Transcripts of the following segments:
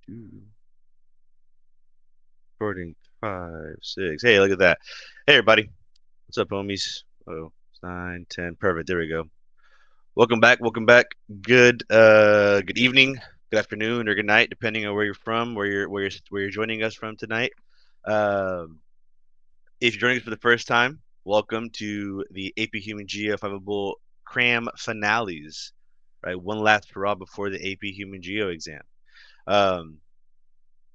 Two. Recording 5, 6. Hey, look at that. Hey, everybody. What's up, homies? Oh, 9, 10. Perfect. There we go. Welcome back. Welcome back. Good evening, good afternoon, or good night, depending on where you're from, where you're joining us from tonight. Um, if you're joining us for the first time, welcome to the AP Human Geo 5 Cram finales. Right, one last hurrah before the AP Human Geo exam. Um,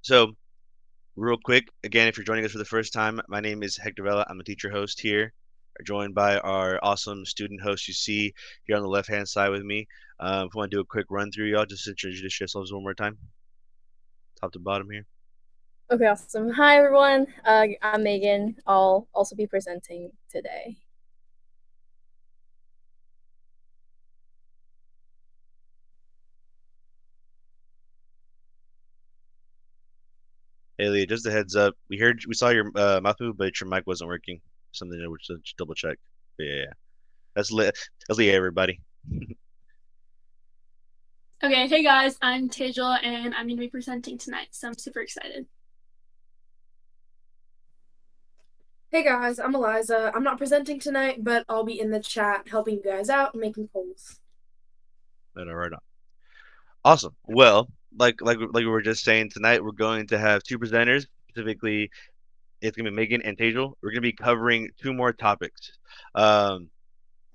so real quick, again, if you're joining us for the first time, my name is Hector Vela. I'm a teacher host here, joined by our awesome student host you see here on the left-hand side with me. If you want to do a quick run through, y'all, just introduce yourselves one more time, top to bottom here. Okay, awesome. Hi, everyone. I'm Megan. I'll also be presenting today. Haley, just a heads up. We saw your mouth move, but your mic wasn't working. Something that we should double check. But yeah. That's lit. That's Leah, everybody. Okay, hey guys, I'm Pigeon and I'm going to be presenting tonight, so I'm super excited. Hey guys, I'm Eliza. I'm not presenting tonight, but I'll be in the chat helping you guys out and making polls. Right on. Awesome. Well, like we were just saying tonight, we're going to have two presenters. Specifically, it's gonna be Megan and Tejal. We're gonna be covering two more topics. Um,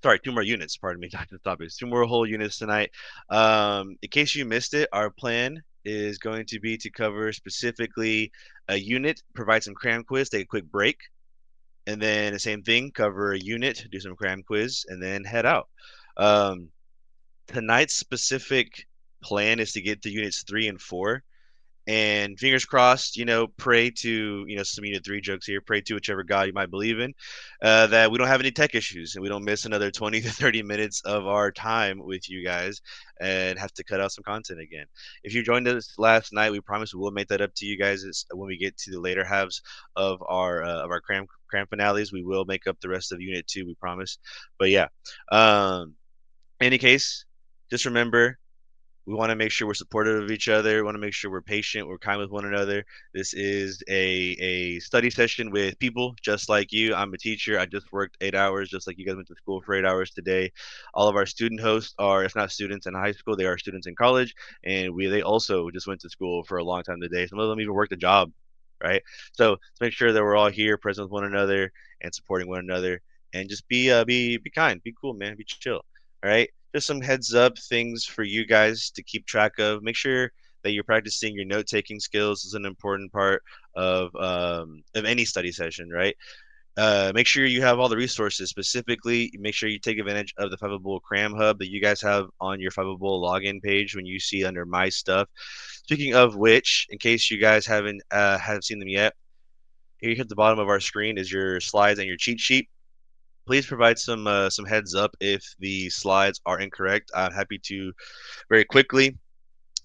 sorry, two more units. Pardon me, not just topics. Two more whole units tonight. In case you missed it, our plan is going to be to cover specifically a unit, provide some cram quiz, take a quick break, and then the same thing, cover a unit, do some cram quiz, and then head out. Um, tonight's specific plan is to get to units 3 and 4, and fingers crossed, pray to, some unit 3 jokes here, pray to whichever god you might believe in, that we don't have any tech issues and we don't miss another 20 to 30 minutes of our time with you guys and have to cut out some content again. If you joined us last night, we promise we will make that up to you guys when we get to the later halves of our cram finales. We will make up the rest of unit 2, we promise. But yeah, any case, just remember, we want to make sure we're supportive of each other. We want to make sure we're patient, we're kind with one another. This is a study session with people just like you. I'm a teacher. I just worked 8 hours, just like you guys went to school for 8 hours today. All of our student hosts are, if not students in high school, they are students in college, and they also just went to school for a long time today. Some of them even worked a job, right? So let's make sure that we're all here, present with one another, and supporting one another, and just be kind, be cool, man, be chill. All right, just some heads up things for you guys to keep track of. Make sure that you're practicing your note taking skills. Is an important part of any study session, right? Make sure you have all the resources. Specifically, make sure you take advantage of the Fiveable Cram Hub that you guys have on your Fiveable login page when you see under My Stuff. Speaking of which, in case you guys haven't seen them yet, here at the bottom of our screen is your slides and your cheat sheet. Please provide some heads up if the slides are incorrect. I'm happy to very quickly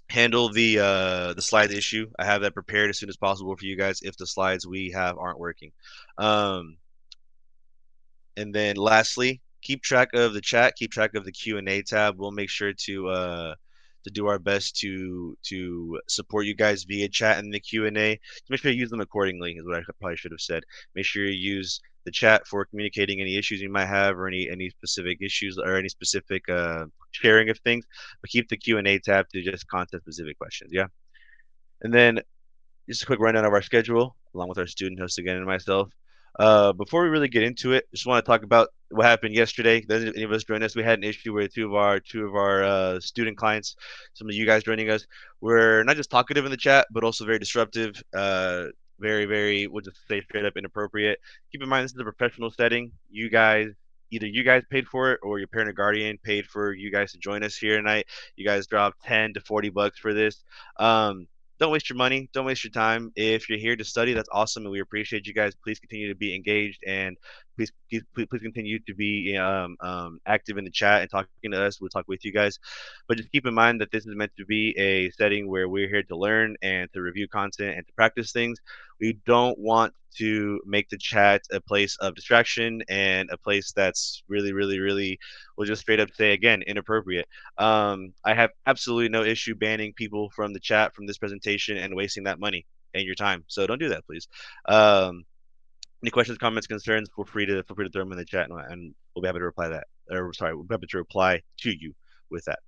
handle the slide issue. I have that prepared as soon as possible for you guys if the slides we have aren't working. And then lastly, keep track of the chat, keep track of the Q&A tab. We'll make sure to do our best to support you guys via chat and the Q&A. So make sure you use them accordingly is what I probably should have said. Make sure you use the chat for communicating any issues you might have or any specific issues or any specific sharing of things, but keep the Q&A tab to just content specific questions. Yeah. And then just a quick rundown of our schedule, along with our student host again and myself. Before we really get into it, just want to talk about what happened yesterday. Those any of us joined us, we had an issue where two of our student clients, some of you guys joining us, were not just talkative in the chat, but also very disruptive. Very, we'll just say straight up inappropriate. Keep in mind this is a professional setting. Either you guys paid for it or your parent or guardian paid for you guys to join us here tonight. You guys dropped $10 to $40 for this. Don't waste your money. Don't waste your time. If you're here to study, that's awesome, and we appreciate you guys. Please continue to be engaged and please continue to be active in the chat and talking to us. We'll talk with you guys, but just keep in mind that this is meant to be a setting where we're here to learn and to review content and to practice things. We don't want to make the chat a place of distraction and a place that's really, we'll just straight up say again, inappropriate. I have absolutely no issue banning people from the chat from this presentation and wasting that money and your time. So don't do that, please. Any questions, comments, concerns? Feel free to throw them in the chat, and we'll be happy to reply to that. Or sorry, we'll be happy to reply to you with that.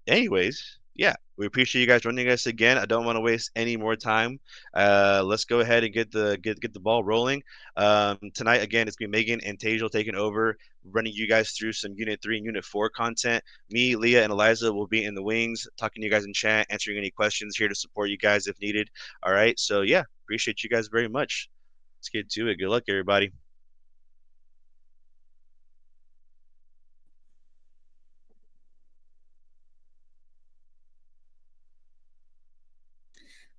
Anyways, yeah, we appreciate you guys joining us again. I don't want to waste any more time. Let's go ahead and get the ball rolling. Tonight again, it's gonna be Megan and Tejal taking over, running you guys through some Unit 3 and Unit 4 content. Me, Leah, and Eliza will be in the wings, talking to you guys in chat, answering any questions, here to support you guys if needed. All right, so yeah, appreciate you guys very much. Let's get to it. Good luck, everybody.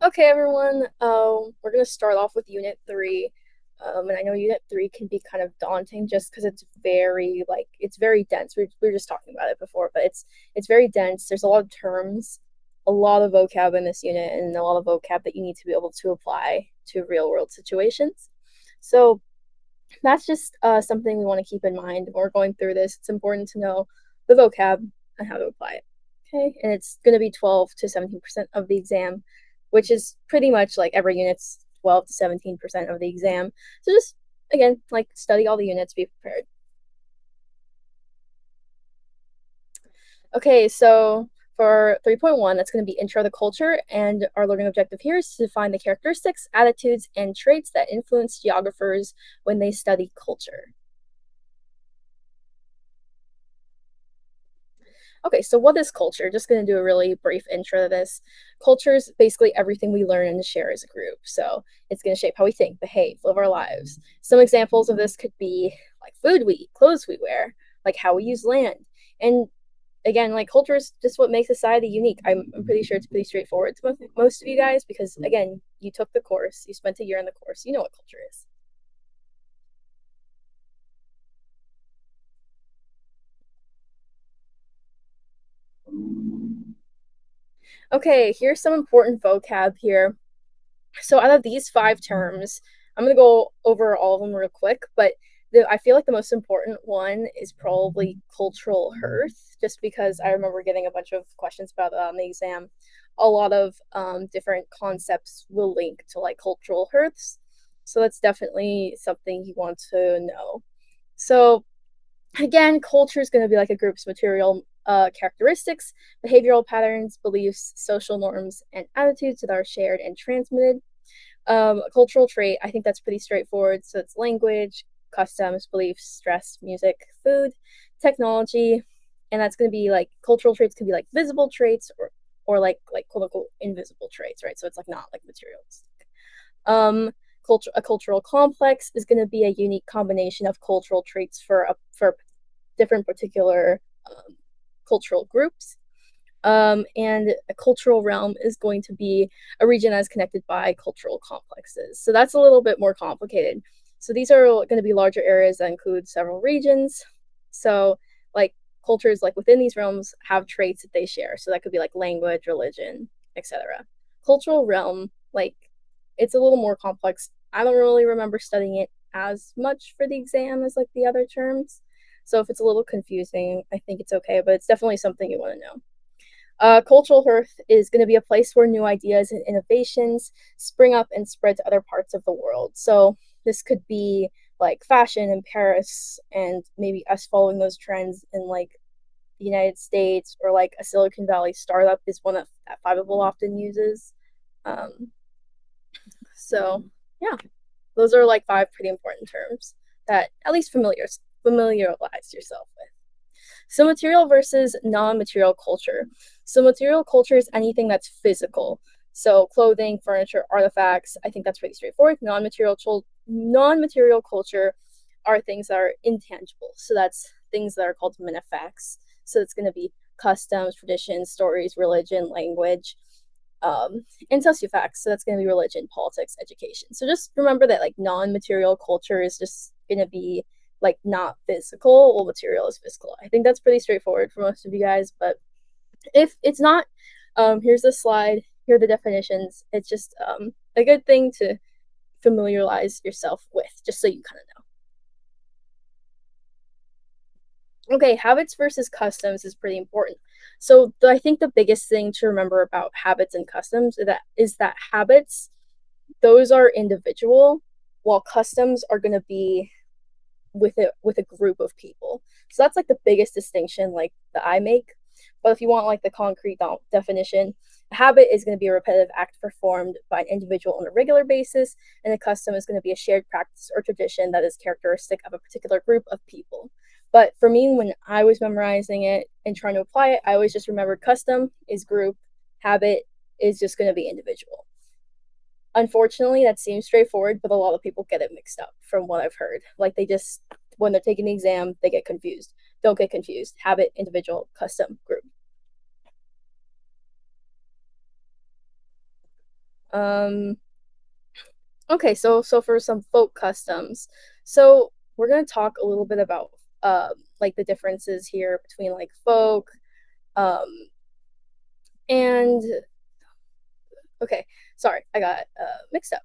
Okay, everyone. We're gonna start off with Unit 3. And I know Unit 3 can be kind of daunting just because it's very dense. We were just talking about it before, but it's very dense. There's a lot of terms, a lot of vocab in this unit, and a lot of vocab that you need to be able to apply to real world situations. So that's just something we want to keep in mind when we're going through this. It's important to know the vocab and how to apply it. Okay, and it's going to be 12 to 17% of the exam, which is pretty much like every unit's 12 to 17% of the exam. So just, again, like study all the units, be prepared. Okay, so for 3.1, that's going to be Intro to Culture, and our learning objective here is to define the characteristics, attitudes, and traits that influence geographers when they study culture. Okay, so what is culture? Just going to do a really brief intro to this. Culture is basically everything we learn and share as a group. So it's going to shape how we think, behave, live our lives. Some examples of this could be like food we eat, clothes we wear, like how we use land. And again, like culture is just what makes society unique. I'm pretty sure it's pretty straightforward to most of you guys because, again, you took the course, you spent a year in the course, you know what culture is. Okay, here's some important vocab here. So out of these 5 terms, I'm going to go over all of them real quick, but I feel like the most important one is probably cultural hearth, just because I remember getting a bunch of questions about that on the exam. A lot of different concepts will link to like cultural hearths, so that's definitely something you want to know. So again, culture is going to be like a group's material characteristics, behavioral patterns, beliefs, social norms, and attitudes that are shared and transmitted. A cultural trait, I think that's pretty straightforward. So it's language, customs, beliefs, dress, music, food, technology, and that's going to be like cultural traits could be like visible traits or like quote unquote invisible traits, right? So it's like not like materialistic. A cultural complex is going to be a unique combination of cultural traits for different particular cultural groups. And a cultural realm is going to be a region that's connected by cultural complexes. So that's a little bit more complicated. So these are going to be larger areas that include several regions. So like cultures like within these realms have traits that they share. So that could be like language, religion, etc. Cultural realm, like it's a little more complex. I don't really remember studying it as much for the exam as like the other terms. So if it's a little confusing, I think it's okay, but it's definitely something you want to know. Cultural hearth is going to be a place where new ideas and innovations spring up and spread to other parts of the world. So this could be like fashion in Paris and maybe us following those trends in like the United States, or like a Silicon Valley startup is one that Five will often uses. So yeah, those are like 5 pretty important terms that at least familiarize yourself with. So material versus non-material culture. So material culture is anything that's physical. So clothing, furniture, artifacts, I think that's pretty straightforward. Non-material culture are things that are intangible. So that's things that are called minifacts. So it's going to be customs, traditions, stories, religion, language, and sociofacts. So that's going to be religion, politics, education. So just remember that like non-material culture is going to be like not physical, well, material is physical. I think that's pretty straightforward for most of you guys, but if it's not, here's the slide, here are the definitions. It's just a good thing to familiarize yourself with, just so you kind of know. Okay, habits versus customs is pretty important. So I think the biggest thing to remember about habits and customs is that habits, those are individual, while customs are going to be with a group of people. So that's like the biggest distinction like that I make. But if you want like the concrete definition, a habit is going to be a repetitive act performed by an individual on a regular basis, and a custom is going to be a shared practice or tradition that is characteristic of a particular group of people. But for me, when I was memorizing it and trying to apply it, I always just remembered custom is group, habit is just going to be individual. Unfortunately, that seems straightforward, but a lot of people get it mixed up from what I've heard. Like they just, when they're taking the exam, they get confused. Don't get confused. Habit, individual, custom, group. Okay, so for some folk customs. So we're going to talk a little bit about like the differences here between like folk and okay, sorry, I got mixed up.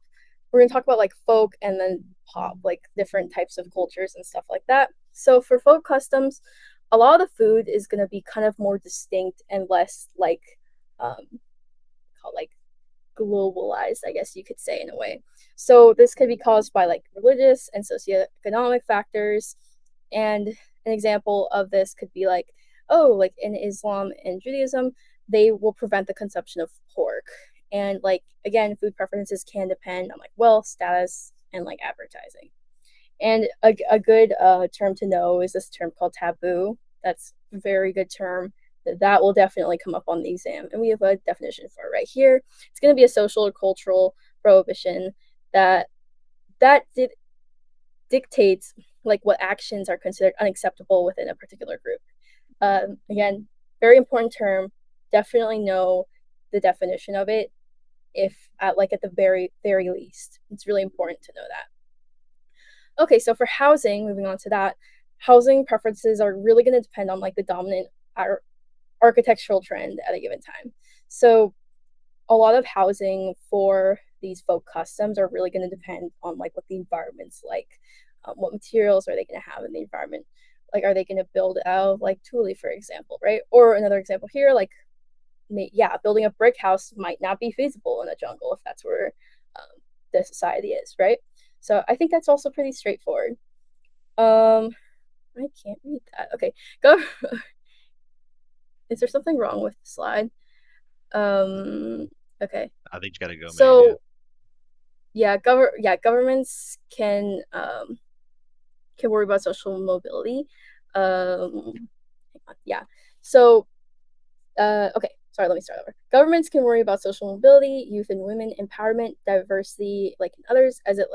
We're going to talk about like folk and then pop, like different types of cultures and stuff like that. So for folk customs, a lot of the food is going to be kind of more distinct and less like called like globalized, I guess you could say in a way. So this could be caused by like religious and socioeconomic factors. And an example of this could be like, oh, like in Islam and Judaism, they will prevent the consumption of pork. And like, again, food preferences can depend on like wealth, status, and like advertising. And a good term to know is this term called taboo. That's a very good term. That will definitely come up on the exam. And we have a definition for it right here. It's going to be a social or cultural prohibition that dictates like what actions are considered unacceptable within a particular group. Again, very important term. Definitely know the definition of it, if at the very least. It's really important to know that. Okay, so for housing, moving on to that, housing preferences are really going to depend on like the dominant architectural trend at a given time. So a lot of housing for these folk customs are really going to depend on like what the environment's like. What materials are they going to have in the environment? Like, are they going to build out like Thule, for example, right? Or another example here, like, building a brick house might not be feasible in a jungle if that's where the society is, right? So I think that's also pretty straightforward. I can't read that. Okay, go. Is there something wrong with the slide? Okay. I think you gotta go. So, governments can worry about social mobility. So, okay. Sorry, let me start over. Governments can worry about social mobility, youth and women empowerment, diversity, like in others, as it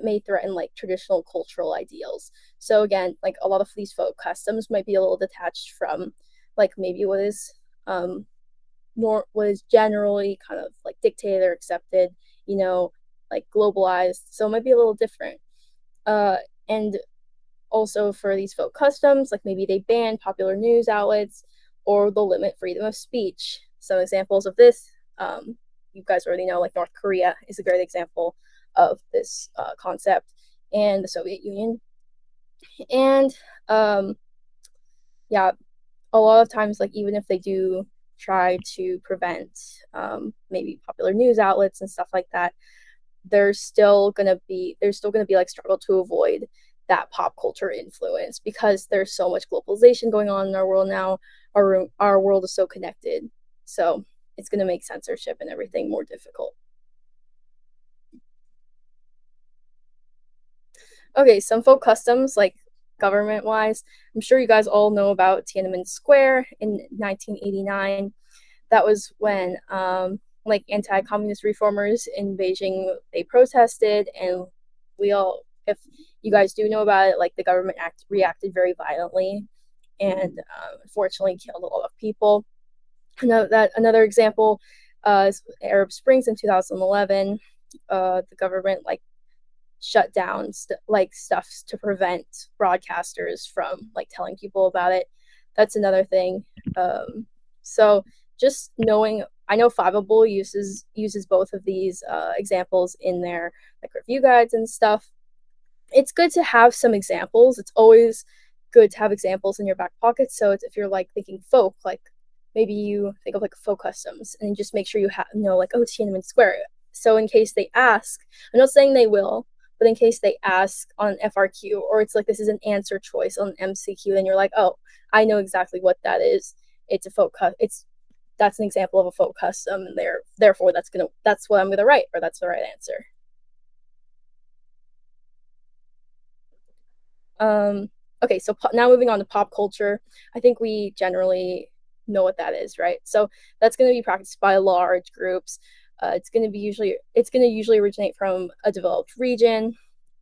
may threaten like traditional cultural ideals. So again, like a lot of these folk customs might be a little detached from like maybe what is generally kind of like dictated or accepted, like globalized. So it might be a little different. And also for these folk customs, like maybe they ban popular news outlets or they'll limit freedom of speech. Some examples of this, you guys already know, like North Korea is a great example of this concept, and the Soviet Union. And a lot of times, like even if they do try to prevent maybe popular news outlets and stuff like that, there's still gonna be like struggle to avoid that pop culture influence because there's so much globalization going on in our world now. Our world is so connected, so it's gonna make censorship and everything more difficult. Okay, some folk customs, like government-wise, I'm sure you guys all know about Tiananmen Square in 1989. That was when like anti-communist reformers in Beijing, they protested, and if you guys do know about it, like the government reacted very violently and unfortunately killed a lot of people. Another example is Arab Springs in 2011. The government like shut down stuff to prevent broadcasters from like telling people about it. That's another thing. So just knowing, I know Fiveable uses both of these examples in their like review guides and stuff. It's good to have some examples. It's always good to have examples in your back pocket. So if you're like thinking folk, like maybe you think of like folk customs, and just make sure you know like, oh, Tiananmen Square. So in case they ask, I'm not saying they will, but in case they ask on an FRQ, or it's like this is an answer choice on an MCQ, then you're like, oh, I know exactly what that is. It's a folk that's an example of a folk custom, and therefore that's what I'm gonna write, or that's the right answer. Okay, so now moving on to pop culture. I think we generally know what that is, right? So that's going to be practiced by large groups. It's going to usually originate from a developed region,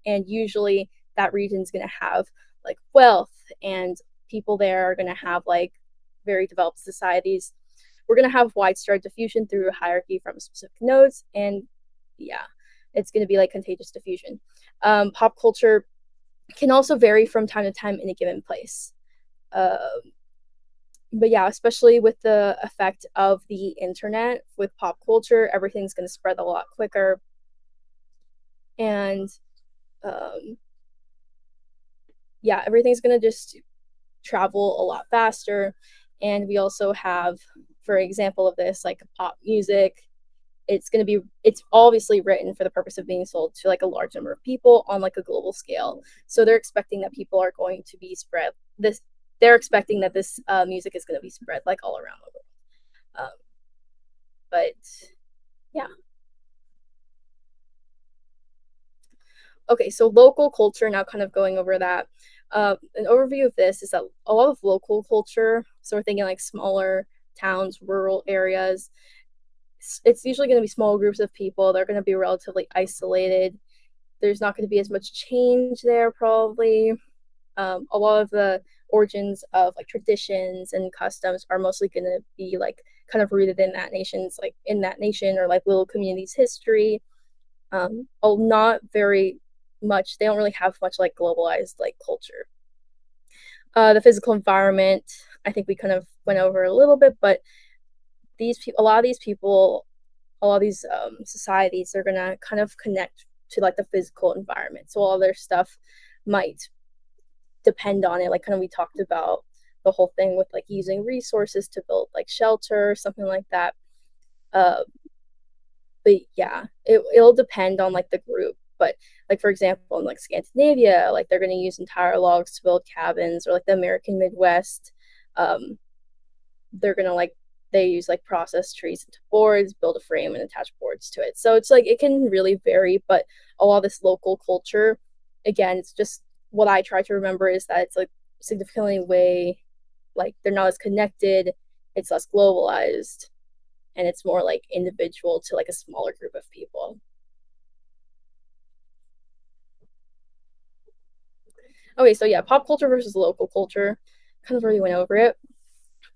and usually that region is going to have like wealth, and people there are going to have like very developed societies. We're going to have widespread diffusion through a hierarchy from specific nodes, and yeah, it's going to be like contagious diffusion. Pop culture can also vary from time to time in a given place. But yeah, especially with the effect of the internet with pop culture, everything's going to spread a lot quicker. And yeah, everything's going to just travel a lot faster. And we also have, for example of this, like pop music. It's obviously written for the purpose of being sold to like a large number of people on like a global scale. So they're expecting that people are going to be spread this. They're expecting that this music is going to be spread like all around the world. But yeah. Okay, so local culture, now kind of going over that. An overview of this is that a lot of local culture, so we're thinking like smaller towns, rural areas, it's usually going to be small groups of people. They're going to be relatively isolated. There's not going to be as much change there, probably. A lot of the origins of like traditions and customs are mostly going to be like kind of rooted in that nation or like little community's history. Not very much. They don't really have much like globalized like culture. The physical environment, I think we kind of went over a little bit, but a lot of these societies are gonna kind of connect to like the physical environment. So all their stuff might depend on it. Like kind of we talked about the whole thing with like using resources to build like shelter, something like that. But yeah, it'll depend on like the group. But like for example, in like Scandinavia, like they're gonna use entire logs to build cabins, or like the American Midwest, they're gonna like they use like processed trees into boards, build a frame, and attach boards to it. So it's like it can really vary, but a lot of this local culture, again, it's just what I try to remember is that it's like significantly way, like they're not as connected, it's less globalized, and it's more like individual to like a smaller group of people. Okay, so yeah, pop culture versus local culture, kind of already went over it,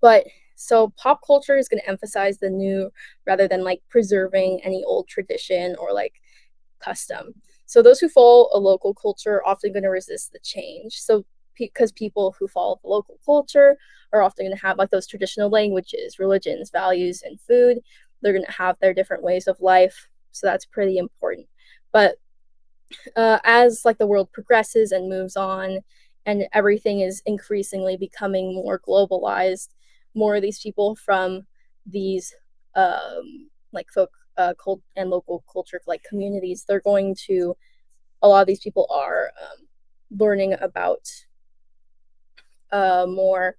but so pop culture is going to emphasize the new rather than like preserving any old tradition or like custom. So those who follow a local culture are often going to resist the change. So because people who follow the local culture are often going to have like those traditional languages, religions, values, and food. They're going to have their different ways of life. So that's pretty important. But as like the world progresses and moves on, and everything is increasingly becoming more globalized, more of these people from these like folk cult and local culture like communities, a lot of these people are learning about more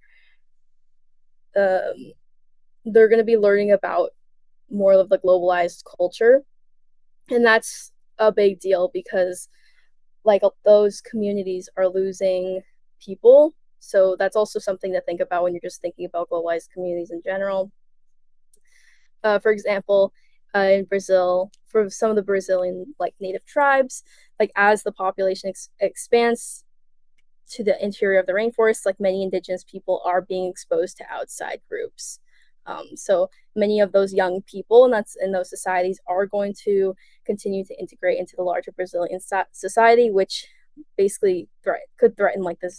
they're going to be learning about more of the globalized culture, and that's a big deal because like those communities are losing people. So that's also something to think about when you're just thinking about globalized communities in general. For example, in Brazil, for some of the Brazilian like native tribes, like as the population expands to the interior of the rainforest, like many indigenous people are being exposed to outside groups. So many of those young people in those societies are going to continue to integrate into the larger Brazilian society, which basically could threaten like the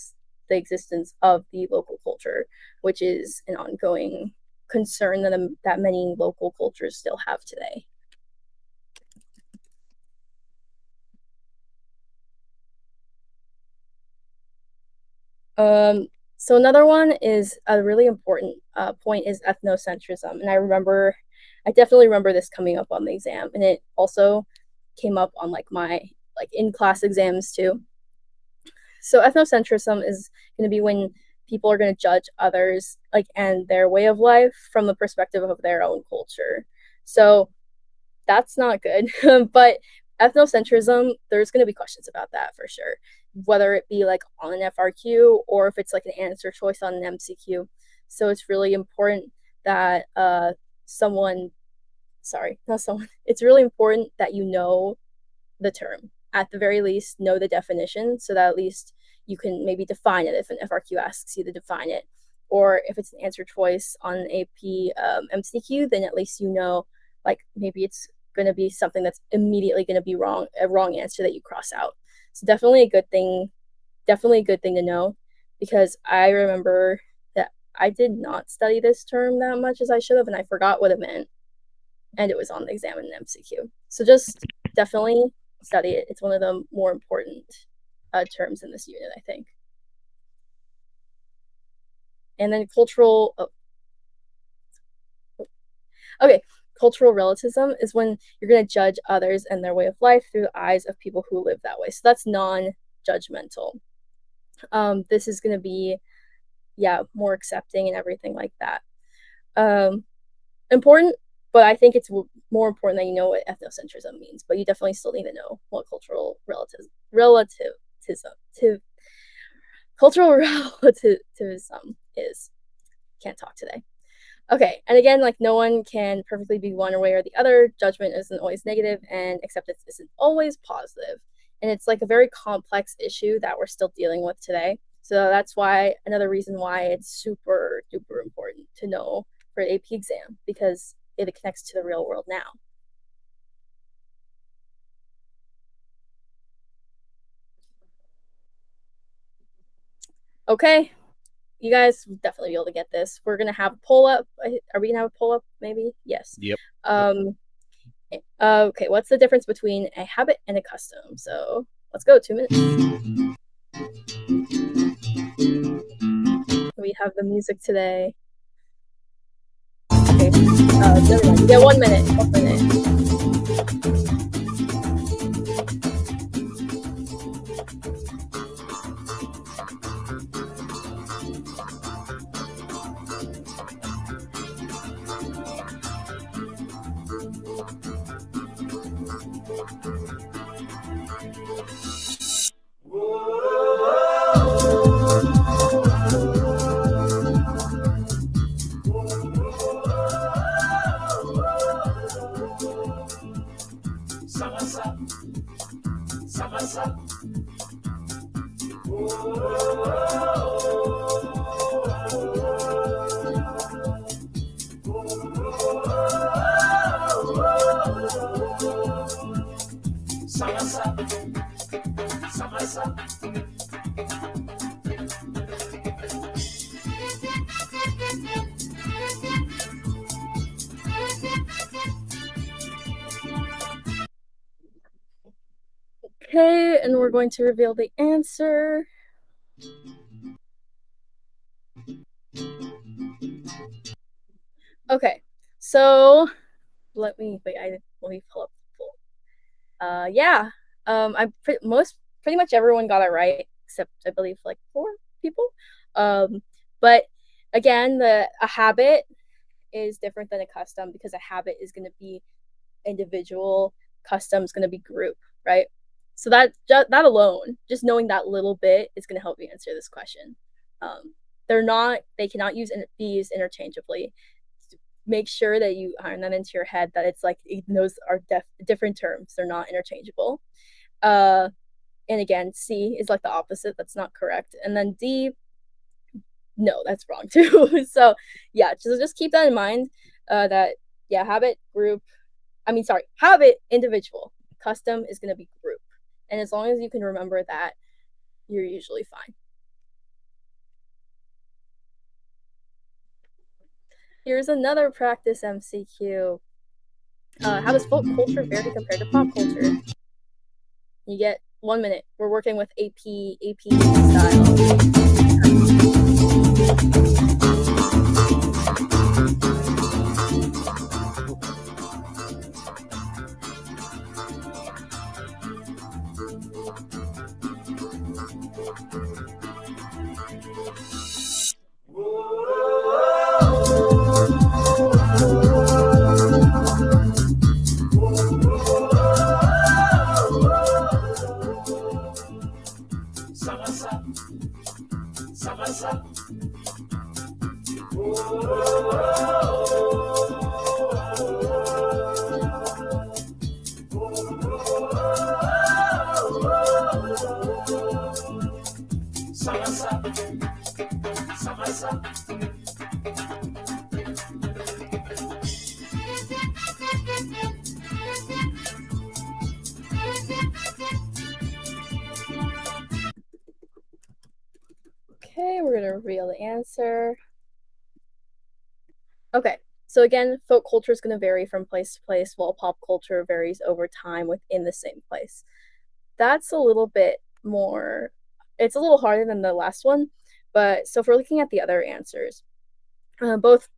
existence of the local culture, which is an ongoing concern that many local cultures still have today. So another one is a really important point is ethnocentrism, and I definitely remember this coming up on the exam, and it also came up on like my in-class exams too. So ethnocentrism is going to be when people are going to judge others and their way of life from the perspective of their own culture. So that's not good. But ethnocentrism, there's going to be questions about that for sure, whether it be like on an FRQ or if it's like an answer choice on an MCQ. So it's really important that it's really important that you know the term. At the very least, know the definition so that at least you can maybe define it if an FRQ asks you to define it. Or if it's an answer choice on an AP MCQ, then at least you know, like maybe it's going to be something that's immediately going to be a wrong answer that you cross out. So definitely a good thing to know, because I remember that I did not study this term that much as I should have, and I forgot what it meant, and it was on the exam in MCQ. So just definitely study it. It's one of the more important terms in this unit, I think. And then cultural relativism is when you're going to judge others and their way of life through the eyes of people who live that way. So that's non-judgmental. This is going to be, more accepting and everything like that. Important, but I think it's more important that you know what ethnocentrism means. But you definitely still need to know what cultural relativism is. Can't talk today. Okay, and again, like no one can perfectly be one way or the other. Judgment isn't always negative, and acceptance isn't always positive. And it's like a very complex issue that we're still dealing with today. So that's why another reason why it's super duper important to know for an AP exam, because it connects to the real world now. Okay, you guys will definitely be able to get this. We're gonna have a poll up. Are we gonna have a poll up? Maybe. Yes. Yep. Okay. What's the difference between a habit and a custom? So let's go. 2 minutes. We have the music today. Okay. You get 1 minute. 1 minute. Okay, and we're going to reveal the answer. Okay, so let me pull up the poll. Pretty much everyone got it right, except I believe like 4 people. But again, a habit is different than a custom, because a habit is going to be individual, custom is going to be group, right? So that alone, just knowing that little bit, is going to help you answer this question. They cannot be used interchangeably. Make sure that you iron that into your head, that it's like those are different terms. They're not interchangeable. And again, C is like the opposite. That's not correct. And then D, no, that's wrong too. So yeah, just keep that in mind. Habit, individual, custom is going to be group. And as long as you can remember that, you're usually fine. Here's another practice MCQ. How does folk culture vary compared to pop culture? You get 1 minute. We're working with AP style. Okay, we're gonna reveal the answer. Okay, so again, folk culture is going to vary from place to place, while pop culture varies over time within the same place. That's a little bit more, it's a little harder than the last one, but so if we're looking at the other answers, both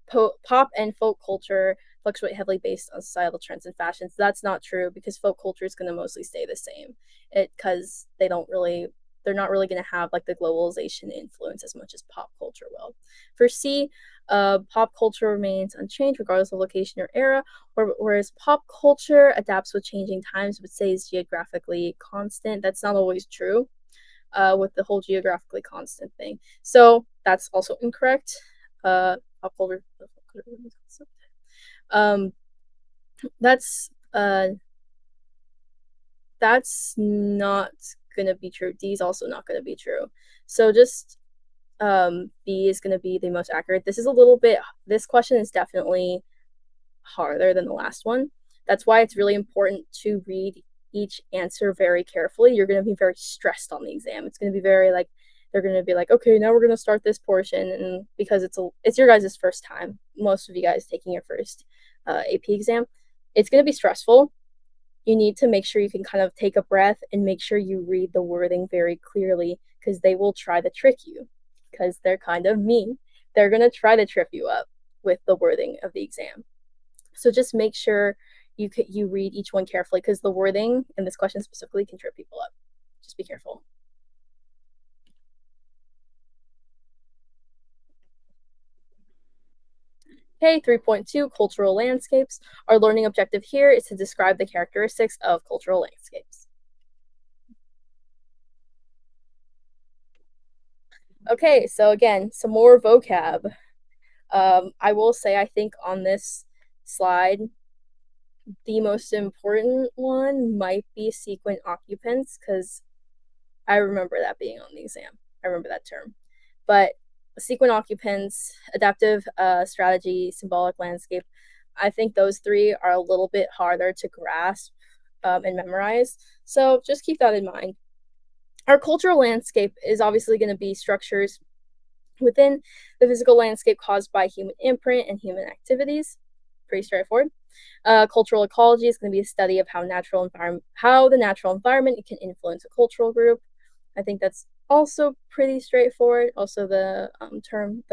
pop and folk culture fluctuate heavily based on societal trends and fashions. That's not true because folk culture is going to mostly stay the same, because they're not really going to have like the globalization influence as much as pop culture will. For C, pop culture remains unchanged regardless of location or era, whereas pop culture adapts with changing times but stays geographically constant. That's not always true with the whole geographically constant thing. So that's also incorrect. Pop culture. That's not gonna be true. D is also not gonna be true. So just B is gonna be the most accurate. This question is definitely harder than the last one. That's why it's really important to read each answer very carefully. You're gonna be very stressed on the exam. It's gonna be very like, they're gonna be like, okay, now we're gonna start this portion, and because it's your guys' first time, most of you guys taking your first AP exam, it's gonna be stressful. You need to make sure you can kind of take a breath and make sure you read the wording very clearly, because they will try to trick you, because they're kind of mean. They're going to try to trip you up with the wording of the exam. So just make sure you read each one carefully, because the wording in this question specifically can trip people up. Just be careful. Okay, 3.2, cultural landscapes. Our learning objective here is to describe the characteristics of cultural landscapes. Okay, so again, some more vocab. I will say, I think on this slide, the most important one might be sequent occupants, because I remember that being on the exam. I remember that term. But sequent occupants, adaptive strategy, symbolic landscape, I think those three are a little bit harder to grasp and memorize. So just keep that in mind. Our cultural landscape is obviously going to be structures within the physical landscape caused by human imprint and human activities. Pretty straightforward. Cultural ecology is going to be a study of how the natural environment can influence a cultural group. I think that's also pretty straightforward. Also, the term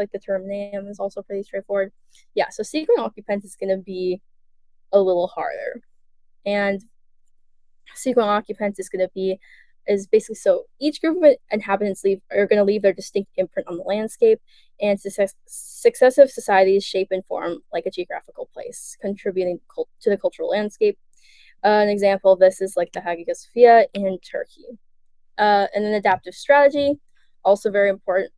name is also pretty straightforward. Yeah, so sequent occupants is going to be a little harder. And sequent occupants is basically, so each group of inhabitants are going to leave their distinct imprint on the landscape, and successive societies shape and form like a geographical place, contributing to the cultural landscape. An example of this is like the Hagia Sophia in Turkey. And then adaptive strategy, also very important.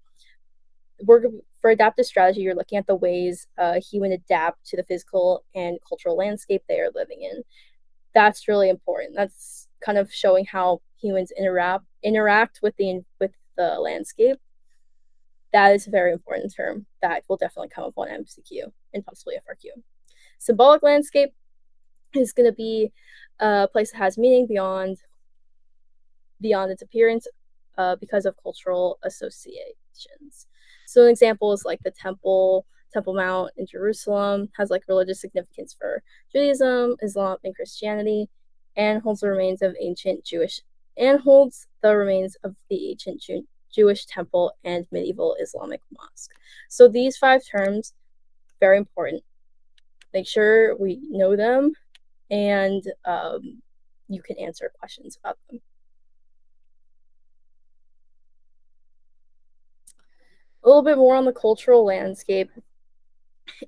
For adaptive strategy, you're looking at the ways humans adapt to the physical and cultural landscape they are living in. That's really important. That's kind of showing how humans interact with the landscape. That is a very important term that will definitely come up on MCQ and possibly FRQ. Symbolic landscape is going to be a place that has meaning beyond its appearance because of cultural associations. So an example is like the Temple Mount in Jerusalem has like religious significance for Judaism, Islam, and Christianity, and holds the remains of the ancient Jewish temple and medieval Islamic mosque. So these 5 terms, very important. Make sure we know them, and you can answer questions about them. A little bit more on the cultural landscape.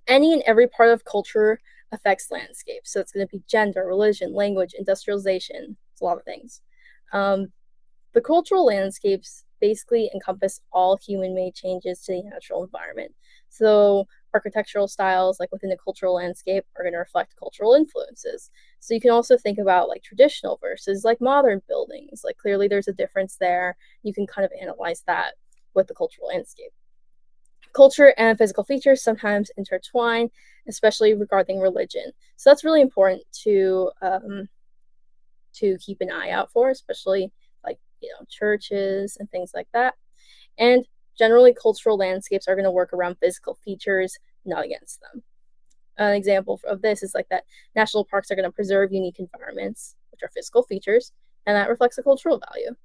Any and every part of culture affects landscape. So it's going to be gender, religion, language, industrialization. It's a lot of things. The cultural landscapes basically encompass all human-made changes to the natural environment. So architectural styles, like within the cultural landscape, are going to reflect cultural influences. So you can also think about like traditional versus like modern buildings. Like clearly there's a difference there. You can kind of analyze that with the cultural landscape. Culture and physical features sometimes intertwine, especially regarding religion. So that's really important to keep an eye out for, especially like churches and things like that. And generally, cultural landscapes are going to work around physical features, not against them. An example of this is like that national parks are going to preserve unique environments, which are physical features, and that reflects a cultural value.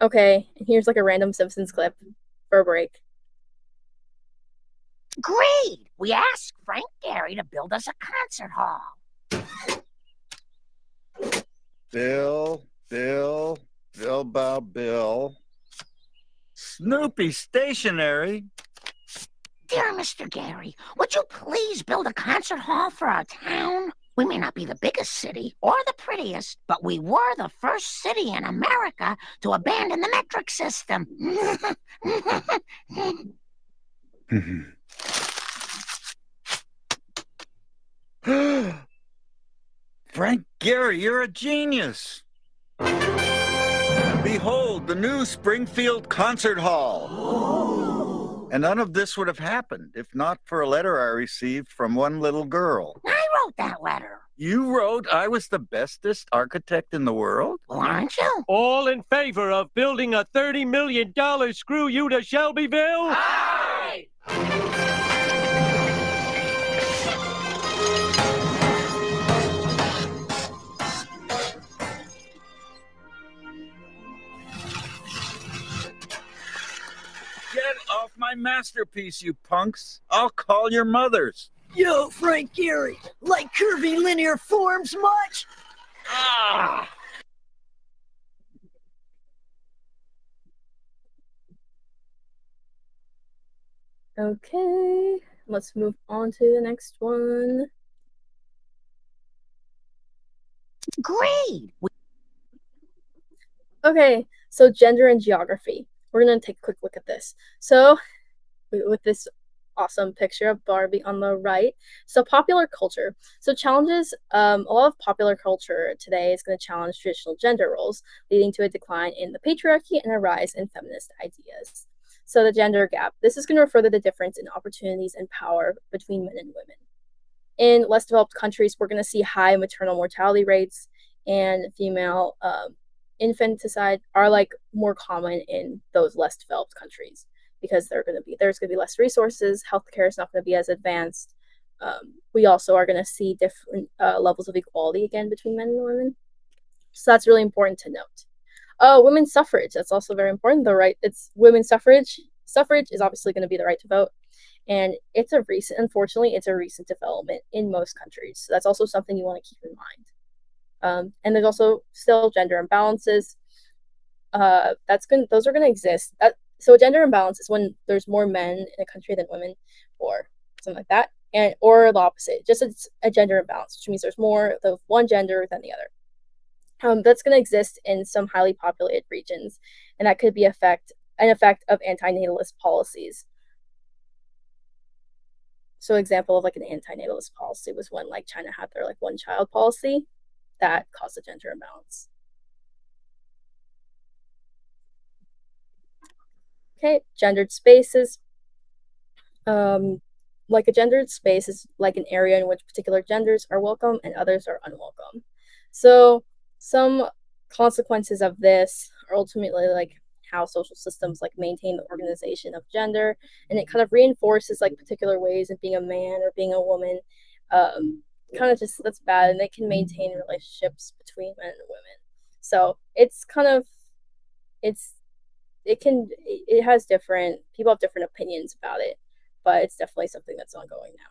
Okay, and here's like a random Simpsons clip for a break. Great! We asked Frank Gehry to build us a concert hall. Bill. Snoopy stationery. Dear Mr. Gehry, would you please build a concert hall for our town? We may not be the biggest city or the prettiest, but we were the first city in America to abandon the metric system. Frank Gehry, you're a genius. Behold, the new Springfield Concert Hall. And none of this would have happened if not for a letter I received from one little girl. I wrote that letter. You wrote I was the bestest architect in the world? Well, aren't you? All in favor of building a $30 million screw you to Shelbyville? Aye! Get off my masterpiece, you punks. I'll call your mothers. Yo, Frank Gehry, like curvy linear forms much? Ah! Okay, let's move on to the next one. Great! Okay, so gender and geography. We're going to take a quick look at this. So, with this awesome picture of Barbie on the right. So, popular culture. So, challenges, a lot of popular culture today is going to challenge traditional gender roles, leading to a decline in the patriarchy and a rise in feminist ideas. So, the gender gap. This is going to refer to the difference in opportunities and power between men and women. In less developed countries, we're going to see high maternal mortality rates, and female infanticide are like more common in those less developed countries because there's going to be less resources. Healthcare is not going to be as advanced. We also are going to see different levels of equality again between men and women. So that's really important to note. Women's suffrage, that's also very important. It's women's suffrage. Suffrage is obviously going to be the right to vote. And unfortunately, it's a recent development in most countries. So that's also something you want to keep in mind. And there's also still gender imbalances. Those are going to exist. So a gender imbalance is when there's more men in a country than women, or something like that, or the opposite. Just it's a gender imbalance, which means there's more of one gender than the other. That's going to exist in some highly populated regions, and that could be an effect of antinatalist policies. So example of like an antinatalist policy was when like China had their like one-child policy that caused a gender imbalance. Okay, gendered spaces. One like a gendered space is like an area in which particular genders are welcome and others are unwelcome. So some consequences of this are ultimately like how social systems like maintain the organization of gender, and it kind of reinforces like particular ways of being a man or being a woman. Kind of just that's bad, and they can maintain relationships between men and women. So it's kind of it has different people have different opinions about it, but it's definitely something that's ongoing now.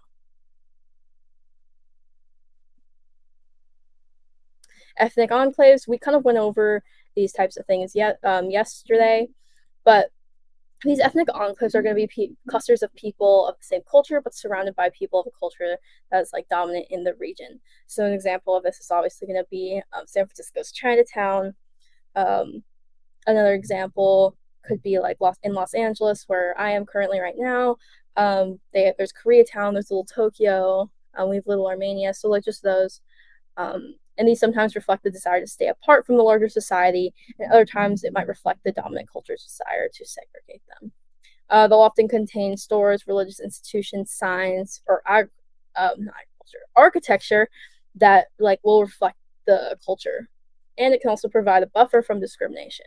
Ethnic enclaves, we kind of went over these types of things yesterday, but these ethnic enclaves are going to be clusters of people of the same culture, but surrounded by people of a culture that's like dominant in the region. So an example of this is obviously going to be San Francisco's Chinatown. Another example could be like in Los Angeles, where I am currently right now. There's Koreatown, there's Little Tokyo, we have Little Armenia. So like just those. And these sometimes reflect the desire to stay apart from the larger society, and other times it might reflect the dominant culture's desire to segregate them. They'll often contain stores, religious institutions, signs, or architecture that like will reflect the culture, and it can also provide a buffer from discrimination.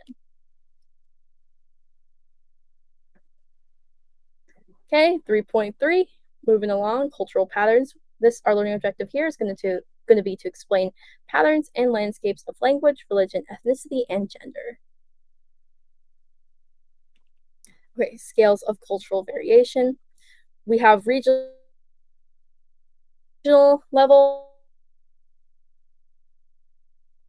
Okay, 3.3, moving along, cultural patterns. Our learning objective here is going to be to explain patterns and landscapes of language, religion, ethnicity, and gender. Okay, scales of cultural variation. We have regional level.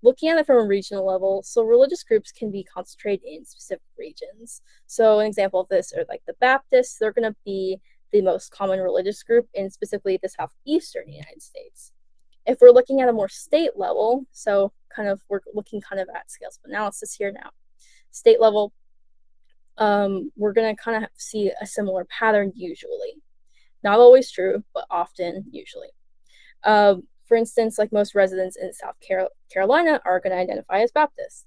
Looking at it from a regional level, so religious groups can be concentrated in specific regions. So an example of this are like the Baptists. They're going to be the most common religious group in specifically the southeastern United States. If we're looking at a more state level, so we're looking at scales of analysis here now. State level, we're going to kind of see a similar pattern usually. Not always true, but often usually. For instance, like most residents in South Carolina are going to identify as Baptists.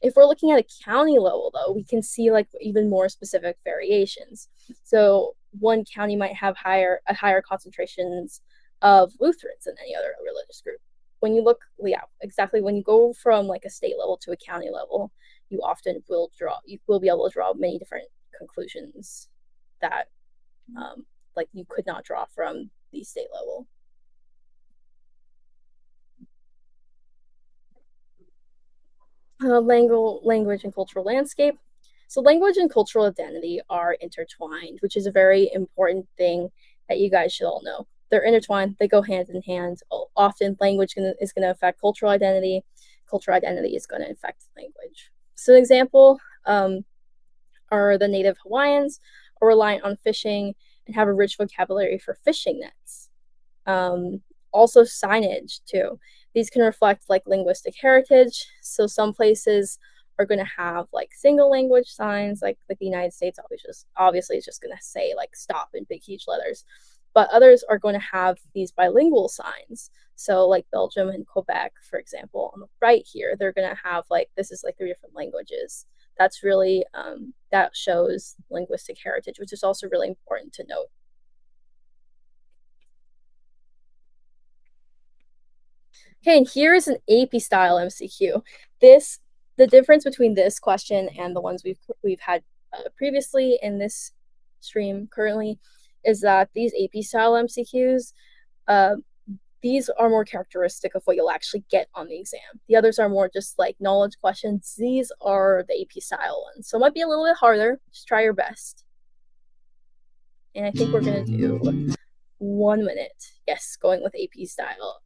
If we're looking at a county level, though, we can see like even more specific variations. So one county might have higher concentrations of Lutherans than any other religious group. When you look, when you go from like a state level to a county level, you will be able to draw many different conclusions that like you could not draw from the state level. Language and cultural landscape. So language and cultural identity are intertwined, which is a very important thing that you guys should all know. They're intertwined, they go hand in hand. Often language is going to affect cultural identity. Cultural identity is going to affect language. So an example are the native Hawaiians are reliant on fishing and have a rich vocabulary for fishing nets. Also signage too. These can reflect like linguistic heritage. So some places are going to have like single language signs, like the United States obviously is just going to say like stop in big huge letters. But others are going to have these bilingual signs. So like Belgium and Quebec, for example, on the right here, they're going to have like, this is like 3 different languages. That's really, that shows linguistic heritage, which is also really important to note. Okay, and here is an AP style MCQ. The difference between this question and the ones we've had previously in this stream currently is that these AP style MCQs, these are more characteristic of what you'll actually get on the exam. The others are more just like knowledge questions. These are the AP style ones. So it might be a little bit harder. Just try your best. And I think we're gonna do 1 minute. Yes, going with AP style.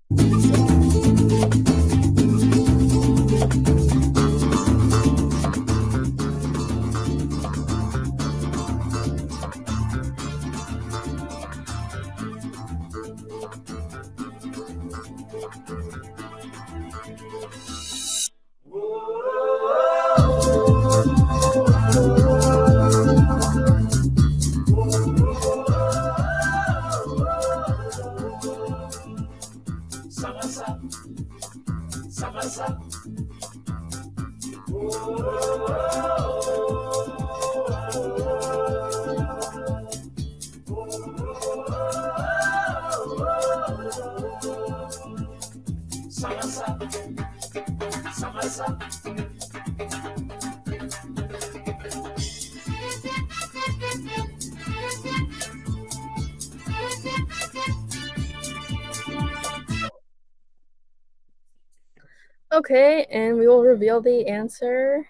Okay, and we will reveal the answer.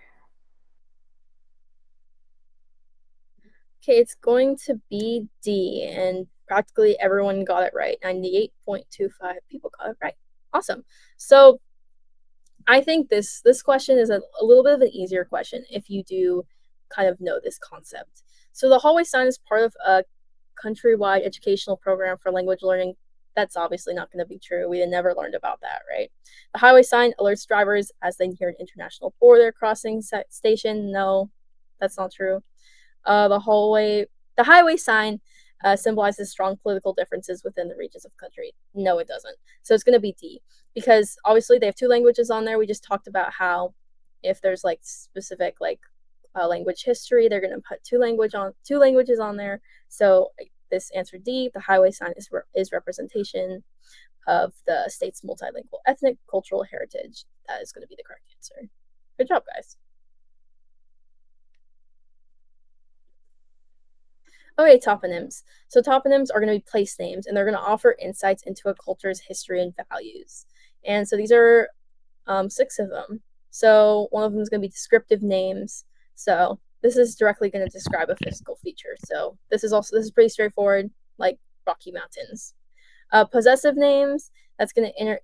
Okay, it's going to be D, and practically everyone got it right. 98.25 people got it right. Awesome. So I think this question is a little bit of an easier question if you do kind of know this concept. So the hallway sign is part of a countrywide educational program for language learning. That's obviously not going to be true. We never learned about that, right? The highway sign alerts drivers as they near an international border crossing station. No, that's not true. The highway sign symbolizes strong political differences within the regions of the country. No, it doesn't. So it's going to be D, because obviously they have two languages on there. We just talked about how if there's like specific like language history, they're going to put two languages on there. So this answer D, the highway sign is representation of the state's multilingual ethnic cultural heritage. That is going to be the correct answer. Good job, guys. Okay, toponyms. So toponyms are going to be place names, and they're going to offer insights into a culture's history and values. And so these are 6 of them. So one of them is going to be descriptive names. So this is directly going to describe a physical feature. So this is pretty straightforward, like Rocky Mountains. Possessive names, that's going to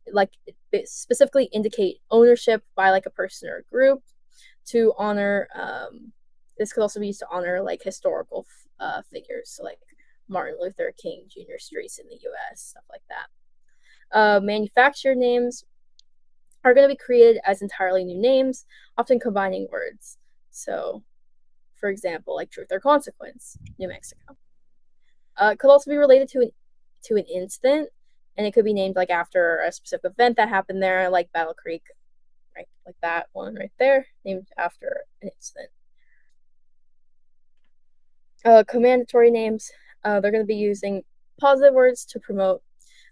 specifically indicate ownership by like a person or a group. To honor, this could also be used to honor like historical figures, so like Martin Luther King Jr. streets in the U.S., stuff like that. Manufactured names are going to be created as entirely new names, often combining words. So, for example, like Truth or Consequence, New Mexico. It could also be related to an incident, and it could be named like after a specific event that happened there, like Battle Creek, right? Like that one right there, named after an incident. Commandatory names, they're going to be using positive words to promote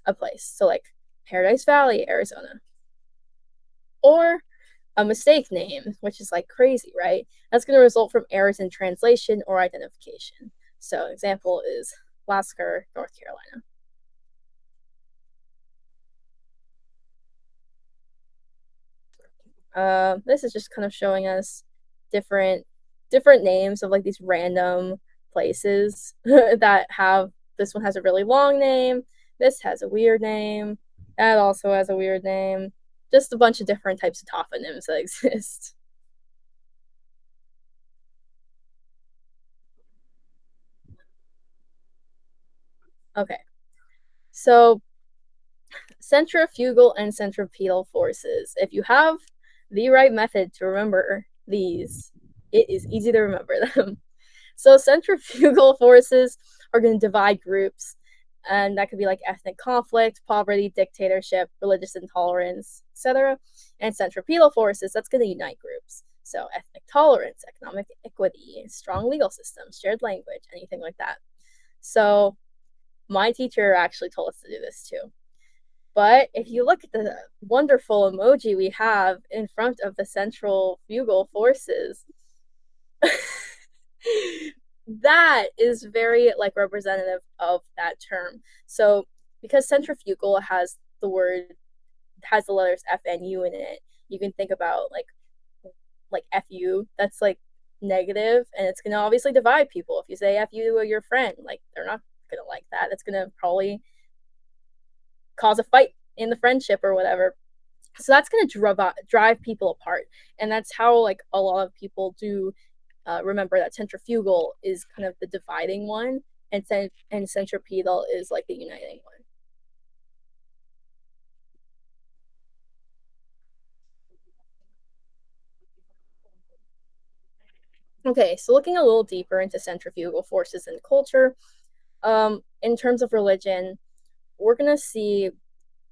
a place. So like Paradise Valley, Arizona. Or a mistake name, which is like crazy, right? That's going to result from errors in translation or identification. So example is Lasker, North Carolina. This is just kind of showing us different names of like these random places that have, this one has a really long name, this has a weird name, that also has a weird name, just a bunch of different types of toponyms that exist. Okay, so centrifugal and centripetal forces. If you have the right method to remember these, it is easy to remember them. So centrifugal forces are going to divide groups, and that could be like ethnic conflict, poverty, dictatorship, religious intolerance, etc. And centripetal forces, that's going to unite groups. So ethnic tolerance, economic equity, strong legal systems, shared language, anything like that. So my teacher actually told us to do this too. But if you look at the wonderful emoji we have in front of the centrifugal forces, that is very like representative of that term. So because centrifugal has the letters F and U in it, you can think about like FU, that's like negative, and it's going to obviously divide people. If you say FU to your friend, like they're not going to like that. It's going to probably cause a fight in the friendship or whatever. So that's going to drive people apart, and that's how like a lot of people do remember that centrifugal is kind of the dividing one, and centripetal is like the uniting one. Okay, so looking a little deeper into centrifugal forces and culture, in terms of religion, we're going to see,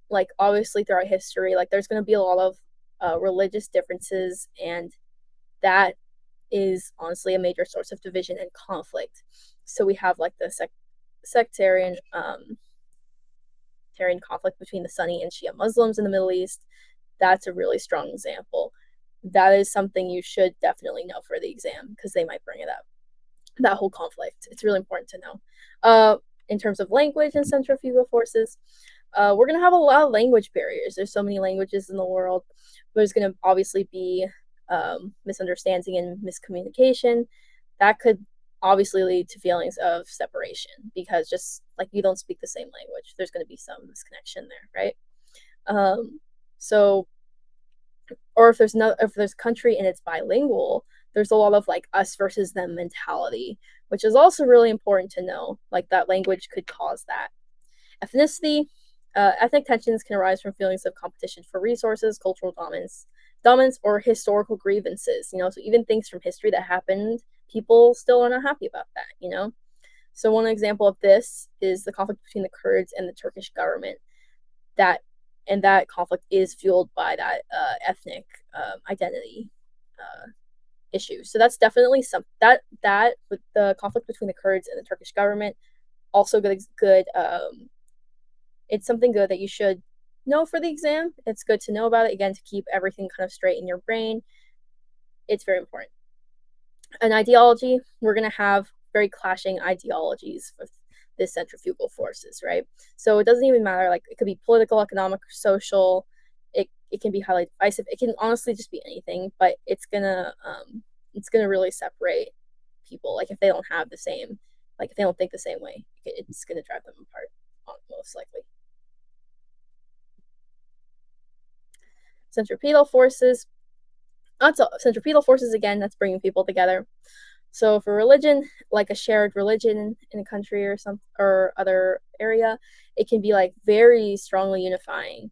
like, obviously throughout history, like there's going to be a lot of religious differences, and that is honestly a major source of division and conflict. So we have like the sectarian conflict between the Sunni and Shia Muslims in the Middle East. That's a really strong example. That is something you should definitely know for the exam, because they might bring it up. That whole conflict, it's really important to know. In terms of language and centrifugal forces, We're going to have a lot of language barriers. There's so many languages in the world. There's going to obviously be misunderstanding and miscommunication. That could obviously lead to feelings of separation because just like you don't speak the same language, there's going to be some misconnection there, right? So, or if there's a country and it's bilingual, there's a lot of like us versus them mentality, which is also really important to know. Like that language could cause that. Ethnicity, ethnic tensions can arise from feelings of competition for resources, cultural dominance, or historical grievances. So even things from history that happened, people still are not happy about that. So one example of this is the conflict between the Kurds and the Turkish government. That conflict is fueled by that ethnic identity issue. So that's definitely that with the conflict between the Kurds and the Turkish government. Also good. It's something good that you should know for the exam. It's good to know about it, again, to keep everything kind of straight in your brain. It's very important. An ideology, we're going to have very clashing ideologies with the centrifugal forces, right? So it doesn't even matter, like it could be political, economic, social. It can be highly divisive. It can honestly just be anything, but it's gonna really separate people. Like if they don't have the same, like if they don't think the same way, it's gonna drive them apart, most likely. Centripetal forces. Centripetal forces, again, that's bringing people together. So for religion, like a shared religion in a country or other area, it can be like very strongly unifying,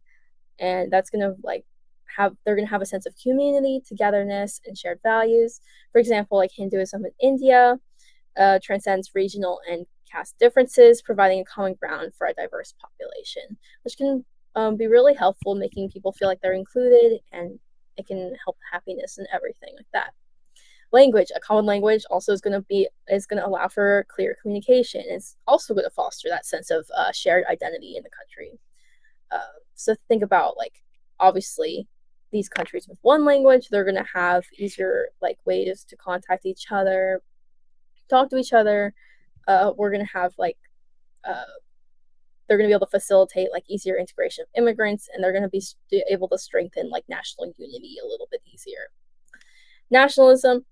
and that's gonna they're gonna have a sense of community, togetherness, and shared values. For example, like Hinduism in India transcends regional and caste differences, providing a common ground for a diverse population, which can be really helpful, making people feel like they're included, and it can help happiness and everything like that. Language, a common language, also is going to allow for clear communication. It's also going to foster that sense of shared identity in the country. So think about, like, obviously these countries with one language, they're going to have easier like ways to contact each other, talk to each other. We're going to have they're going to be able to facilitate like easier integration of immigrants, and they're going to be able to strengthen like national unity a little bit easier. Nationalism,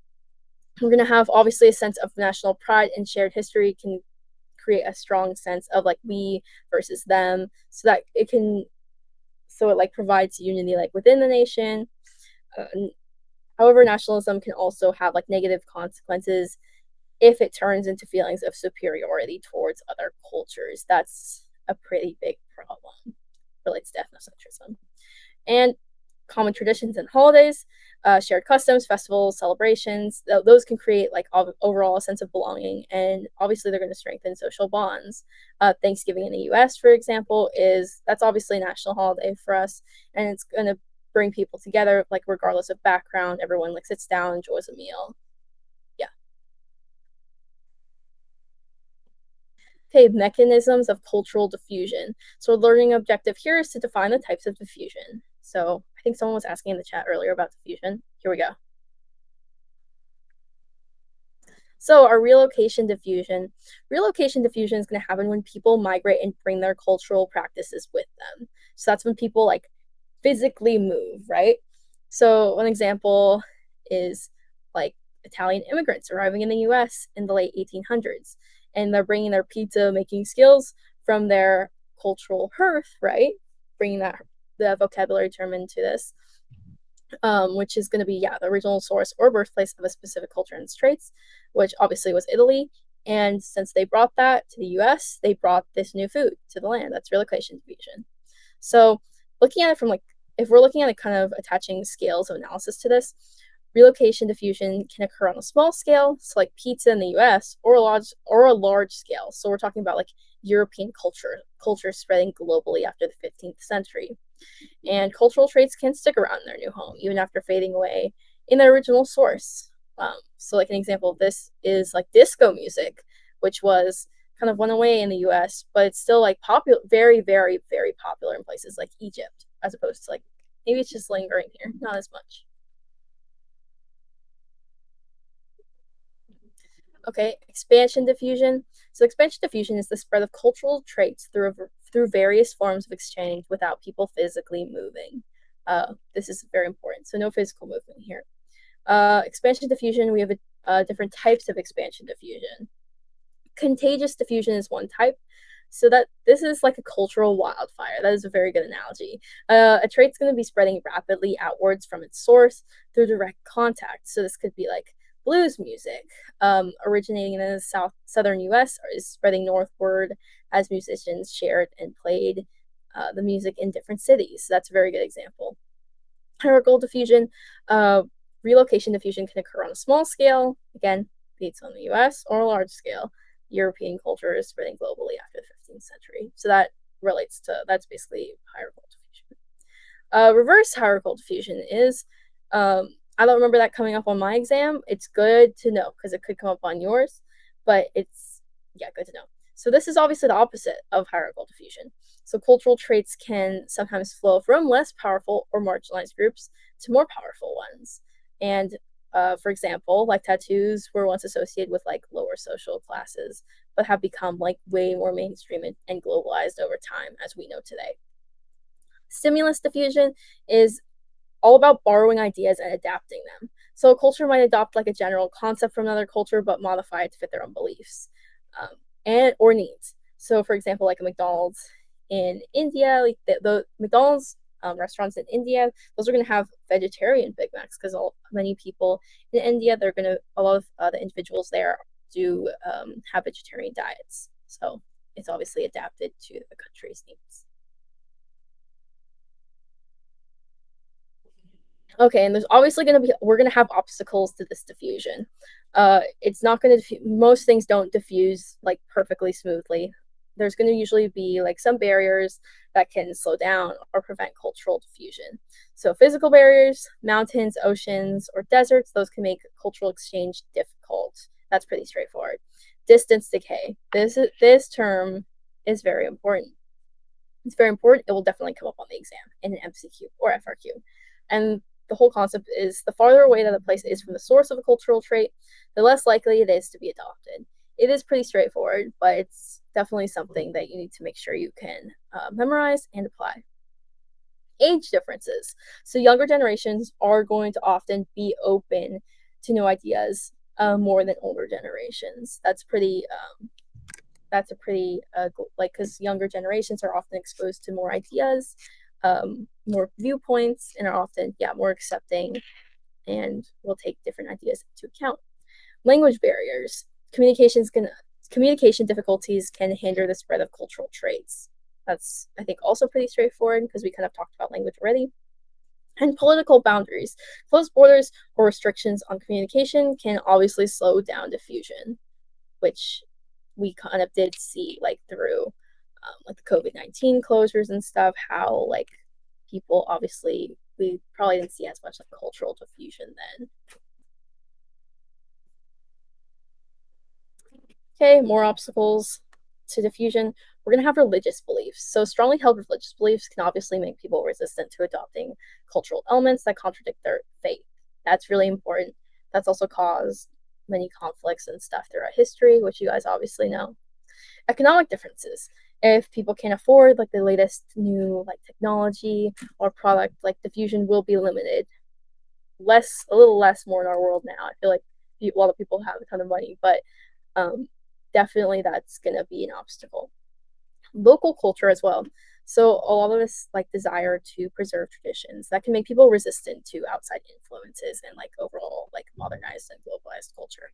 we're going to have obviously a sense of national pride, and shared history can create a strong sense of like we versus them, so that it like provides unity like within the nation. However, nationalism can also have like negative consequences if it turns into feelings of superiority towards other cultures. That's a pretty big problem. Relates to ethnocentrism. And common traditions and holidays, shared customs, festivals, celebrations, those can create like overall a sense of belonging, and obviously they're going to strengthen social bonds. Thanksgiving in the US, for example, that's obviously a national holiday for us, and it's going to bring people together, like regardless of background. Everyone like sits down, enjoys a meal. Yeah. Okay, mechanisms of cultural diffusion. So our learning objective here is to define the types of diffusion. So I think someone was asking in the chat earlier about diffusion. Here we go. So our relocation diffusion. Relocation diffusion is going to happen when people migrate and bring their cultural practices with them. So that's when people like physically move, right? So one example is like Italian immigrants arriving in the US in the late 1800s, and they're bringing their pizza making skills from their cultural hearth, right? Bringing the vocabulary term into this, which is going to be, the original source or birthplace of a specific culture and its traits, which obviously was Italy. And since they brought that to the US, they brought this new food to the land. That's relocation diffusion. So looking at it from if we're looking at it kind of attaching scales of analysis to this, relocation diffusion can occur on a small scale, so like pizza in the US, or a large scale. So we're talking about like European culture spreading globally after the 15th century. And cultural traits can stick around in their new home, even after fading away in their original source. So like an example of this is like disco music, which was kind of went away in the US, but it's still like popular, very, very, very popular in places like Egypt, as opposed to like, maybe it's just lingering here, not as much. Okay, expansion diffusion. So expansion diffusion is the spread of cultural traits through through various forms of exchange without people physically moving. This is very important. So no physical movement here. Expansion diffusion, we have different types of expansion diffusion. Contagious diffusion is one type. So that this is like a cultural wildfire. That is a very good analogy. A trait's going to be spreading rapidly outwards from its source through direct contact. So this could be like blues music, originating in the southern U.S., is spreading northward as musicians shared and played the music in different cities. So that's a very good example. Hierarchical diffusion, relocation diffusion can occur on a small scale, again, be it on the U.S., or a large scale. European culture is spreading globally after the 15th century. So that relates to, that's basically hierarchical diffusion. Reverse hierarchical diffusion is, I don't remember that coming up on my exam. It's good to know because it could come up on yours, but it's, yeah, good to know. So this is obviously the opposite of hierarchical diffusion. So cultural traits can sometimes flow from less powerful or marginalized groups to more powerful ones. And for example, like tattoos were once associated with like lower social classes, but have become like way more mainstream and globalized over time, as we know today. Stimulus diffusion is all about borrowing ideas and adapting them. So a culture might adopt like a general concept from another culture, but modify it to fit their own beliefs or needs. So for example, like a McDonald's in India, like the McDonald's restaurants in India, those are going to have vegetarian Big Macs because many people in India, a lot of the individuals there do have vegetarian diets. So it's obviously adapted to the country's needs. Okay, and there's obviously we're going to have obstacles to this diffusion. It's not going to, most things don't diffuse like perfectly smoothly. There's going to usually be like some barriers that can slow down or prevent cultural diffusion. So physical barriers, mountains, oceans, or deserts, those can make cultural exchange difficult. That's pretty straightforward. Distance decay. This term is very important. It's very important. It will definitely come up on the exam in an MCQ or FRQ. And the whole concept is the farther away that a place is from the source of a cultural trait, the less likely it is to be adopted. It is pretty straightforward, but it's definitely something that you need to make sure you can memorize and apply. Age differences. So younger generations are going to often be open to new ideas more than older generations. That's because younger generations are often exposed to more ideas, more viewpoints, and are often, more accepting and will take different ideas into account. Language barriers. Communication difficulties can hinder the spread of cultural traits. That's, I think, also pretty straightforward because we kind of talked about language already. And political boundaries. Closed borders or restrictions on communication can obviously slow down diffusion, which we kind of did see like through like the COVID-19 closures and stuff, how like people obviously, we probably didn't see as much like cultural diffusion then. Okay, more obstacles to diffusion. We're going to have religious beliefs. So strongly held religious beliefs can obviously make people resistant to adopting cultural elements that contradict their faith. That's really important. That's also caused many conflicts and stuff throughout history, which you guys obviously know. Economic differences. If people can't afford like the latest new like technology or product, like diffusion will be limited. A little less more in our world now. I feel like a lot of people have a ton of money, but definitely that's going to be an obstacle. Local culture as well. So a lot of this like desire to preserve traditions that can make people resistant to outside influences and like overall like modernized and globalized culture.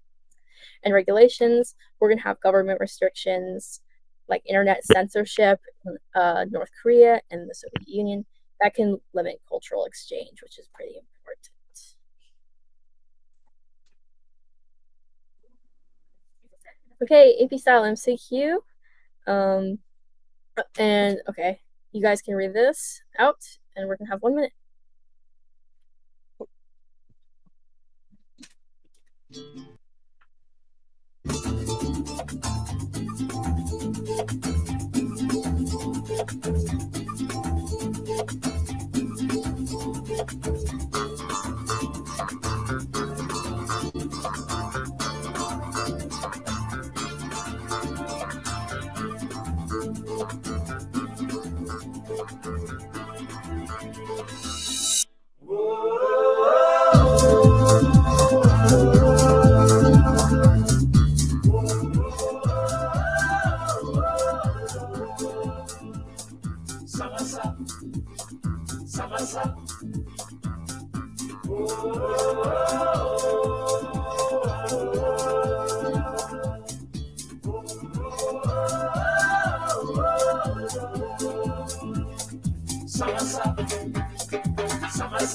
And regulations, we're going to have government restrictions like internet censorship, North Korea and the Soviet Union, that can limit cultural exchange, which is pretty important. Okay, AP style MCQ. And okay, you guys can read this out, and we're gonna have 1 minute.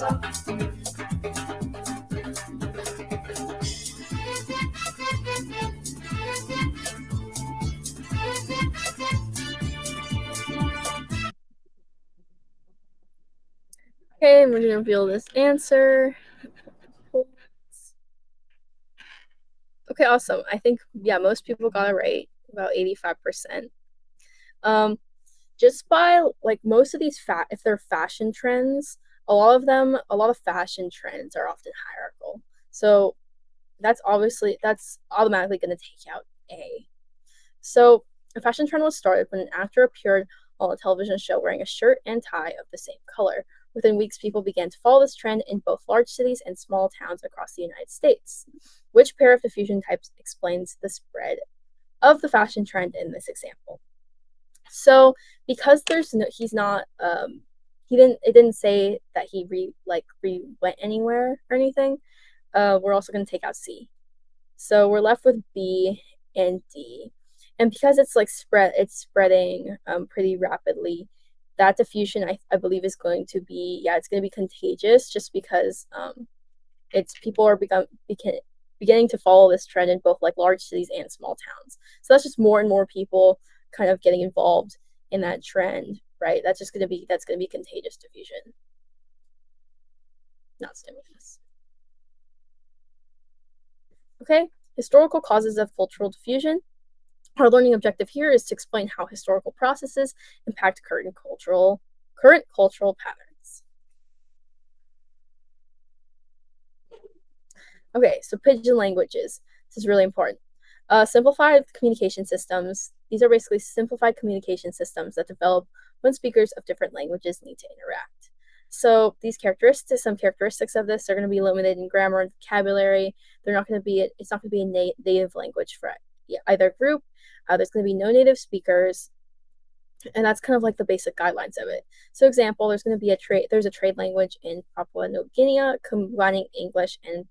languages. Okay, and we're going to reveal this answer. Okay, awesome. I think, yeah, most people got it right, about 85%. Just by, like, most of these, if they're fashion trends, a lot of fashion trends are often hierarchical. So that's automatically going to take out A. So a fashion trend was started when an actor appeared on a television show wearing a shirt and tie of the same color. Within weeks, people began to follow this trend in both large cities and small towns across the United States. Which pair of diffusion types explains the spread of the fashion trend in this example? So because it didn't say that he went anywhere or anything, we're also going to take out C. So we're left with B and D. And because it's spreading pretty rapidly, that diffusion I believe is going to be contagious, just because people are beginning to follow this trend in both like large cities and small towns. So that's just more and more people kind of getting involved in that trend, right? That's going to be contagious diffusion, not stimulus. Okay, historical causes of cultural diffusion. Our learning objective here is to explain how historical processes impact current cultural patterns. Okay, so Pigeon languages. This is really important. Simplified communication systems. These are basically simplified communication systems that develop when speakers of different languages need to interact. So some characteristics of this are going to be limited in grammar and vocabulary. It's not going to be a native language for either group. There's going to be no native speakers, and that's kind of like the basic guidelines of it. So, example, there's a trade language in Papua New Guinea combining English and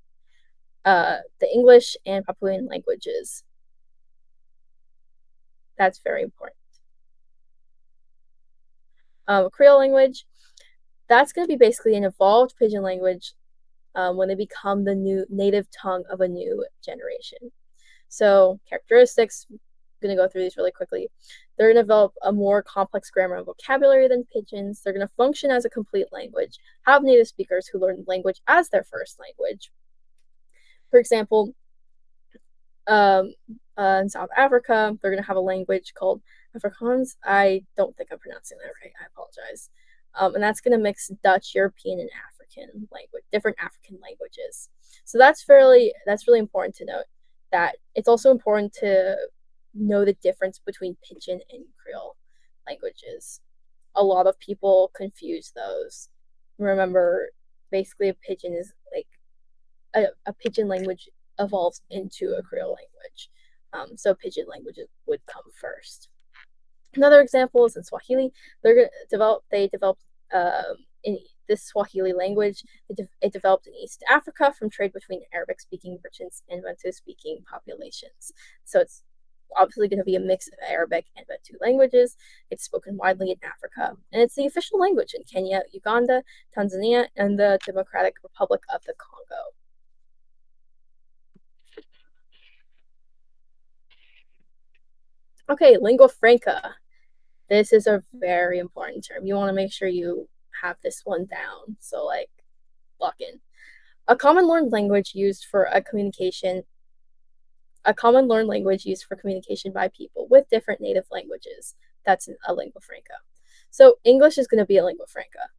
the English and Papuan languages. That's very important. Creole language, that's going to be basically an evolved Pigeon language when they become the new native tongue of a new generation. So characteristics, I'm going to go through these really quickly. They're going to develop a more complex grammar and vocabulary than Pigeons. They're going to function as a complete language, have native speakers who learn language as their first language. For example, in South Africa, they're going to have a language called Afrikaans. I don't think I'm pronouncing that right. I apologize. And that's going to mix Dutch, European, and African language, different African languages. So that's really important to note. That it's also important to know the difference between Pigeon and Creole languages. A lot of people confuse those. Remember, basically, a Pigeon is like a Pigeon language evolves into a Creole language. So Pigeon languages would come first. Another example is in Swahili. They developed in this Swahili language. It developed in East Africa from trade between Arabic-speaking merchants and Bantu-speaking populations. So it's obviously going to be a mix of Arabic and Bantu languages. It's spoken widely in Africa, and it's the official language in Kenya, Uganda, Tanzania, and the Democratic Republic of the Congo. Okay, lingua franca. This is a very important term. You want to make sure you have this one down. So, like, lock in. A common learned language used for communication by people with different native languages. That's a lingua franca. So English is going to be a lingua franca.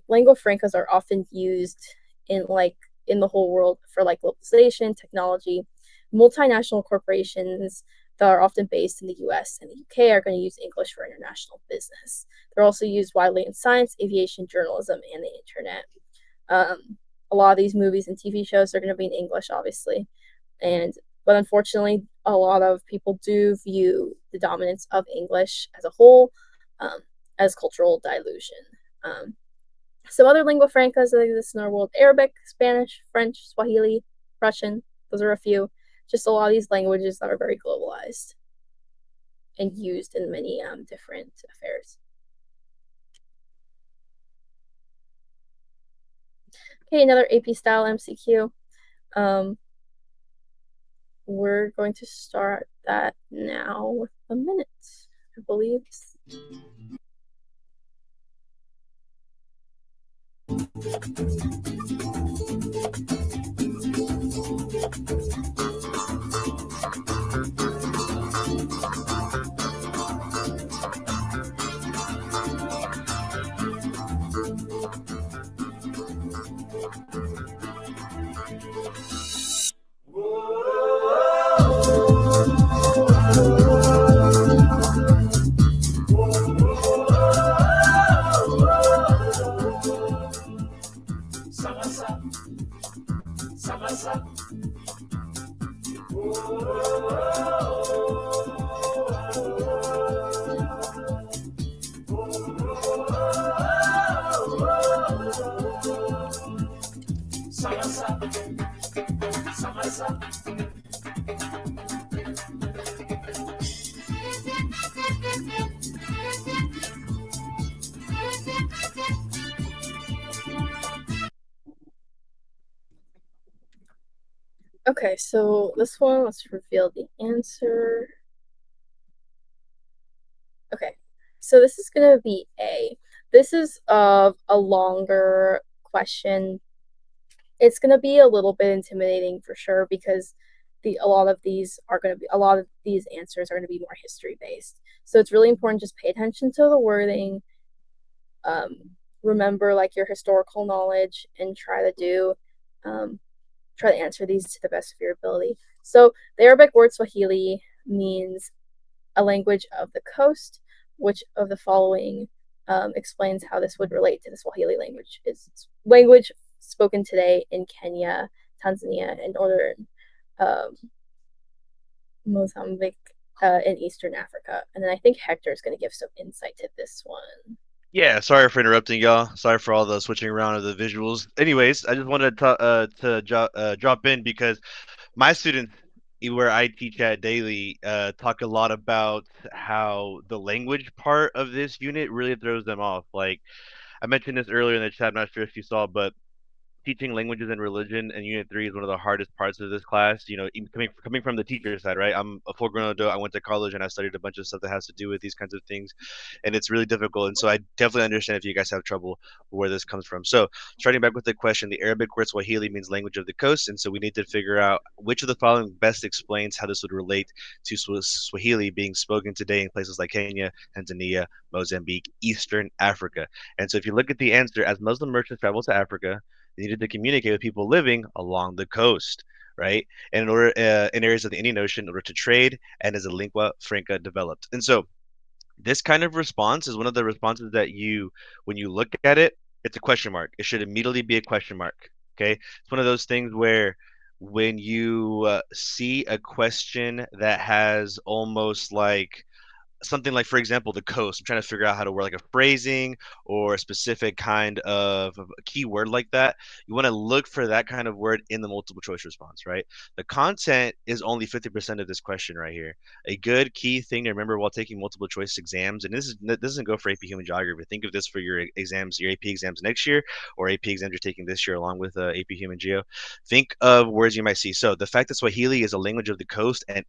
Lingua francas are often used in the whole world for like globalization, technology. Multinational corporations that are often based in the US and the UK are going to use English for international business. They're also used widely in science, aviation, journalism, and the internet. A lot of these movies and TV shows are going to be in English, obviously. But unfortunately, a lot of people do view the dominance of English as a whole as cultural dilution. Some other lingua francas that exist in our world: Arabic, Spanish, French, Swahili, Russian. Those are a few. Just a lot of these languages that are very globalized and used in many different affairs. Okay, another AP style MCQ. We're going to start that now with a minute, I believe. Okay, so this one, let's reveal the answer. Okay, so this is going to be A. This is of a longer question. It's going to be a little bit intimidating for sure because a lot of these answers are going to be more history based. So it's really important just pay attention to the wording. Remember like your historical knowledge and try to answer these to the best of your ability. So the Arabic word Swahili means a language of the coast. Which of the following explains how this would relate to the Swahili language? Is language spoken today in Kenya, Tanzania, and northern Mozambique in Eastern Africa. And then I think Hector is going to give some insight to this one. Yeah, sorry for interrupting y'all. Sorry for all the switching around of the visuals. Anyways, I just wanted to drop in because my students, where I teach at daily, talk a lot about how the language part of this unit really throws them off. Like I mentioned this earlier in the chat, I'm not sure if you saw, but teaching languages and religion in Unit 3 is one of the hardest parts of this class. You know, even coming from the teacher side, right? I'm a full-grown adult. I went to college and I studied a bunch of stuff that has to do with these kinds of things, and it's really difficult. And so I definitely understand if you guys have trouble where this comes from. So starting back with the question, the Arabic word Swahili means language of the coast, and so we need to figure out which of the following best explains how this would relate to Swahili being spoken today in places like Kenya, Tanzania, Mozambique, Eastern Africa. And so if you look at the answer, as Muslim merchants travel to Africa, they needed to communicate with people living along the coast, right? And in order, in areas of the Indian Ocean, in order to trade, and as a lingua franca developed. And so, this kind of response is one of the responses that when you look at it, it's a question mark. It should immediately be a question mark. Okay, it's one of those things where when you see a question that has almost like something like, for example, the coast. I'm trying to figure out how to word like a phrasing or a specific kind of a keyword like that. You want to look for that kind of word in the multiple choice response, right? The content is only 50% of this question right here. A good key thing to remember while taking multiple choice exams, and this doesn't go for AP Human Geography. Think of this for your exams, your AP exams next year, or AP exams you're taking this year along with AP Human Geo. Think of words you might see. So the fact that Swahili is a language of the coast, and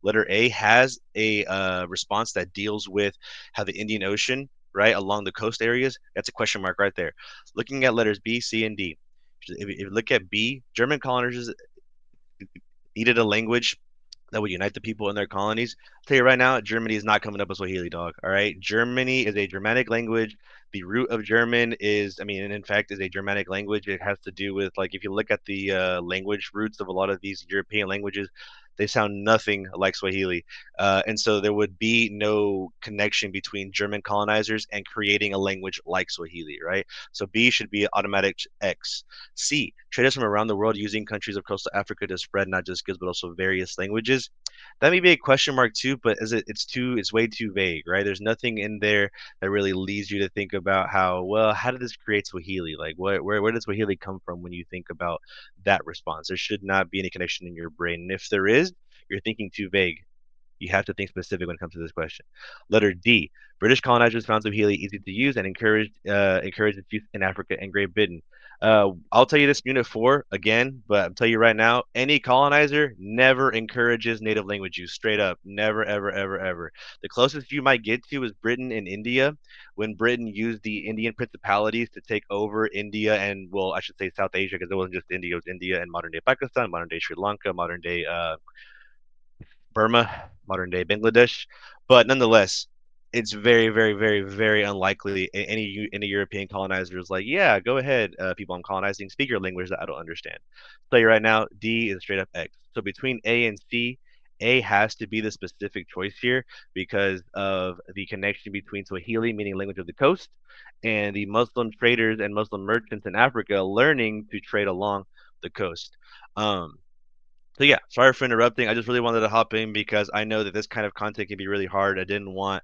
letter A has a response that deals with how the Indian Ocean, right, along the coast areas, that's a question mark right there. Looking at letters B, C, and D. If you look at B, German colonizers needed a language that would unite the people in their colonies. I'll tell you right now, Germany is not coming up with Swahili, dog. All right, Germany is a Germanic language. The root of German is, I mean, and in fact, is a Germanic language. It has to do with, like, if you look at the language roots of a lot of these European languages, they sound nothing like Swahili. And so there would be no connection between German colonizers and creating a language like Swahili, right? So B should be automatic X. C, traders from around the world using countries of coastal Africa to spread not just goods but also various languages. That may be a question mark too, but it's way too vague, right? There's nothing in there that really leads you to think about how did this create Swahili? Like where does Swahili come from when you think about that response? There should not be any connection in your brain. And if there is, you're thinking too vague. You have to think specific when it comes to this question. Letter D. British colonizers found Swahili easy to use and encouraged its use in Africa and Great Britain. I'll tell you this in Unit 4 again, but I'll tell you right now, any colonizer never encourages native language use. Straight up, never, ever, ever, ever. The closest you might get to is Britain and India, when Britain used the Indian principalities to take over India and, well, I should say South Asia, because it wasn't just India, it was India and modern day Pakistan, modern day Sri Lanka, modern day Burma, modern day Bangladesh. But nonetheless, it's very, very, very, very unlikely any European colonizer is like, yeah, go ahead, people I'm colonizing, speak your language that I don't understand. I'll tell you right now, D is straight up X. So between A and C, A has to be the specific choice here because of the connection between Swahili, meaning language of the coast, and the Muslim traders and Muslim merchants in Africa learning to trade along the coast. Um, so yeah, sorry for interrupting. I just really wanted to hop in because I know that this kind of content can be really hard. I didn't want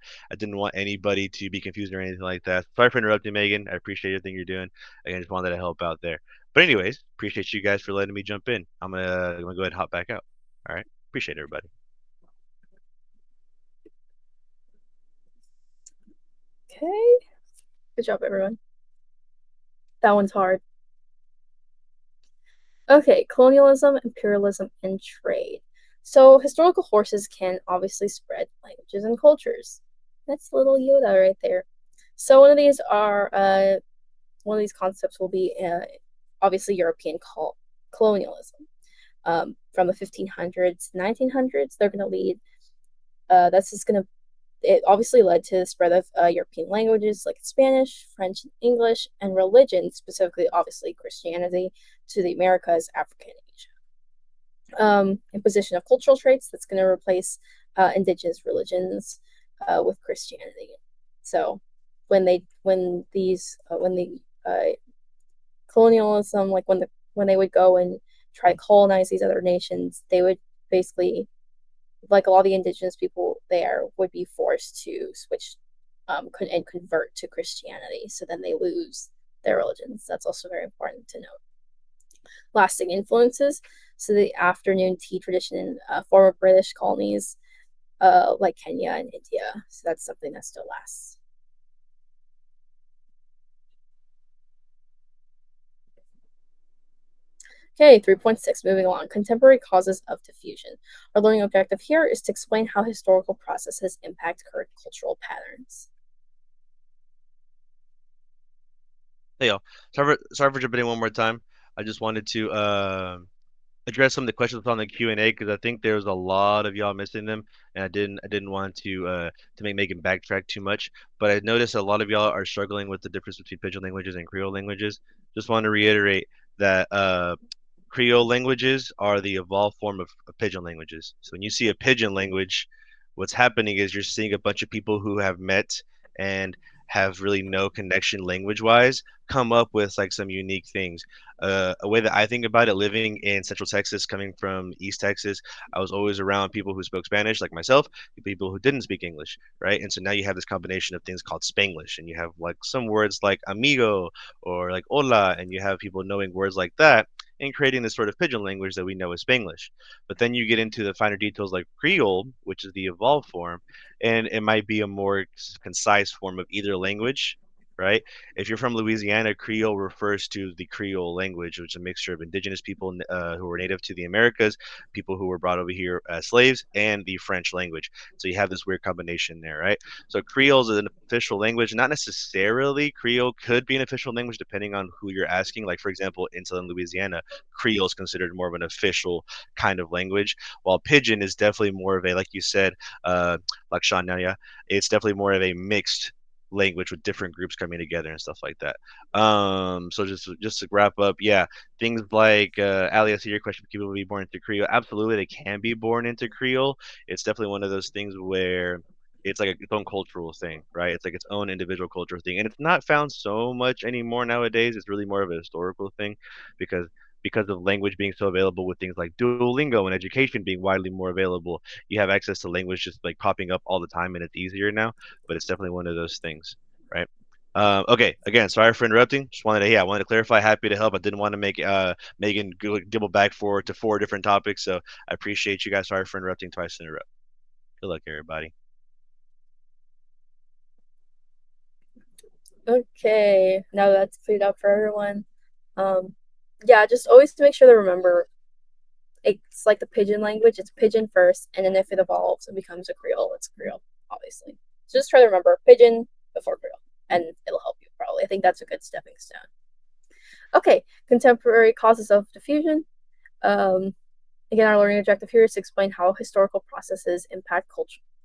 anybody to be confused or anything like that. Sorry for interrupting, Megan. I appreciate everything you're doing. Again, just wanted to help out there. But anyways, appreciate you guys for letting me jump in. I'm gonna go ahead and hop back out. All right. Appreciate everybody. Okay. Good job, everyone. That one's hard. Okay, colonialism, imperialism, and trade. So historical forces can obviously spread languages and cultures. That's little Yoda right there. So one of these concepts will be obviously European colonialism. From the 1500s, 1900s, they're going to lead. It obviously led to the spread of European languages like Spanish, French, and English, and religion, specifically, obviously, Christianity, to the Americas, Africa, and Asia. Imposition of cultural traits that's going to replace indigenous religions with Christianity. So when the colonialism, like when they would go and try to colonize these other nations, they would basically, like a lot of the indigenous people there, would be forced to switch and convert to Christianity. So then they lose their religions. That's also very important to note. Lasting influences. So the afternoon tea tradition in former British colonies like Kenya and India. So that's something that still lasts. Okay, 3.6, moving along. Contemporary causes of diffusion. Our learning objective here is to explain how historical processes impact current cultural patterns. Hey y'all. Sorry for jumping in one more time. I just wanted to address some of the questions on the Q&A because I think there's a lot of y'all missing them, and I didn't want to make Megan backtrack too much. But I noticed a lot of y'all are struggling with the difference between Pigeon languages and Creole languages. Just want to reiterate that Creole languages are the evolved form of Pigeon languages. So when you see a Pigeon language, what's happening is you're seeing a bunch of people who have met and have really no connection language-wise come up with like some unique things. A way that I think about it, living in Central Texas, coming from East Texas, I was always around people who spoke Spanish, like myself, people who didn't speak English, right? And so now you have this combination of things called Spanglish, and you have like some words like amigo or like hola, and you have people knowing words like that and creating this sort of Pigeon language that we know as Spanglish. But then you get into the finer details like Creole, which is the evolved form, and it might be a more concise form of either language, right? If you're from Louisiana, Creole refers to the Creole language, which is a mixture of indigenous people who were native to the Americas, people who were brought over here as slaves, and the French language. So you have this weird combination there, right? So Creole is an official language. Not necessarily Creole could be an official language depending on who you're asking. Like, for example, in Southern Louisiana, Creole is considered more of an official kind of language, while Pigeon is definitely more of a, like you said, like Shania, it's definitely more of a mixed language with different groups coming together and stuff like that. So just to wrap up, yeah, things like Ali, I see your question: people will be born into Creole. Absolutely, they can be born into Creole. It's definitely one of those things where it's like its own cultural thing, right? It's like its own individual cultural thing, and it's not found so much anymore nowadays. It's really more of a historical thing because of language being so available with things like Duolingo and education being widely more available. You have access to language just like popping up all the time, and it's easier now. But it's definitely one of those things, right? Okay, again, sorry for interrupting. Just wanted to, yeah, I wanted to clarify. Happy to help. I didn't want to make Megan double back to 4 different topics, so I appreciate you guys. Sorry for interrupting twice in a row. Good luck, everybody. Okay, now that's cleared up for everyone. Yeah, just always to make sure to remember it's like the Pigeon language. It's Pigeon first, and then if it evolves and becomes a Creole, it's Creole, obviously. So just try to remember Pigeon before Creole, and it'll help you probably. I think that's a good stepping stone. Okay, contemporary causes of diffusion. Again, our learning objective here is to explain how historical processes impact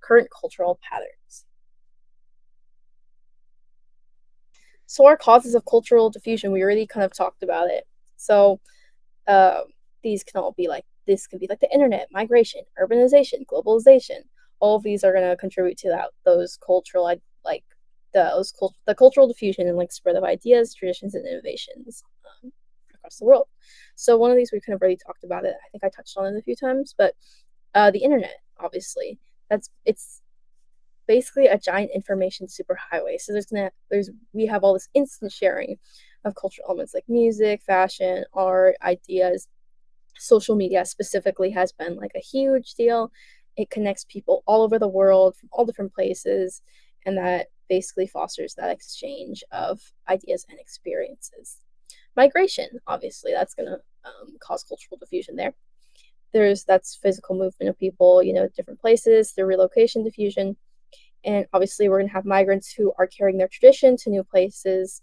current cultural patterns. So our causes of cultural diffusion, we already kind of talked about it. So these can all be like, this can be like the internet, migration, urbanization, globalization. All of these are going to contribute to those cultural, the cultural diffusion and like spread of ideas, traditions, and innovations across the world. So one of these we kind of already talked about it. I think I touched on it a few times, but the internet, obviously, it's basically a giant information superhighway. So we have all this instant sharing of cultural elements like music, fashion, art, ideas. Social media specifically has been like a huge deal. It connects people all over the world from all different places, and that basically fosters that exchange of ideas and experiences. Migration, obviously, that's going to cause cultural diffusion there. That's physical movement of people, different places, the relocation diffusion. And obviously, we're going to have migrants who are carrying their tradition to new places,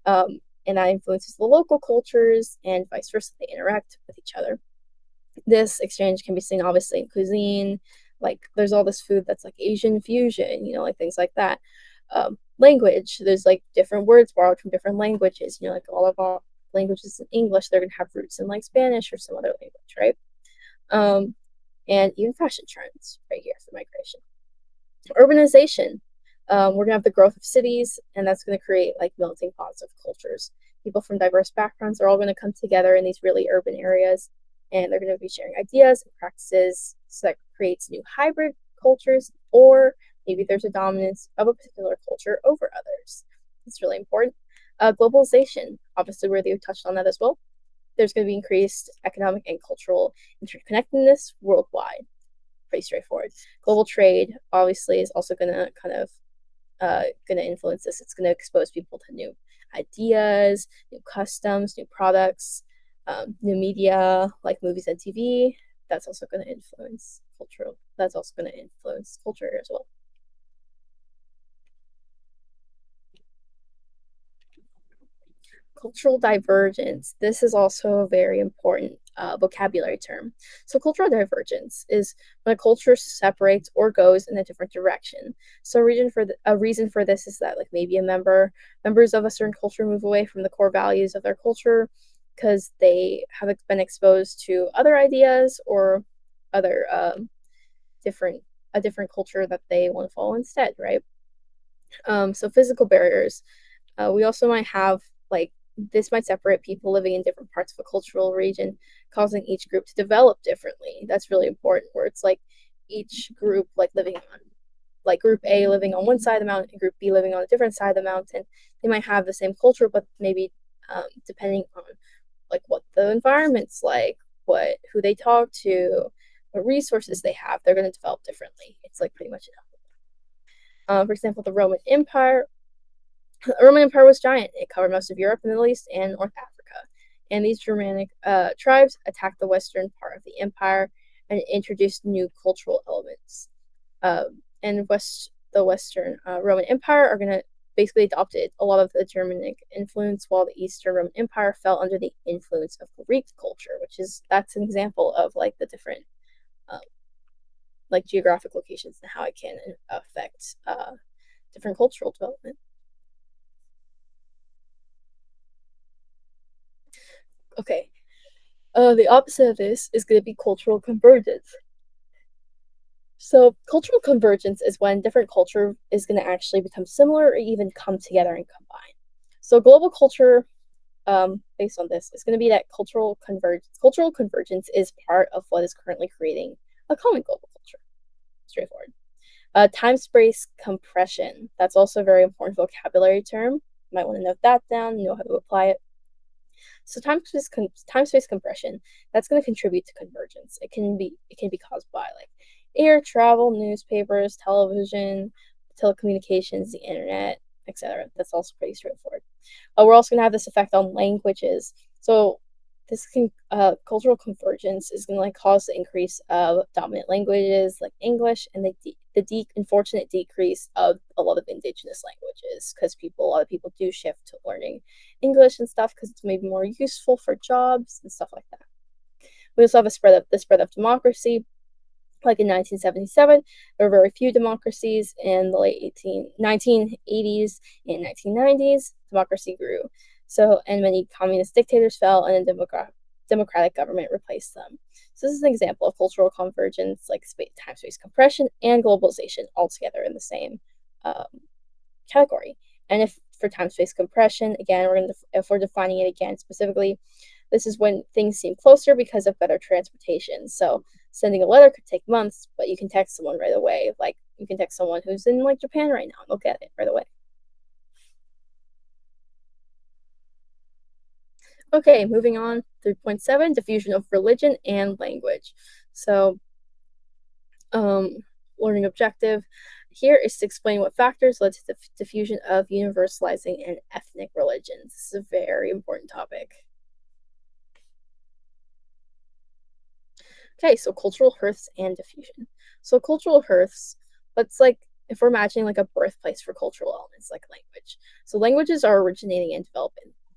and that influences the local cultures, and vice versa. They interact with each other. This exchange can be seen, obviously, in cuisine. Like, there's all this food that's like Asian fusion, like things like that. Language, there's like different words borrowed from different languages. Like all of our languages in English, they're going to have roots in like Spanish or some other language, right? And even fashion trends right here for migration. Urbanization, we're gonna have the growth of cities, and that's going to create like melting pots of cultures. People from diverse backgrounds are all going to come together in these really urban areas, and they're going to be sharing ideas and practices. So that creates new hybrid cultures, or maybe there's a dominance of a particular culture over others. It's really important. Globalization, obviously, where they touched on that as well. There's going to be increased economic and cultural interconnectedness worldwide. Pretty straightforward. Global trade, obviously, is also going to kind of going to influence this. It's going to expose people to new ideas, new customs, new products, new media like movies and TV. That's also going to influence culture. That's also going to influence culture as well. Cultural divergence. This is also a very important vocabulary term. So cultural divergence is when a culture separates or goes in a different direction. So a reason for this is that like maybe members of a certain culture move away from the core values of their culture because they have been exposed to other ideas or other a different culture that they want to follow instead, right? So physical barriers. We also might have like this might separate people living in different parts of a cultural region, causing each group to develop differently. That's really important, where it's like each group like living on, like group A living on one side of the mountain and group B living on a different side of the mountain. They might have the same culture, but maybe depending on like what the environment's like, who they talk to, what resources they have, they're going to develop differently. It's like pretty much enough. For example, the Roman Empire. The Roman Empire was giant. It covered most of Europe, the Middle East, and North Africa. And these Germanic tribes attacked the western part of the empire and introduced new cultural elements. And the Western Roman Empire are going to basically adopted a lot of the Germanic influence, while the Eastern Roman Empire fell under the influence of Greek culture, that's an example of like the different like geographic locations and how it can affect different cultural development. Okay, the opposite of this is going to be cultural convergence. So cultural convergence is when different culture is going to actually become similar or even come together and combine. So global culture, based on this, is going to be that cultural convergence is part of what is currently creating a common global culture. Straightforward. Time-space compression. That's also a very important vocabulary term. You might want to note that down, know how to apply it. So time-space compression, that's going to contribute to convergence. It can be caused by like air travel, newspapers, television, telecommunications, the internet, etc. That's also pretty straightforward. We're also going to have this effect on languages. So this can cultural convergence is going to like cause the increase of dominant languages like English, and the unfortunate decrease of a lot of indigenous languages, because a lot of people do shift to learning English and stuff because it's maybe more useful for jobs and stuff like that. We also have the spread of democracy. Like in 1977, there were very few democracies. In the late 1980s and 1990s, democracy grew. So, and many communist dictators fell, and a democratic government replaced them. So this is an example of cultural convergence, like time-space compression and globalization all together in the same category. And if for time-space compression, again, if we're defining it again specifically, this is when things seem closer because of better transportation. So sending a letter could take months, but you can text someone right away. Like you can text someone who's in like Japan right now and they'll get it right away. Okay, moving on. 3.7, diffusion of religion and language. So learning objective here is to explain what factors led to the diffusion of universalizing and ethnic religions. This is a very important topic. Okay, so cultural hearths and diffusion. So cultural hearths, let's like, if we're imagining like a birthplace for cultural elements like language. So languages are originating and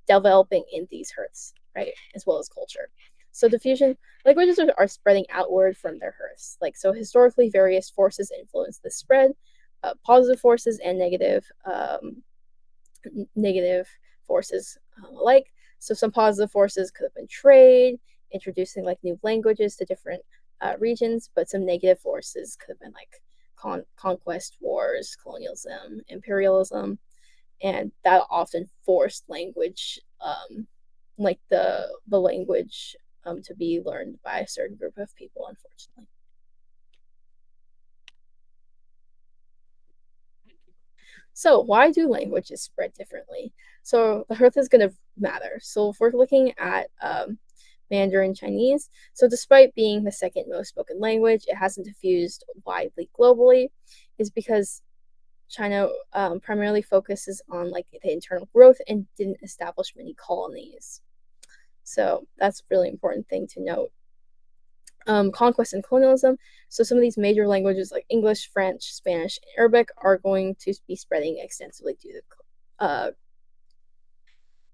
developing in these hearths, right, as well as culture. So diffusion, languages are spreading outward from their hearths. Like, so historically, various forces influence the spread, positive forces and negative forces alike. So some positive forces could have been trade, introducing like new languages to different regions, but some negative forces could have been like conquest wars, colonialism, imperialism, and that often forced language, like the language to be learned by a certain group of people, unfortunately. So why do languages spread differently? So the hearth is going to matter. So if we're looking at Mandarin Chinese, so despite being the second most spoken language, it hasn't diffused widely globally, is because China primarily focuses on like the internal growth and didn't establish many colonies. So that's a really important thing to note. Conquest and colonialism. So some of these major languages like English, French, Spanish, and Arabic are going to be spreading extensively due to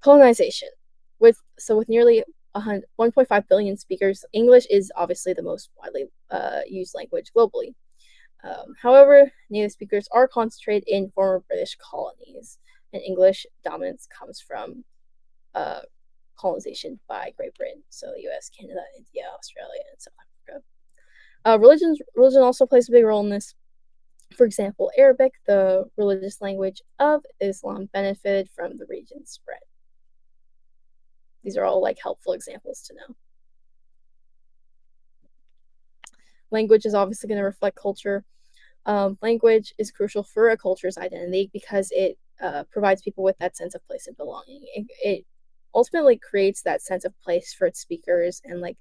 colonization. With nearly 1.5 billion speakers, English is obviously the most widely used language globally. However, native speakers are concentrated in former British colonies, and English dominance comes from colonization by Great Britain, so the US, Canada, India, Australia, and South Africa. Religion also plays a big role in this. For example, Arabic, the religious language of Islam, benefited from the region's spread. These are all like helpful examples to know. Language is obviously going to reflect culture. Language is crucial for a culture's identity because it provides people with that sense of place and belonging. It ultimately creates that sense of place for its speakers and like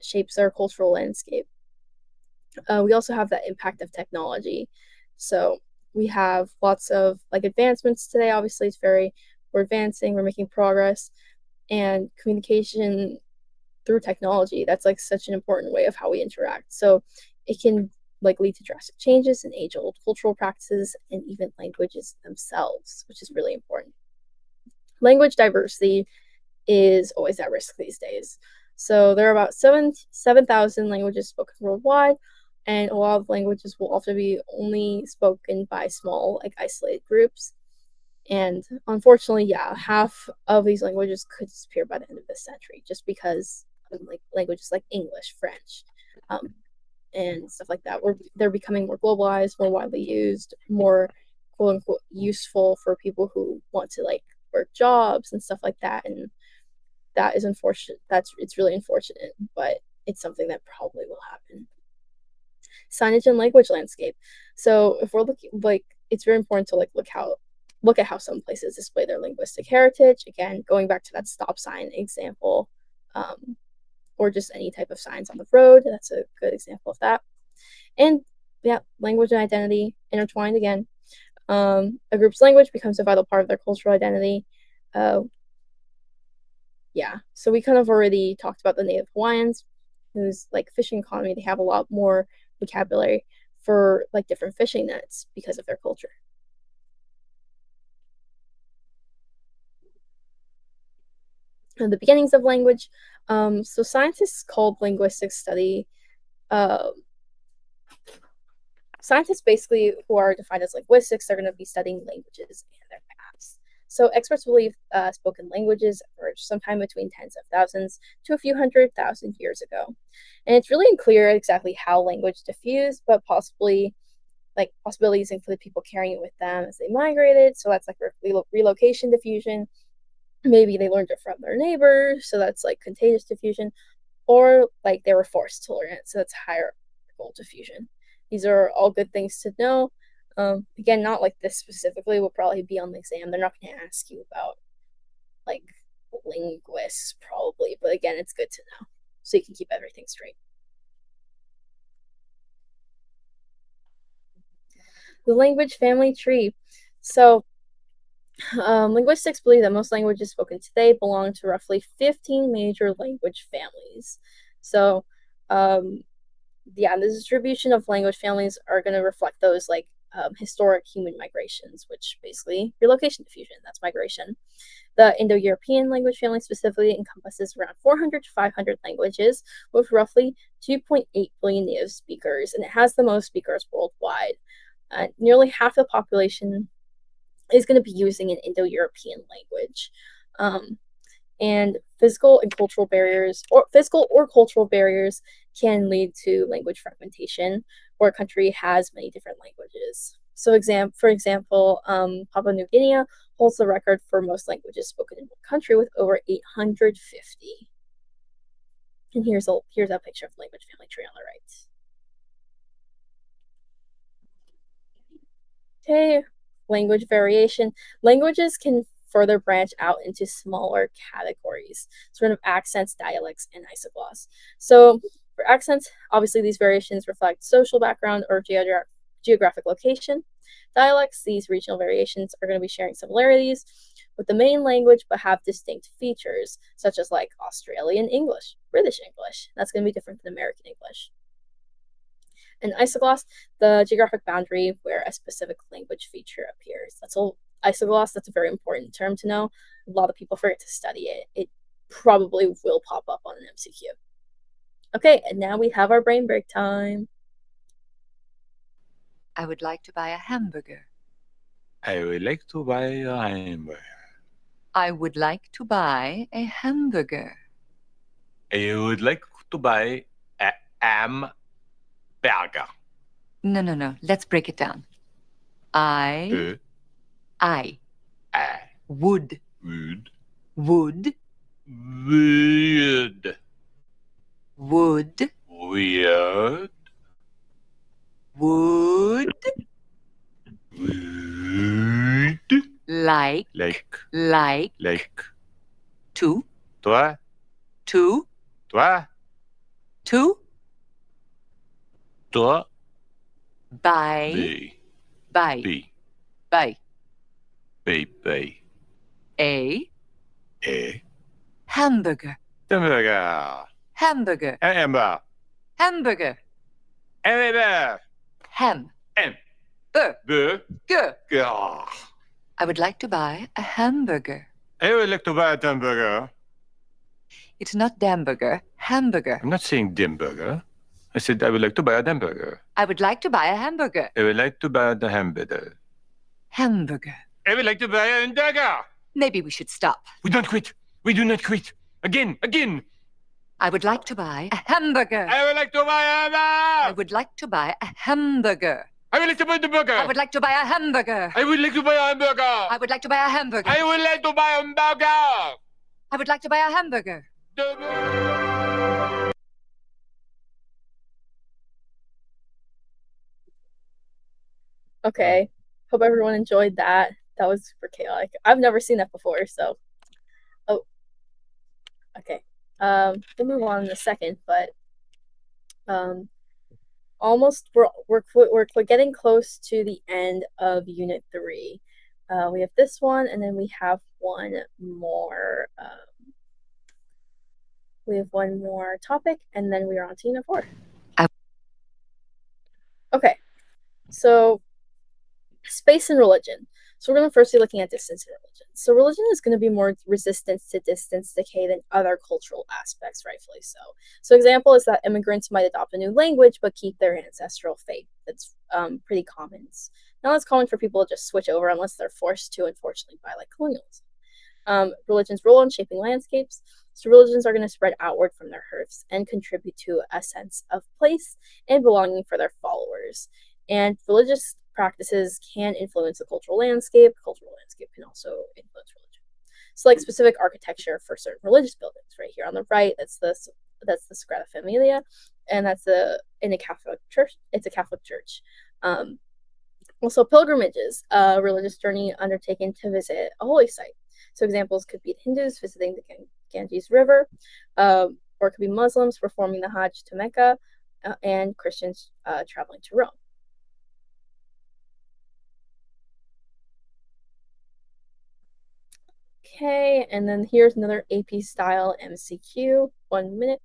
shapes our cultural landscape. We also have that impact of technology. So we have lots of like advancements today. Obviously, we're advancing, we're making progress, and communication through technology, that's like such an important way of how we interact. So it can like lead to drastic changes in age-old cultural practices and even languages themselves, which is really important. Language diversity is always at risk these days. So there are about 7,000 languages spoken worldwide, and a lot of languages will often be only spoken by small, like isolated groups. And unfortunately, yeah, half of these languages could disappear by the end of this century, just because of like languages like English, French, and stuff like that. They're becoming more globalized, more widely used, more quote unquote useful for people who want to like work jobs and stuff like that. And that is unfortunate. It's really unfortunate, but it's something that probably will happen. Signage and language landscape. So if we're looking, like, it's very important to like look at how some places display their linguistic heritage. Again, going back to that stop sign example, or just any type of signs on the road. That's a good example of that. And yeah, language and identity intertwined again. A group's language becomes a vital part of their cultural identity. Yeah, so we kind of already talked about the native Hawaiians, whose like fishing economy, they have a lot more vocabulary for like different fishing nets because of their culture. And the beginnings of language. So scientists called linguistics study scientists basically who are defined as linguistics are going to be studying languages and their paths. So experts believe spoken languages emerged sometime between tens of thousands to a few 100,000 years ago. And it's really unclear exactly how language diffused, but possibilities include people carrying it with them as they migrated. So that's like relocation diffusion. Maybe they learned it from their neighbors. So that's like contagious diffusion. Or like they were forced to learn it. So that's hierarchical diffusion. These are all good things to know. Again, not like this specifically will probably be on the exam. They're not going to ask you about like linguists probably, but again, it's good to know so you can keep everything straight. The language family tree. So linguistics believe that most languages spoken today belong to roughly 15 major language families. So the distribution of language families are going to reflect those like historic human migrations, which basically relocation diffusion, that's migration. The Indo-European language family specifically encompasses around 400 to 500 languages with roughly 2.8 billion native speakers, and it has the most speakers worldwide. Nearly half the population is going to be using an Indo-European language. And physical or cultural barriers can lead to language fragmentation, where a country has many different languages. So, for example, Papua New Guinea holds the record for most languages spoken in one country with over 850. And here's a picture of the language family tree on the right. Okay, language variation. Languages can further branch out into smaller categories, sort of accents, dialects, and isogloss. So for accents, obviously these variations reflect social background or geographic location. Dialects, these regional variations are going to be sharing similarities with the main language but have distinct features, such as like Australian English, British English. That's going to be different than American English. And isogloss, the geographic boundary where a specific language feature appears. That's all. Isogloss, that's a very important term to know. A lot of people forget to study it. It probably will pop up on an MCQ. Okay, and now we have our brain break time. I would like to buy a hamburger. I would like to buy a hamburger. I would like to buy a hamburger. I would like to buy a hamburger. No. Let's break it down. I would Would would weird would weird would would like to toi to toi buy b a a hamburger. hamburger Hamburger. hamburger Hamburger. hamburger Ham. burger. I would like to buy a hamburger. I would like to buy a hamburger. It's not Damburger. Hamburger. I'm not saying dimburger. I said I would like to buy a hamburger. I would like to buy a hamburger. I would like to buy the hamburger. Hamburger. I would like to buy a hamburger. Maybe we should stop. We don't quit. We do not quit. Again. I would like to buy a hamburger. I would like to buy a hamburger. I would like to buy a hamburger. I would like to buy the burger. I would like to buy a hamburger. I would like to buy a hamburger. I would like to buy a hamburger. I would like to buy a hamburger. I would like to buy a hamburger. Okay, hope everyone enjoyed that. That was super chaotic. I've never seen that before, so. Oh, okay. We'll move on in a second, but almost we're getting close to the end of Unit 3. We have this one, and then we have one more. We have one more topic, and then we are on to Unit 4. Okay, so space and religion. So we're going to first be looking at distance and religion. So religion is going to be more resistant to distance decay than other cultural aspects, rightfully so. So example is that immigrants might adopt a new language but keep their ancestral faith. That's pretty common. It's not as common for people to just switch over unless they're forced to, unfortunately, by like colonialism. Religion's role in shaping landscapes. So religions are going to spread outward from their hearths and contribute to a sense of place and belonging for their followers. And religious practices can influence the cultural landscape. Cultural landscape can also influence religion. So like specific architecture for certain religious buildings. Right here on the right, that's the Sagrada Familia, and that's in a Catholic church. It's a Catholic church. Also pilgrimages, a religious journey undertaken to visit a holy site. So examples could be Hindus visiting the Ganges River, or it could be Muslims performing the Hajj to Mecca, and Christians traveling to Rome. Okay, and then here's another AP style MCQ. 1 minute.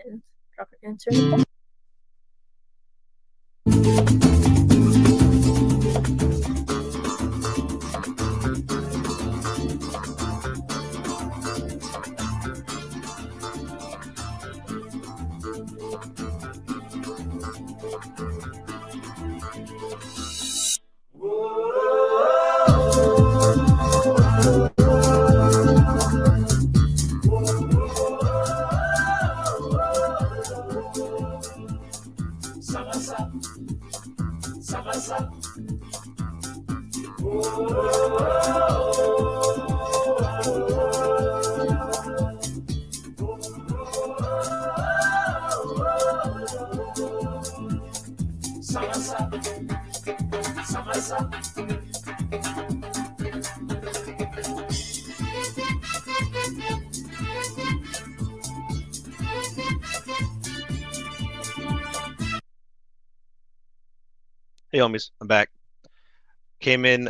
And drop your answer in the chat. Hey, homies, I'm back. Came in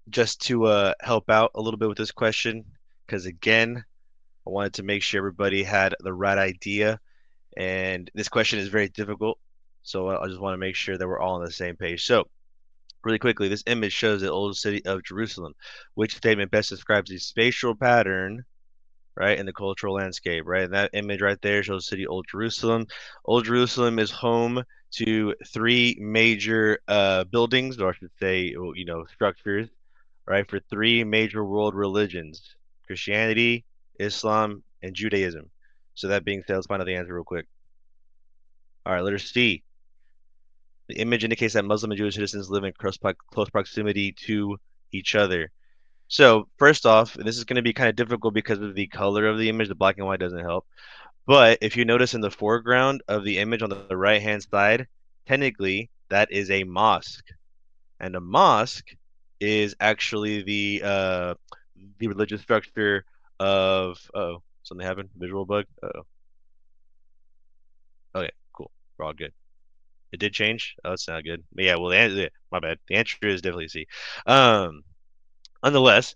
just to help out a little bit with this question because, again, I wanted to make sure everybody had the right idea. And this question is very difficult, so I just want to make sure that we're all on the same page. So, really quickly, this image shows the old city of Jerusalem. Which statement best describes the spatial pattern, right, in the cultural landscape, right? And that image right there shows city Old Jerusalem. Old Jerusalem is home to three major buildings, or I should say, structures, right, for three major world religions: Christianity, Islam, and Judaism. So that being said, let's find out the answer real quick. All right, letter C. The image indicates that Muslim and Jewish citizens live in close proximity to each other. So first off, this is going to be kind of difficult because of the color of the image. The black and white doesn't help. But if you notice in the foreground of the image on the right-hand side, technically that is a mosque. And a mosque is actually the religious structure of something happened, visual bug. Okay, cool. We're all good. It did change. Oh, that's not good. But yeah, well, my bad. The answer is definitely C. Nonetheless,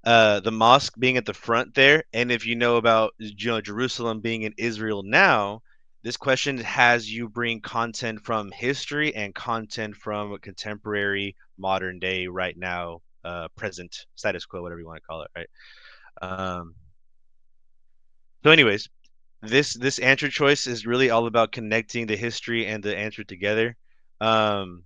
the mosque being at the front there, and if you know about Jerusalem being in Israel now, this question has you bring content from history and content from contemporary, modern day, right now, present status quo, whatever you want to call it, right? So, anyways, this answer choice is really all about connecting the history and the answer together. The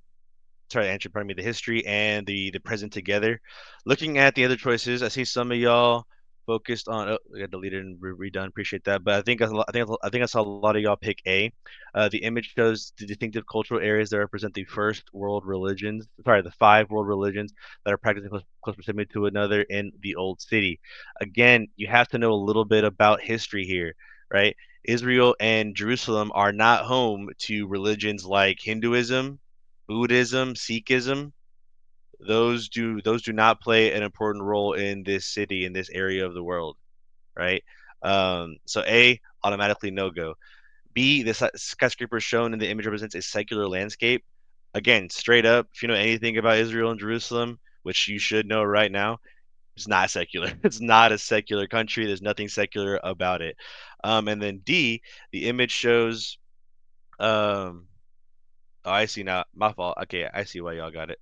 history and the present together. Looking at the other choices, I see some of y'all focused on. Oh, I got deleted and redone. Appreciate that. But I think I saw a lot of y'all pick A. The image shows the distinctive cultural areas that represent the first world religions. Sorry, the 5 world religions that are practicing close proximity to another in the old city. Again, you have to know a little bit about history here, right? Israel and Jerusalem are not home to religions like Hinduism, Buddhism, Sikhism. Those do not play an important role in this city, in this area of the world, right? So A, automatically no go. B, the skyscraper shown in the image represents a secular landscape. Again, straight up, if you know anything about Israel and Jerusalem, which you should know right now, It's not secular. It's not a secular country. There's nothing secular about it. And then D, the image shows. Oh, I see now. My fault. Okay, I see why y'all got it.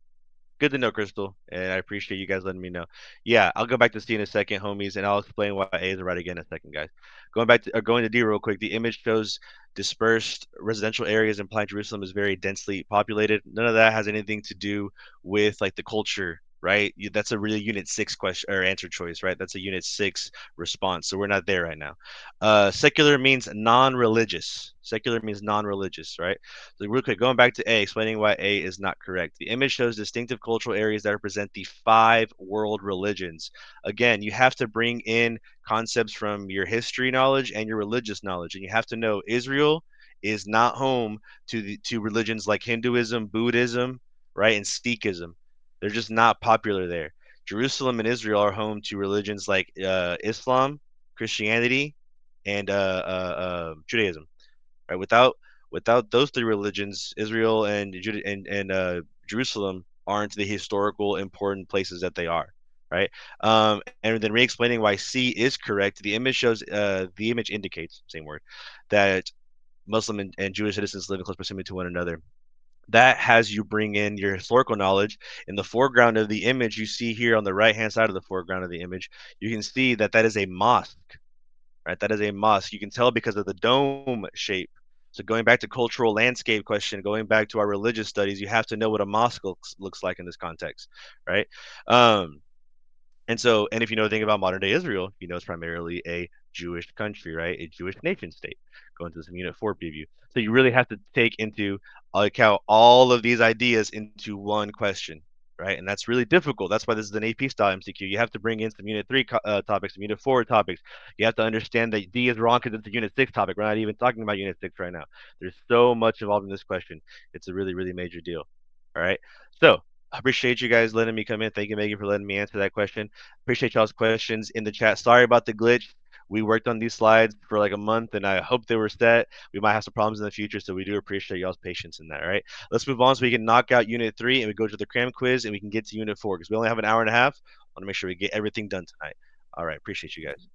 Good to know, Crystal, and I appreciate you guys letting me know. Yeah, I'll go back to C in a second, homies, and I'll explain why A is right again in a second, guys. Going to D real quick. The image shows dispersed residential areas implying Jerusalem is very densely populated. None of that has anything to do with like the culture, right? That's a really Unit 6 question or answer choice, right? That's a Unit 6 response, so we're not there right now. Secular means non-religious. Secular means non-religious, right? So real quick, going back to A, explaining why A is not correct. The image shows distinctive cultural areas that represent the 5 world religions. Again, you have to bring in concepts from your history knowledge and your religious knowledge, and you have to know Israel is not home to religions like Hinduism, Buddhism, right, and Sikhism. They're just not popular there. Jerusalem and Israel are home to religions like Islam, Christianity, and Judaism. Right? Without those 3 religions, Israel and Jerusalem aren't the historical important places that they are, right? And then re-explaining why C is correct. The image shows, the image indicates, same word, that Muslim and Jewish citizens live in close proximity to one another. That has you bring in your historical knowledge. In the foreground of the image, you see here on the right-hand side of the foreground of the image, you can see that is a mosque, right? That is a mosque. You can tell because of the dome shape. So going back to cultural landscape question, going back to our religious studies, you have to know what a mosque looks like in this context, right? And if you know anything about modern day Israel, you know it's primarily a Jewish country, right? A Jewish nation state. Going to some Unit 4 preview. So you really have to take into account all of these ideas into one question, right? And that's really difficult. That's why this is an AP style MCQ. You have to bring in some Unit 3 topics, some Unit 4 topics. You have to understand that D is wrong because it's a Unit 6 topic. We're not even talking about Unit 6 right now. There's so much involved in this question. It's a really, really major deal. All right. So I appreciate you guys letting me come in. Thank you, Megan, for letting me answer that question. Appreciate y'all's questions in the chat. Sorry about the glitch. We worked on these slides for like a month, and I hope they were set. We might have some problems in the future, so we do appreciate y'all's patience in that. All right, let's move on so we can knock out Unit 3 and we go to the cram quiz and we can get to Unit 4 because we only have an hour and a half. I want to make sure we get everything done tonight. All right, appreciate you guys.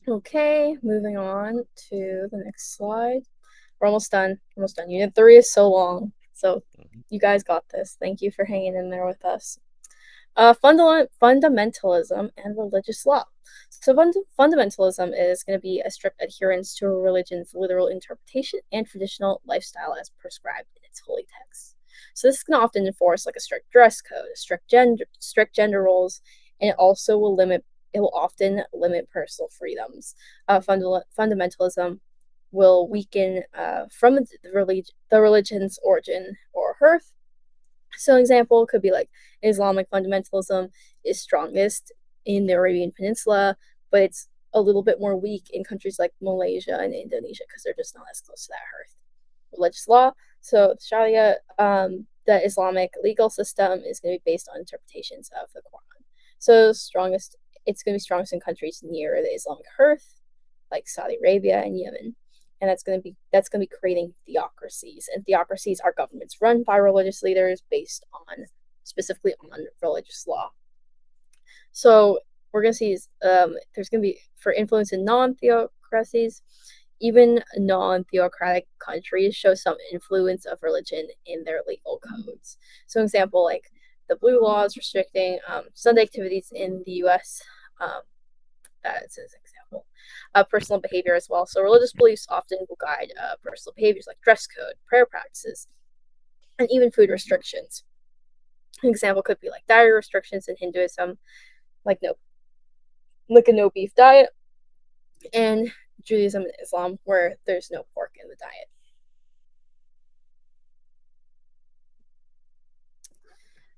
Okay, moving on to the next slide. We're almost done. Almost done. Unit 3 is so long. So you guys got this. Thank you for hanging in there with us. Fundamentalism and religious law. So fundamentalism is going to be a strict adherence to a religion's literal interpretation and traditional lifestyle as prescribed in its holy texts. So this can often enforce like a strict dress code, strict gender roles, and it also will often limit personal freedoms. Fundamentalism will weaken from the religion's origin or birth. So an example could be like Islamic fundamentalism is strongest in the Arabian Peninsula, but it's a little bit more weak in countries like Malaysia and Indonesia because they're just not as close to that hearth. Religious law. So Sharia, the Islamic legal system is going to be based on interpretations of the Quran. So it's going to be strongest in countries near the Islamic hearth, like Saudi Arabia and Yemen. And that's going to be creating theocracies. And theocracies are governments run by religious leaders based on specifically on religious law. So we're going to see there's going to be, for influence in non-theocracies, even non-theocratic countries show some influence of religion in their legal codes. So an example, like the blue laws restricting Sunday activities in the U.S., that's an example. Personal behavior as well. So religious beliefs often will guide personal behaviors like dress code, prayer practices, and even food restrictions. An example could be like dietary restrictions in Hinduism, like a no beef diet, and Judaism and Islam, where there's no pork in the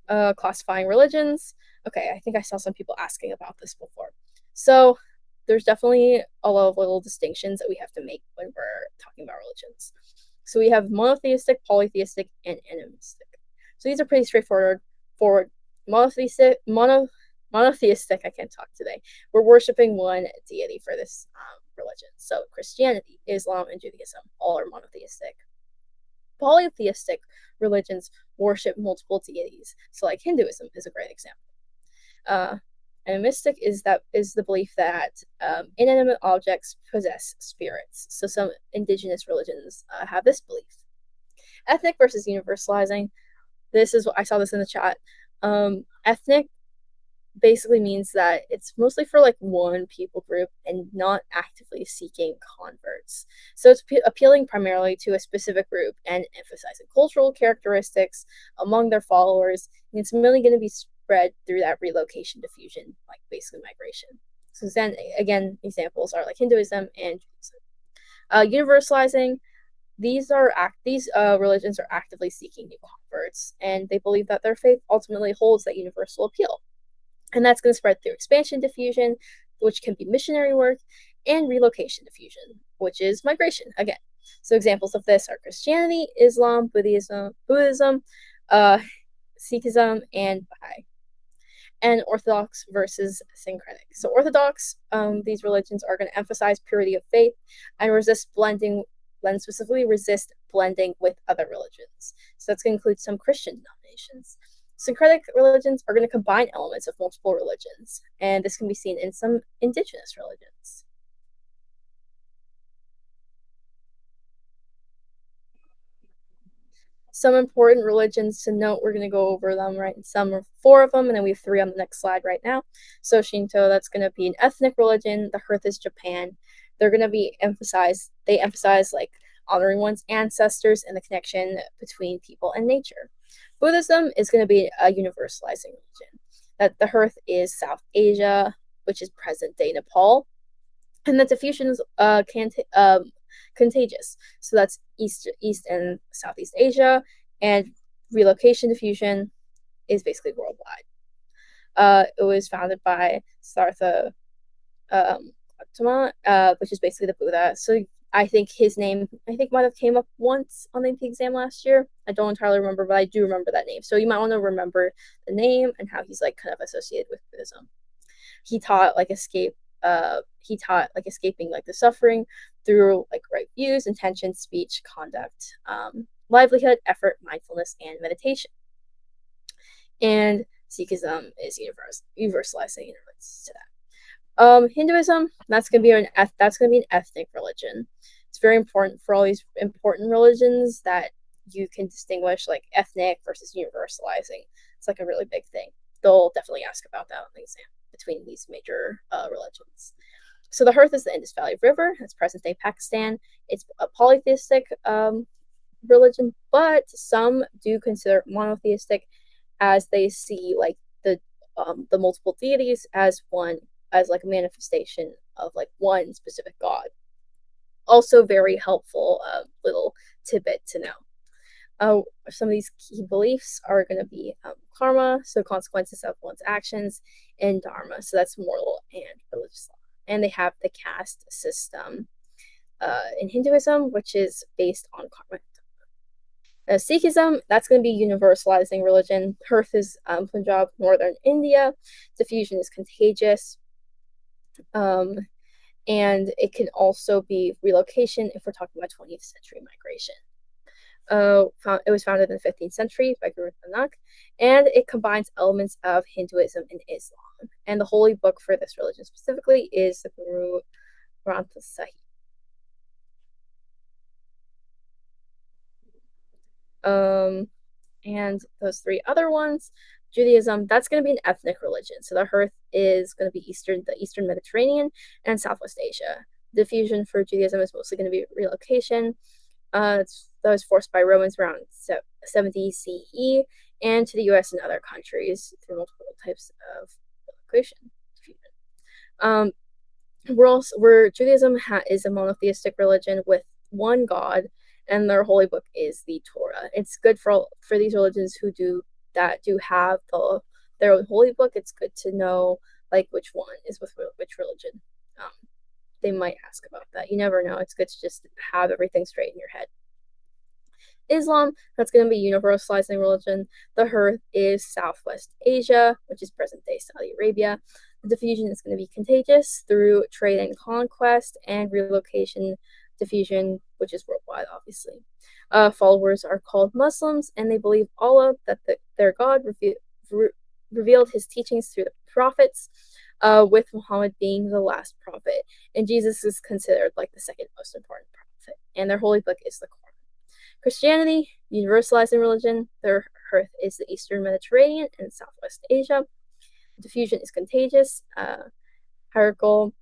diet. Classifying religions. Okay, I think I saw some people asking about this before. So there's definitely a lot of little distinctions that we have to make when we're talking about religions. So we have monotheistic, polytheistic, and animistic. So these are pretty straightforward. Monotheistic, I can't talk today. We're worshiping one deity for this religion. So Christianity, Islam, and Judaism all are monotheistic. polytheistic religions worship multiple deities. So like Hinduism is a great example. Animistic is the belief that inanimate objects possess spirits. So some indigenous religions have this belief. Ethnic versus universalizing. This is what I saw this in the chat. Ethnic basically means that it's mostly for like one people group and not actively seeking converts. So it's appealing primarily to a specific group and emphasizing cultural characteristics among their followers. And it's mainly going to be spread through that relocation diffusion, like basically migration. So then again, examples are like Hinduism and Judaism. Universalizing. These religions are actively seeking new converts, and they believe that their faith ultimately holds that universal appeal. And that's going to spread through expansion diffusion, which can be missionary work, and relocation diffusion, which is migration again. So examples of this are Christianity, Islam, Buddhism, Sikhism, and Baha'i. And Orthodox versus syncretic. So Orthodox, these religions are going to emphasize purity of faith and specifically resist blending with other religions. So that's going to include some Christian denominations. Syncretic religions are going to combine elements of multiple religions, and this can be seen in some indigenous religions. Some important religions to note, we're going to go over them, right? Some are 4 of them, and then we have 3 on the next slide right now. So Shinto, that's going to be an ethnic religion. The hearth is Japan. They're going to be they emphasize like honoring one's ancestors and the connection between people and nature. Buddhism is going to be a universalizing religion. That the hearth is South Asia, which is present-day Nepal, and the diffusion is contagious. So that's East and Southeast Asia, and relocation diffusion is basically worldwide. It was founded by Siddhartha Gautama, which is basically the Buddha. So I think his name, might have came up once on the AP exam last year. I don't entirely remember, but I do remember that name. So you might want to remember the name and how he's like kind of associated with Buddhism. He taught escaping like the suffering through like right views, intention, speech, conduct, livelihood, effort, mindfulness, and meditation. And Sikhism is universalizing in regards to that. Hinduism, that's gonna be an ethnic religion. It's very important for all these important religions that you can distinguish like ethnic versus universalizing. It's like a really big thing. They'll definitely ask about that on the exam between these major religions. So the hearth is the Indus Valley River. It's present-day Pakistan. It's a polytheistic religion, but some do consider monotheistic, as they see like the multiple deities as like a manifestation of like one specific god. Also very helpful little tidbit to know. Some of these key beliefs are going to be karma, so consequences of one's actions, and dharma, so that's moral and religious law. And they have the caste system in Hinduism, which is based on karma. Sikhism, that's going to be universalizing religion. Hearth is Punjab, northern India. Diffusion is contagious. And it can also be relocation if we're talking about 20th century migration. It was founded in the 15th century by Guru Nanak, and it combines elements of Hinduism and Islam. And the holy book for this religion specifically is the Guru Granth Sahib. And those 3 other ones, Judaism, that's going to be an ethnic religion. So the hearth is going to be the Eastern Mediterranean and Southwest Asia. Diffusion for Judaism is mostly going to be relocation. That was forced by Romans around 70 CE and to the US and other countries through multiple types of relocation. Judaism is a monotheistic religion with one God, and their holy book is the Torah. It's good for these religions who do have their own holy book. It's good to know like which one is with which religion. They might ask about that. You never know. It's good to just have everything straight in your head. Islam, that's going to be universalizing religion. The hearth is Southwest Asia, which is present-day Saudi Arabia. The diffusion is going to be contagious through trade and conquest and relocation diffusion, which is worldwide, obviously. Followers are called Muslims, and they believe Allah, that their God, revealed his teachings through the prophets, with Muhammad being the last prophet. And Jesus is considered like the second most important prophet. And their holy book is the Quran. Christianity, universalizing religion. Their hearth is the Eastern Mediterranean and Southwest Asia. Diffusion is contagious, hierarchical,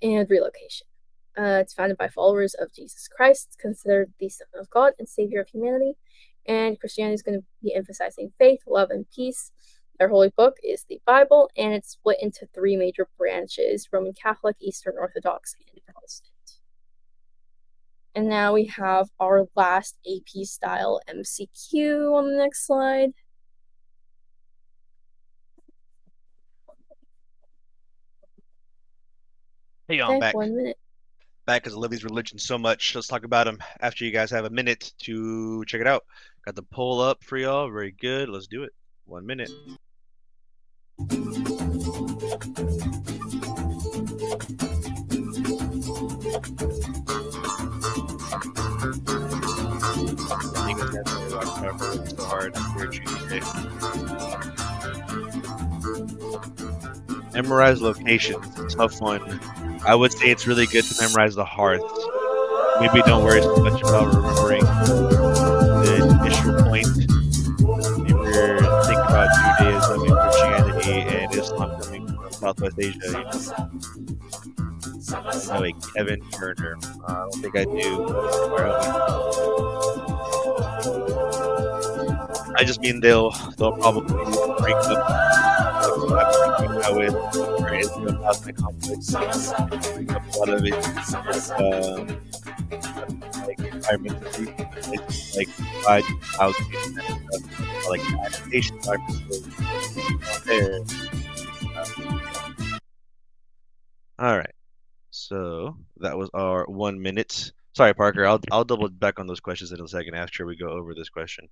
and relocation. It's founded by followers of Jesus Christ. It's considered the Son of God and Savior of humanity. And Christianity is going to be emphasizing faith, love, and peace. Their holy book is the Bible, and it's split into 3 major branches: Roman Catholic, Eastern Orthodox, and Protestant. And now we have our last AP style MCQ on the next slide. Hey, y'all, I'm back. 1 minute. Back because I love these religions so much. Let's talk about them after you guys have a minute to check it out. Got the poll up for y'all. Very good. Let's do it. 1 minute. So hard. Memorize locations. Tough one. I would say it's really good to memorize the hearth. Maybe don't worry so much about remembering the initial point. Maybe we're thinking about Judaism and Christianity and Islam coming from Southwest Asia. I know a Kevin Turner. I don't think I do. I just mean they'll probably bring up how it is about the conflict. Bring up a lot of it, like environmental, like provide housing and stuff, like adaptation there. All right. So that was our 1 minute. Sorry, Parker. I'll double back on those questions in a second after we go over this question.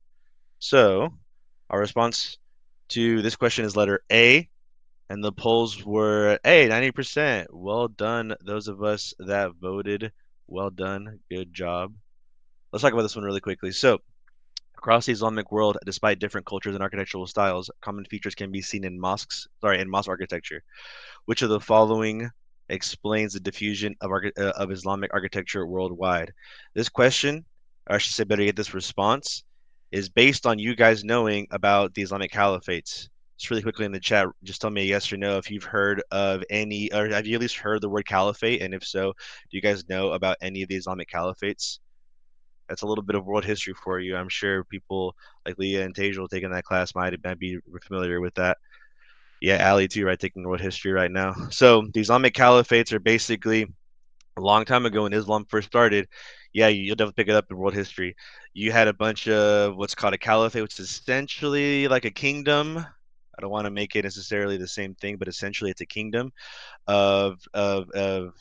So our response to this question is letter A, and the polls were A, 90%. Well done, those of us that voted. Well done. Good job. Let's talk about this one really quickly. So across the Islamic world, despite different cultures and architectural styles, common features can be seen in mosque architecture. Which of the following explains the diffusion of Islamic architecture worldwide? This question, or I should say better yet, this response, is based on you guys knowing about the Islamic caliphates. Just really quickly in the chat, just tell me a yes or no if you've heard of any, or have you at least heard the word caliphate? And if so, do you guys know about any of the Islamic caliphates? That's a little bit of world history for you. I'm sure people like Leah and Tejal taking that class might be familiar with that. Yeah, Ali too, right? Taking world history right now. So the Islamic caliphates are basically a long time ago when Islam first started. Yeah, you'll definitely pick it up in world history. You had a bunch of what's called a caliphate, which is essentially like a kingdom. I don't want to make it necessarily the same thing, but essentially it's a kingdom of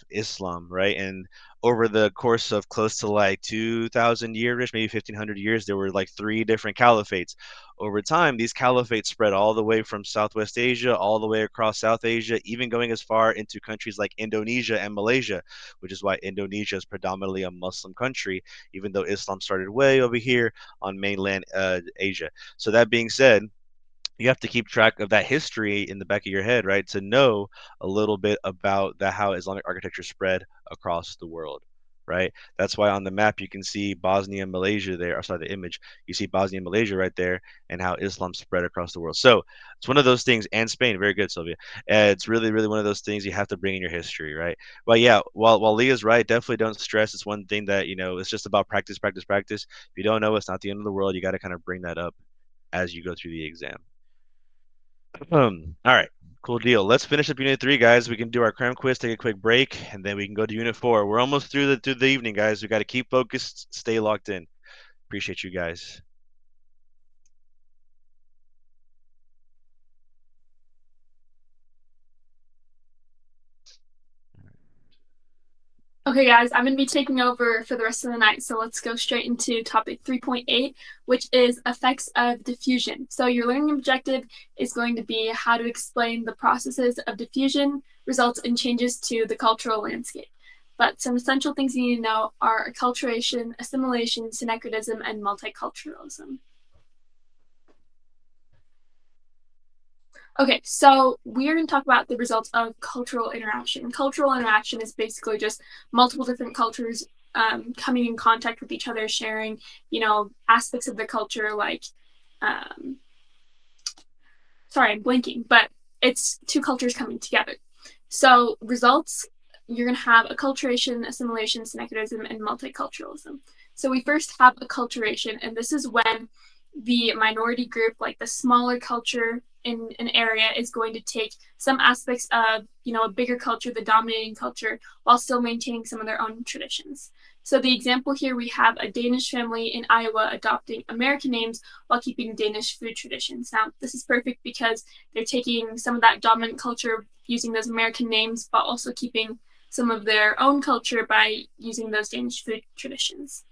Islam, right? And over the course of close to like 2,000 years, maybe 1,500 years, there were like 3 different caliphates. Over time, these caliphates spread all the way from Southwest Asia, all the way across South Asia, even going as far into countries like Indonesia and Malaysia, which is why Indonesia is predominantly a Muslim country, even though Islam started way over here on mainland Asia. So that being said, you have to keep track of that history in the back of your head, right? To know a little bit about how Islamic architecture spread across the world, right? That's why on the map you can see Bosnia and Malaysia there. Or sorry, the image, you see Bosnia and Malaysia right there, and how Islam spread across the world. So it's one of those things, and Spain, very good, Sylvia. It's really, really one of those things you have to bring in your history, right? But yeah, while Leah's right, definitely don't stress. It's one thing that, it's just about practice, practice, practice. If you don't know, it's not the end of the world. You got to kind of bring that up as you go through the exam. All right, cool deal. Let's finish up Unit 3, guys. We can do our cram quiz, take a quick break, and then we can go to Unit 4. We're almost through the evening, guys. We got to keep focused, stay locked in. Appreciate you guys. Okay, guys, I'm going to be taking over for the rest of the night, so let's go straight into topic 3.8, which is effects of diffusion. So your learning objective is going to be how to explain the processes of diffusion results in changes to the cultural landscape. but some essential things you need to know are acculturation, assimilation, syncretism, and multiculturalism. Okay, so we're going to talk about the results of cultural interaction. Cultural interaction is basically just multiple different cultures coming in contact with each other, sharing, aspects of the culture, like, sorry, I'm blinking, but it's two cultures coming together. So results, you're going to have acculturation, assimilation, syncretism, and multiculturalism. So we first have acculturation, and this is when the minority group, like the smaller culture in an area, is going to take some aspects of, a bigger culture, the dominating culture, while still maintaining some of their own traditions. So the example here, we have a Danish family in Iowa adopting American names while keeping Danish food traditions. Now, this is perfect because they're taking some of that dominant culture, using those American names, but also keeping some of their own culture by using those Danish food traditions.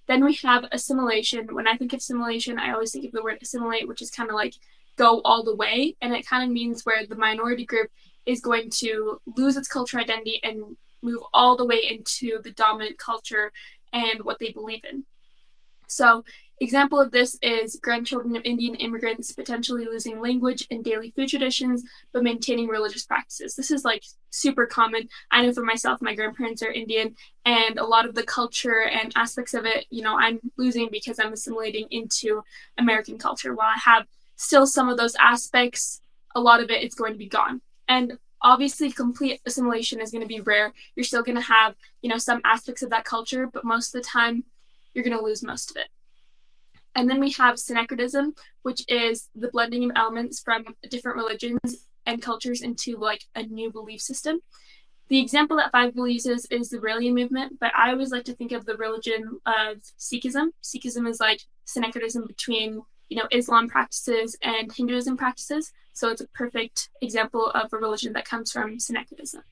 Then we have assimilation. When I think of assimilation, I always think of the word assimilate, which is kind of like go all the way. And it kind of means where the minority group is going to lose its cultural identity and move all the way into the dominant culture and what they believe in. So example of this is grandchildren of Indian immigrants potentially losing language and daily food traditions, but maintaining religious practices. This is like super common. I know for myself, my grandparents are Indian, and a lot of the culture and aspects of it, I'm losing because I'm assimilating into American culture. While I have still some of those aspects, a lot of it is going to be gone. And obviously, complete assimilation is going to be rare. You're still going to have, some aspects of that culture, but most of the time, you're going to lose most of it. And then we have syncretism, which is the blending of elements from different religions and cultures into like a new belief system. The example that Five uses is the Brilliant movement, but I always like to think of the religion of Sikhism. Sikhism is like syncretism between, Islam practices and Hinduism practices. So it's a perfect example of a religion that comes from syncretism.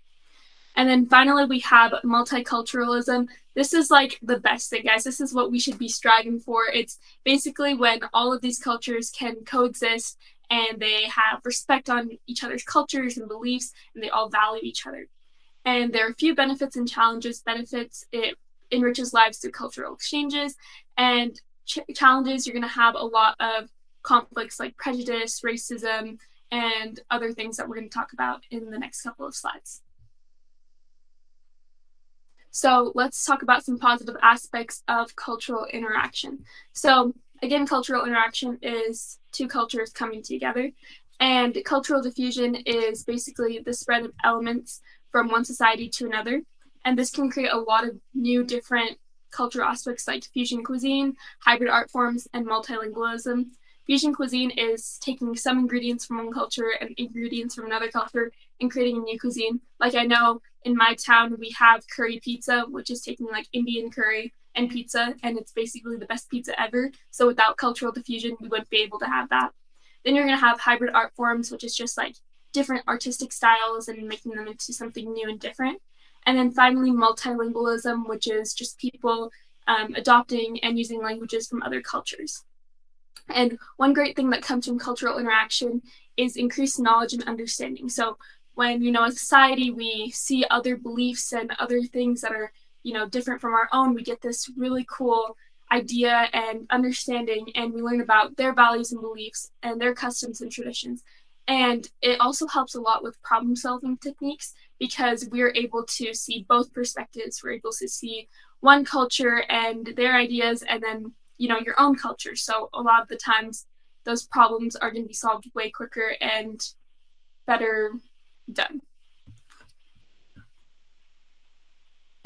And then finally, we have multiculturalism. This is like the best thing, guys. This is what we should be striving for. It's basically when all of these cultures can coexist and they have respect on each other's cultures and beliefs, and they all value each other. And there are a few benefits and challenges. Benefits, it enriches lives through cultural exchanges, and challenges, you're going to have a lot of conflicts like prejudice, racism, and other things that we're going to talk about in the next couple of slides. So let's talk about some positive aspects of cultural interaction. So again, cultural interaction is two cultures coming together, and cultural diffusion is basically the spread of elements from one society to another. And this can create a lot of new different cultural aspects like fusion cuisine, hybrid art forms, and multilingualism. Fusion cuisine is taking some ingredients from one culture and ingredients from another culture and creating a new cuisine. Like I know in my town, we have curry pizza, which is taking like Indian curry and pizza, and it's basically the best pizza ever. So without cultural diffusion, we wouldn't be able to have that. Then you're going to have hybrid art forms, which is just like different artistic styles and making them into something new and different. And then finally, multilingualism, which is just people adopting and using languages from other cultures. And one great thing that comes from cultural interaction is increased knowledge and understanding. So when, as a society, we see other beliefs and other things that are, different from our own, we get this really cool idea and understanding, and we learn about their values and beliefs and their customs and traditions. And it also helps a lot with problem-solving techniques because we're able to see both perspectives. We're able to see one culture and their ideas, and then your own culture. So a lot of the times those problems are going to be solved way quicker and better done.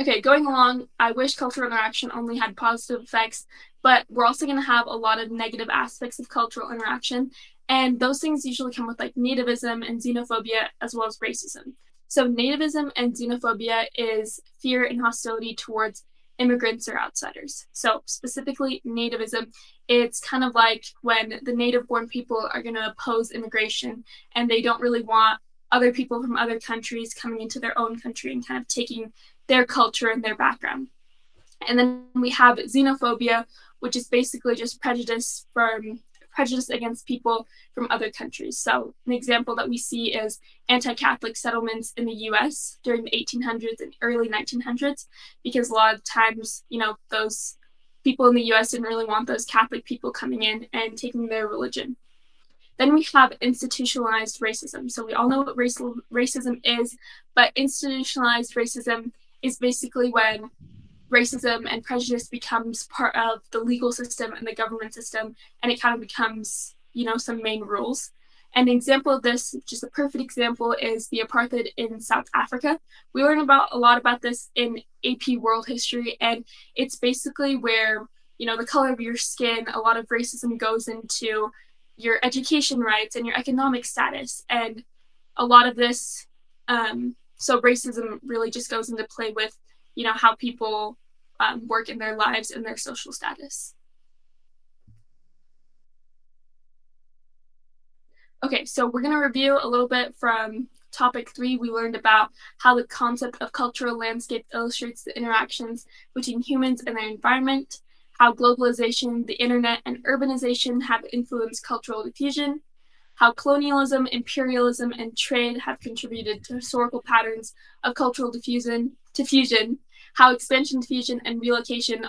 Okay, going along, I wish cultural interaction only had positive effects, but we're also going to have a lot of negative aspects of cultural interaction, and those things usually come with like nativism and xenophobia as well as racism. So nativism and xenophobia is fear and hostility towards immigrants or outsiders. So specifically nativism, it's kind of like when the native-born people are going to oppose immigration and they don't really want other people from other countries coming into their own country and kind of taking their culture and their background. And then we have xenophobia, which is basically just prejudice prejudice against people from other countries. So an example that we see is anti-Catholic settlements in the US during the 1800s and early 1900s, because a lot of times, those people in the US didn't really want those Catholic people coming in and taking their religion. Then we have institutionalized racism. So we all know what racism is, but institutionalized racism is basically when racism and prejudice becomes part of the legal system and the government system, and it kind of becomes, some main rules. An example of this, just a perfect example, is the apartheid in South Africa. We learn a lot about this in AP World History, and it's basically where, the color of your skin, a lot of racism goes into your education rights and your economic status. And a lot of this, so racism really just goes into play with, how people work in their lives and their social status. Okay, so we're going to review a little bit from topic 3. We learned about how the concept of cultural landscape illustrates the interactions between humans and their environment, how globalization, the internet, and urbanization have influenced cultural diffusion, how colonialism, imperialism, and trade have contributed to historical patterns of cultural diffusion, how expansion diffusion and relocation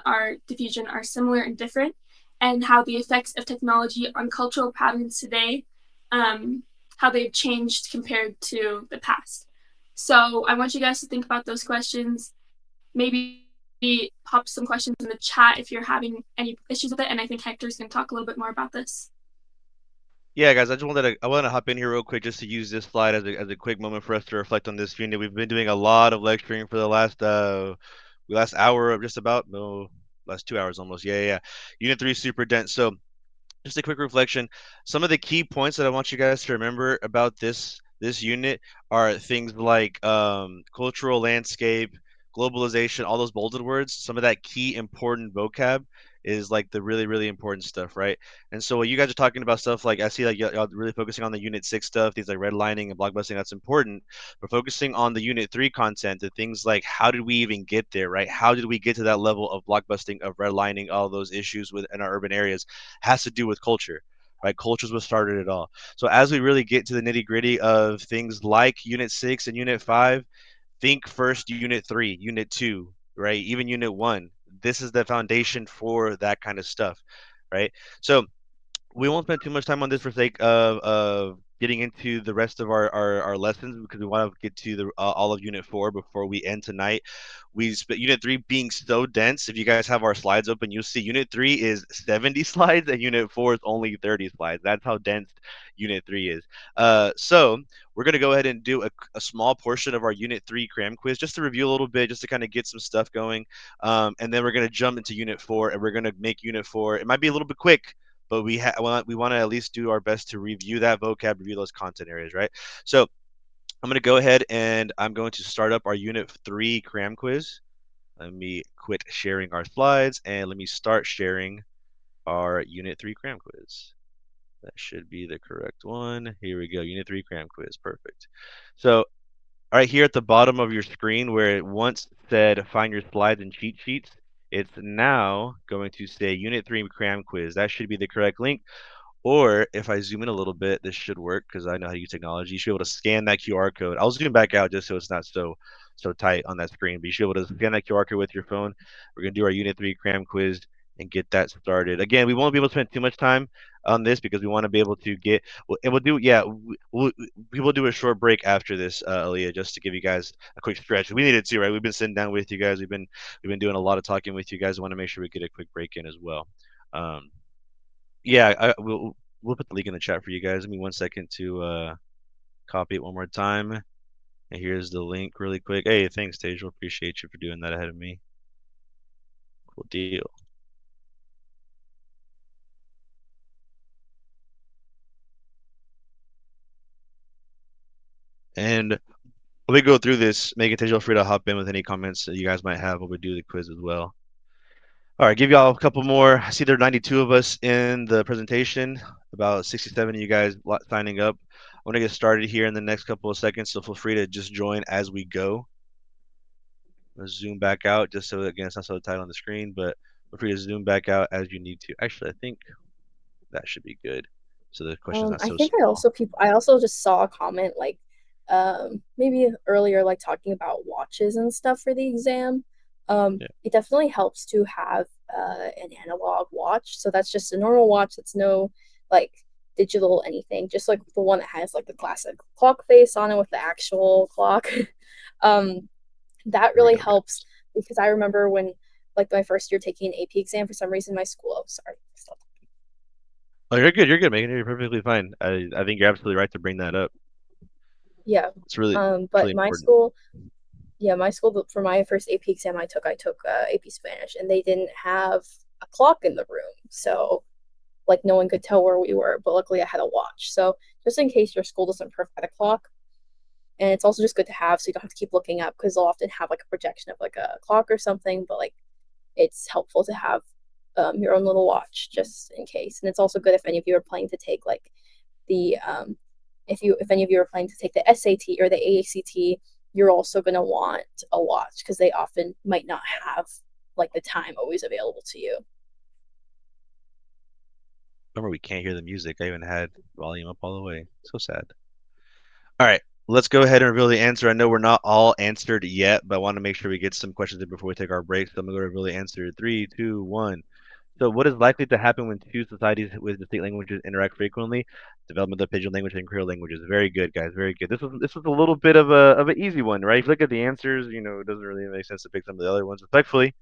diffusion are similar and different, and how the effects of technology on cultural patterns today, how they've changed compared to the past. So I want you guys to think about those questions. Maybe pop some questions in the chat if you're having any issues with it, and I think Hector's going to talk a little bit more about this. Yeah, guys, I want to hop in here real quick just to use this slide as a quick moment for us to reflect on this unit. We've been doing a lot of lecturing for the last hour, just about, no, last 2 hours almost. Yeah. Unit 3 is super dense. So just a quick reflection. Some of the key points that I want you guys to remember about this unit are things like cultural landscape, globalization, all those bolded words. Some of that key important vocab is like the really, really important stuff, right? And so when you guys are talking about stuff like, I see like y'all really focusing on the unit 6 stuff, things like redlining and blockbusting, that's important. But focusing on the unit 3 content, the things like how did we even get there, right? How did we get to that level of blockbusting, of redlining, all those issues in our urban areas, has to do with culture. Right, culture is what started it all. So as we really get to the nitty gritty of things like Unit 6 and Unit 5, think first Unit 3, Unit 2, right? Even Unit 1. This is the foundation for that kind of stuff, right? So we won't spend too much time on this for sake of getting into the rest of our lessons, because we want to get to the all of Unit 4 before we end tonight. Unit 3 being so dense, if you guys have our slides open, you'll see Unit 3 is 70 slides and Unit 4 is only 30 slides. That's how dense Unit 3 is. So we're going to go ahead and do a small portion of our Unit 3 cram quiz just to review a little bit, just to kind of get some stuff going. And then we're going to jump into Unit 4, and we're going to make Unit 4, it might be a little bit quick, but we want to at least do our best to review that vocab, review those content areas, right? So I'm going to go ahead and I'm going to start up our Unit 3 cram quiz. Let me quit sharing our slides, and let me start sharing our Unit 3 cram quiz. That should be the correct one. Here we go, Unit 3 cram quiz, perfect. So right here at the bottom of your screen, where it once said find your slides and cheat sheets, it's now going to say Unit 3 cram quiz. That should be the correct link. Or if I zoom in a little bit, this should work because I know how to use technology. You should be able to scan that QR code. I'll zoom back out just so it's not so tight on that screen. But you should be able to scan that QR code with your phone. We're going to do our Unit 3 cram quiz and get that started. Again, we won't be able to spend too much time on this because we want to be able to get, and we will do a short break after this, Aaliyah, just to give you guys a quick stretch. We needed to, right? We've been sitting down with you guys. We've been doing a lot of talking with you guys. I want to make sure we get a quick break in as well. We'll put the link in the chat for you guys. Give me 1 second to copy it one more time. And here's the link really quick. Hey, thanks, Tejal. Appreciate you for doing that ahead of me. Cool deal. And when we go through this, Megan, Tejal, free to hop in with any comments that you guys might have when we do the quiz as well. All right, give y'all a couple more. I see there are 92 of us in the presentation, about 67 of you guys signing up. I want to get started here in the next couple of seconds, so feel free to just join as we go. Let's zoom back out just so, again, it's not so tight on the screen, but feel free to zoom back out as you need to. Actually, I think that should be good. So the question's not I so think small. I also just saw a comment like maybe earlier like talking about watches and stuff for the exam. Yeah. It definitely helps to have an analog watch. So that's just a normal watch that's no like digital anything, just like the one that has like the classic clock face on it with the actual clock. um that There we really go, guys. helps because I remember when like my first year taking an AP exam for some reason my school, oh sorry. Oh, you're good. You're good, Megan. You're perfectly fine. I think you're absolutely right to bring that up. Yeah. It's really But my important. school, yeah, my school for my first AP exam I took AP Spanish, and they didn't have a clock in the room, so like no one could tell where we were. But luckily, I had a watch, so just in case your school doesn't provide a clock, and it's also just good to have, so you don't have to keep looking up because they'll often have like a projection of like a clock or something. But like, it's helpful to have your own little watch just in case, and it's also good if any of you are planning to take like the if any of you are planning to take the SAT or the AACT, you're also going to want a watch because they often might not have like the time always available to you. Remember, we can't hear the music. I even had volume up all the way. So sad. All right, let's go ahead and reveal the answer. I know we're not all answered yet, but I want to make sure we get some questions in before we take our break. So I'm going to reveal the answer. 3, 2, 1. So what is likely to happen when two societies with distinct languages interact frequently? Development of Pigeon language and Creole languages. Very good, guys. Very good. This was a little bit of an easy one, right? If you look at the answers, it doesn't really make sense to pick some of the other ones. Respectfully,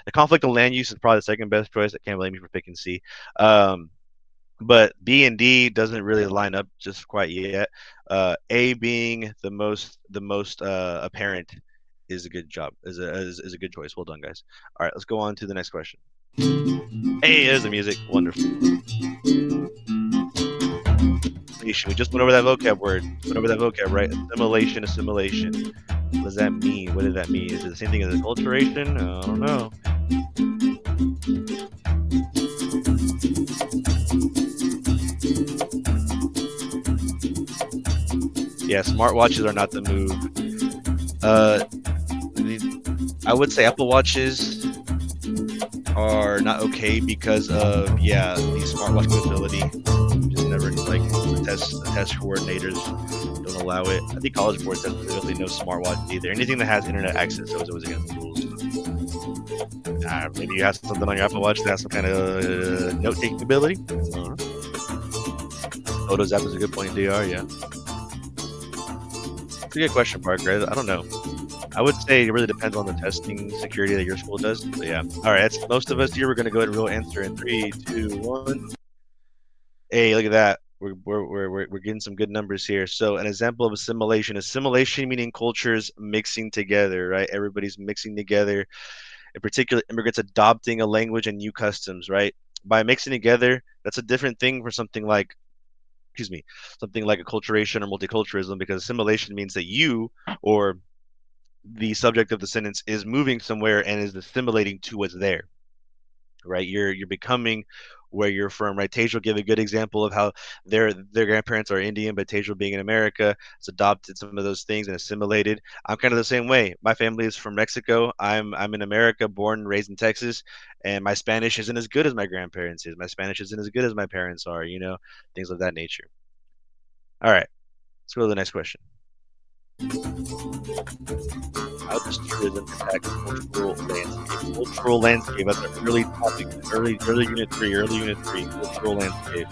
the conflict of land use is probably the second best choice. I can't blame you for picking C. But B and D doesn't really line up just quite yet. A being the most apparent is a good job. Is a good choice. Well done, guys. All right, let's go on to the next question. Hey, there's the music. Wonderful. We just went over that vocab word. Went over that vocab, right? Assimilation. What does that mean? What does that mean? Is it the same thing as acculturation? I don't know. Yeah, smartwatches are not the move. I would say Apple Watches are not okay because of the smartwatch capability. Just never like the test coordinators don't allow it. I think College Board says specifically no smartwatch either. Anything that has internet access is always against the rules. Maybe you have something on your Apple Watch that has some kind of note-taking ability. Photos app is a good point. DR, yeah. It's a good question, Parker. I don't know. I would say it really depends on the testing security that your school does. But yeah. All right, that's most of us here. We're going to go ahead and real answer in 3, 2, 1. Hey, look at that. We're getting some good numbers here. So an example of assimilation meaning cultures mixing together, right? Everybody's mixing together. In particular, immigrants adopting a language and new customs, right? By mixing together, that's a different thing for something like acculturation or multiculturalism, because assimilation means that you or the subject of the sentence is moving somewhere and is assimilating to what's there, right? You're becoming where you're from, right? Tejal gave a good example of how their grandparents are Indian, but Tejal being in America has adopted some of those things and assimilated. I'm kind of the same way. My family is from Mexico. I'm in America, born and raised in Texas, and my Spanish isn't as good as my grandparents is. My Spanish isn't as good as my parents are, things of that nature. All right, let's go to the next question. How does tourism impact cultural landscape? Cultural landscape, that's an early topic. Early unit 3, cultural landscape.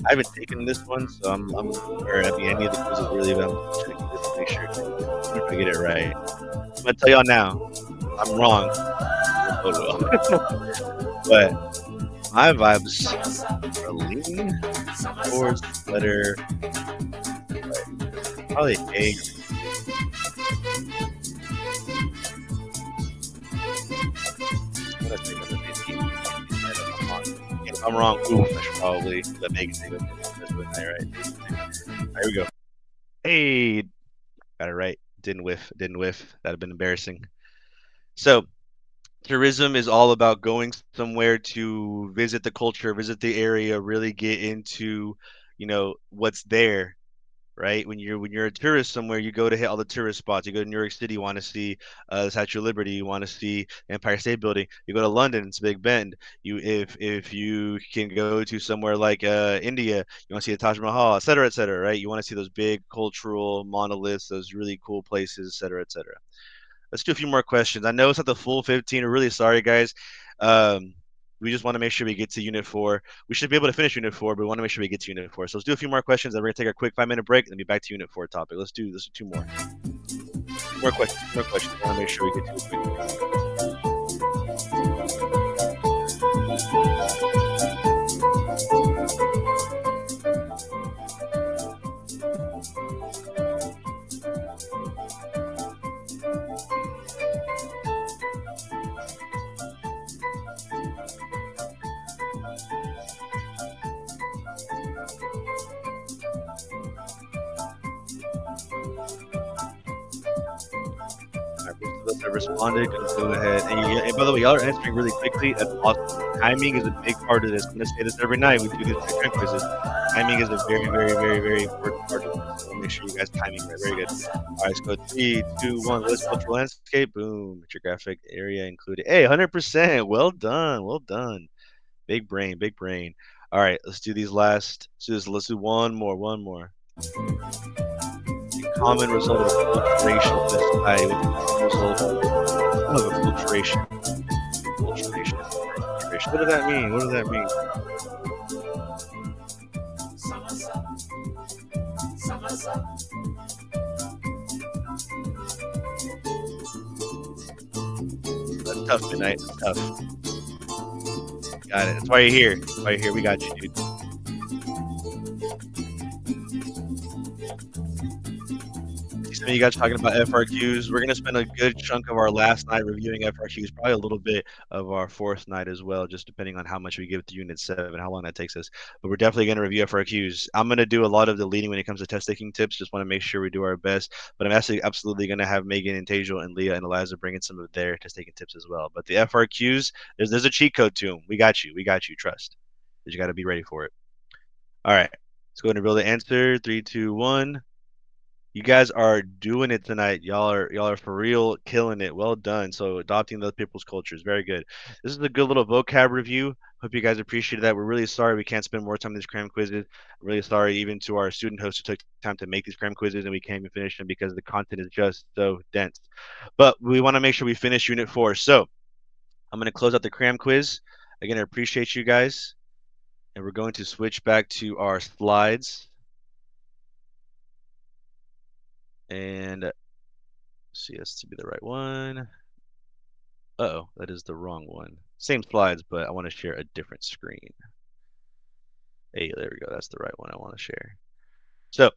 I haven't taken this one, so or at the end of the quizzes really, but I'm checking this to make sure if I get it right. I'm gonna tell y'all now, I'm wrong. But my vibes are leaning towards letter probably A. If I'm wrong, ooh, I should probably let Megan take it. Right. Here we go. Hey, got it right. Didn't whiff. That'd have been embarrassing. So tourism is all about going somewhere to visit the culture, visit the area, really get into, what's there, right? When you're a tourist somewhere, you go to hit all the tourist spots. You go to New York City, you want to see the Statue of Liberty, you want to see Empire State Building. You go to London, it's Big Ben. If you can go to somewhere like India, you want to see the Taj Mahal, et cetera, right? You want to see those big cultural monoliths, those really cool places, et cetera, et cetera. Let's do a few more questions. I know it's not the full 15. We're really sorry, guys. We just want to make sure we get to Unit 4. We should be able to finish Unit 4, but we want to make sure we get to Unit 4. So let's do a few more questions, and we're going to take a quick 5-minute break, and then be back to Unit 4 topic. Let's do 2 more. More questions. More questions. I want to make sure we get to it quickly. Most of us have responded. Gonna go ahead and by the way, y'all are answering really quickly. That's awesome. Timing is a big part of this. I'm gonna say this every night. We do these quick quizzes. Timing is a very, very, very, very important part of this. So make sure you guys timing right. Very good. All right, let's go 3, 2, 1. Let's cultural landscape. Boom. Geographic area included. Hey, 100%. Well done. Well done. Big brain. Big brain. All right, let's do these last. Let's do one more. One more. Common result of filtration of this society. What's the common result of a filtration? Filtration. What does that mean? What does that mean? That's tough, Midnight. That's tough. Got it. That's why you're here. That's why you're here. We got you, dude. Some of you guys talking about FRQs. We're going to spend a good chunk of our last night reviewing FRQs, probably a little bit of our fourth night as well, just depending on how much we give to Unit 7, how long that takes us. But we're definitely going to review FRQs. I'm going to do a lot of the leading when it comes to test taking tips. Just want to make sure we do our best. But I'm actually absolutely going to have Megan and Tejal and Leah and Eliza bring in some of their test taking tips as well. But the FRQs, there's a cheat code to them. We got you. We got you. Trust. But you got to be ready for it. All right. Let's go ahead and reveal the answer. 3, 2, 1. You guys are doing it tonight. Y'all are for real killing it. Well done. So adopting other people's cultures, very good. This is a good little vocab review. Hope you guys appreciated that. We're really sorry we can't spend more time on these cram quizzes. I'm really sorry even to our student hosts who took time to make these cram quizzes and we can't even finish them because the content is just so dense. But we want to make sure we finish Unit 4. So I'm going to close out the cram quiz. Again, I appreciate you guys. And we're going to switch back to our slides. And see this to be the right one. Uh-oh, that is the wrong one. Same slides, but I want to share a different screen. Hey, there we go. That's the right one I want to share. So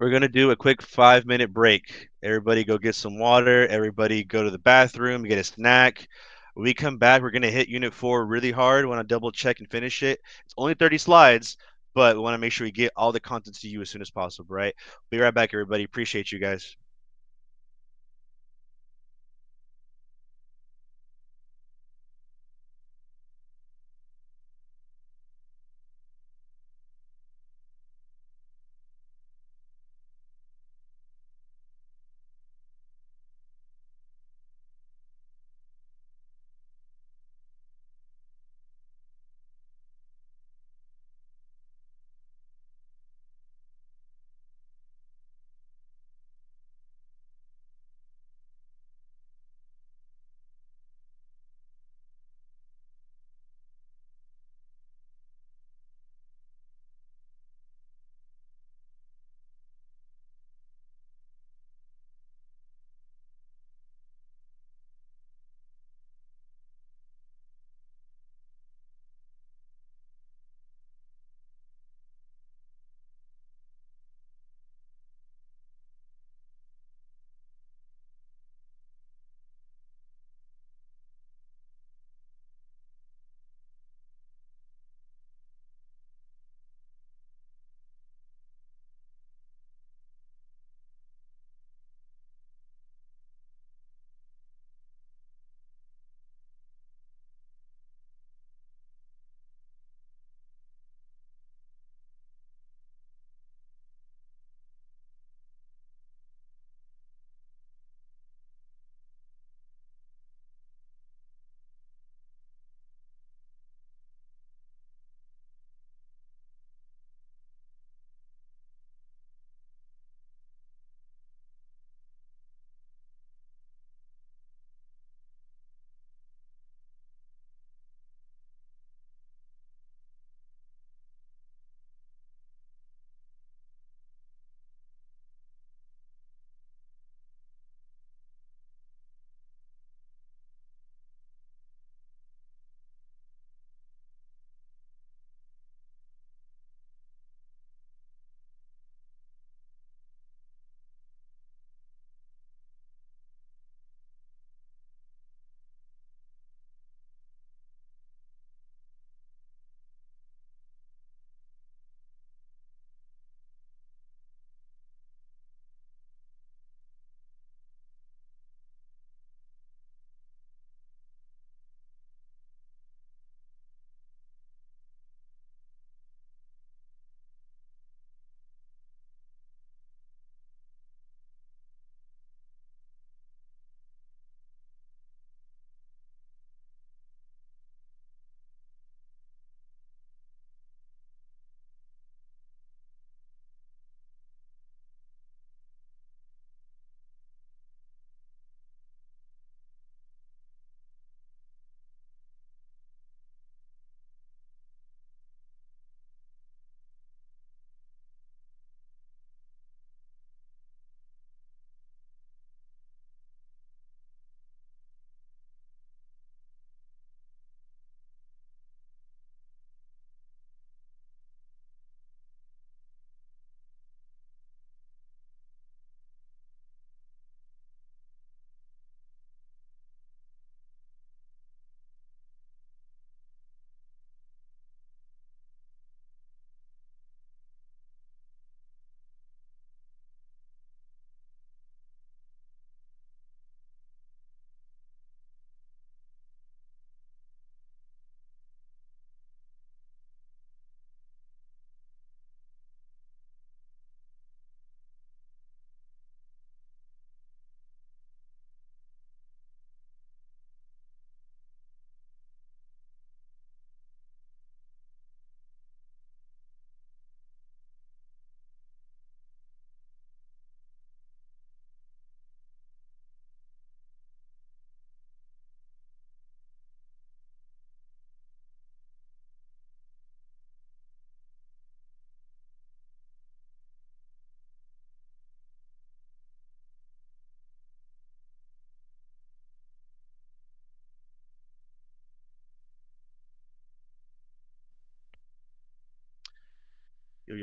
we're going to do a quick 5-minute break. Everybody go get some water. Everybody go to the bathroom, get a snack. When we come back, we're going to hit Unit 4 really hard. We want to double check and finish it. It's only 30 slides, but we want to make sure we get all the content to you as soon as possible, right? Be right back, everybody. Appreciate you guys.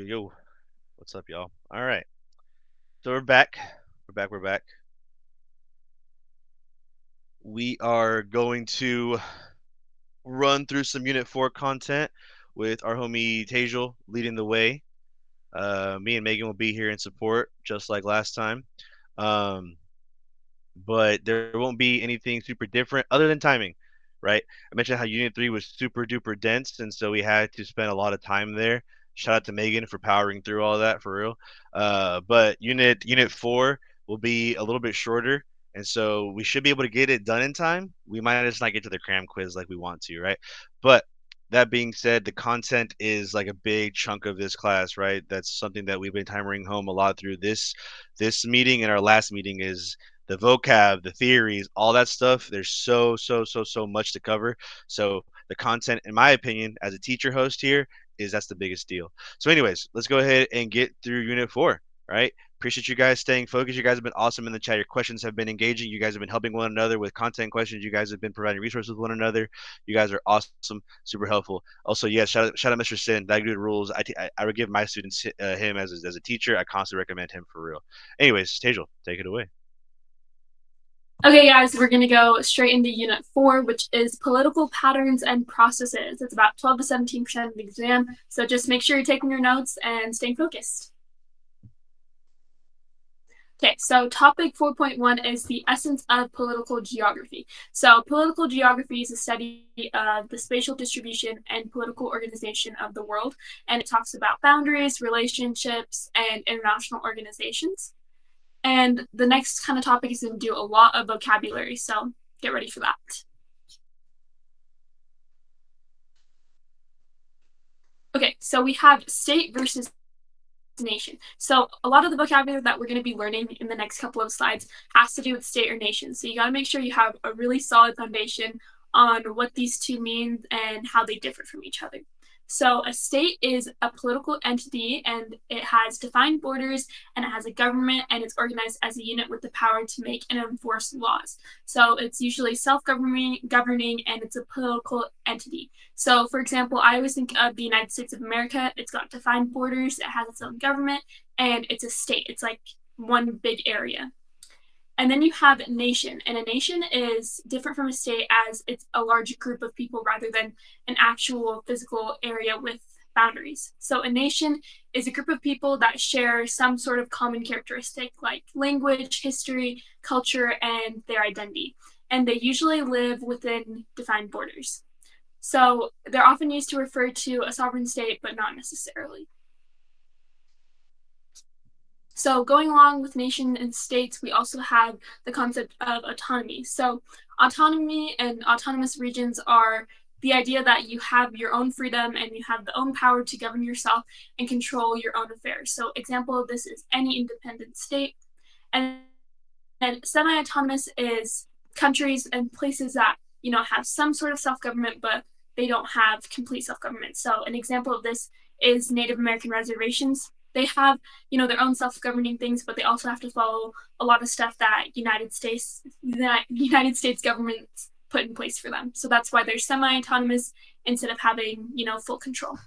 yo. What's up, y'all? All right. So we're back. We're back. We are going to run through some Unit 4 content with our homie Tejal leading the way. Me and Megan will be here in support, just like last time. But there won't be anything super different other than timing, right? I mentioned how Unit 3 was super duper dense, and so we had to spend a lot of time there. Shout out to Megan for powering through all that for real. But Unit 4 will be a little bit shorter, and so we should be able to get it done in time. We might just not get to the cram quiz like we want to, right? But that being said, the content is like a big chunk of this class, right? That's something that we've been hammering home a lot through this meeting, and our last meeting is the vocab, the theories, all that stuff. There's so much to cover. So the content, in my opinion, as a teacher host here, that's the biggest deal. So anyways, let's go ahead and get through Unit 4, right? Appreciate you guys staying focused. You guys have been awesome in the chat. Your questions have been engaging. You guys have been helping one another with content questions. You guys have been providing resources with one another. You guys are awesome, super helpful. Also, yes, shout out Mr. Sin. That dude rules. I would give my students him as a teacher. I constantly recommend him for real. Anyways, Tejal, take it away. Okay, guys, we're going to go straight into Unit 4, which is Political Patterns and Processes. It's about 12 to 17% of the exam, so just make sure you're taking your notes and staying focused. Okay, so topic 4.1 is the essence of political geography. So political geography is a study of the spatial distribution and political organization of the world, and it talks about boundaries, relationships, and international organizations. And the next kind of topic is going to do a lot of vocabulary, so get ready for that. Okay, so we have state versus nation. So a lot of the vocabulary that we're going to be learning in the next couple of slides has to do with state or nation. So you got to make sure you have a really solid foundation on what these two mean and how they differ from each other. So a state is a political entity, and it has defined borders, and it has a government, and it's organized as a unit with the power to make and enforce laws. So it's usually self-governing, and it's a political entity. So, for example, I always think of the United States of America. It's got defined borders, it has its own government, and it's a state. It's like one big area. And then you have a nation, and a nation is different from a state as it's a large group of people rather than an actual physical area with boundaries. So a nation is a group of people that share some sort of common characteristic like language, history, culture, and their identity. And they usually live within defined borders. So they're often used to refer to a sovereign state, but not necessarily. So going along with nation and states, we also have the concept of autonomy. So autonomy and autonomous regions are the idea that you have your own freedom and you have the own power to govern yourself and control your own affairs. So example of this is any independent state. And semi-autonomous is countries and places that, have some sort of self-government, but they don't have complete self-government. So an example of this is Native American reservations. They have, their own self-governing things, but they also have to follow a lot of stuff that United States government put in place for them. So that's why they're semi-autonomous instead of having, full control.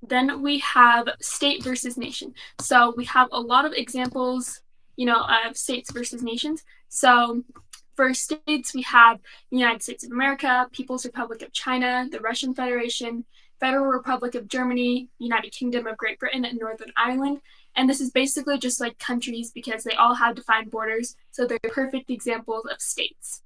Then we have state versus nation. So we have a lot of examples, of states versus nations. So for states, we have the United States of America, People's Republic of China, the Russian Federation, Federal Republic of Germany, United Kingdom of Great Britain, and Northern Ireland. And this is basically just like countries because they all have defined borders, so they're perfect examples of states.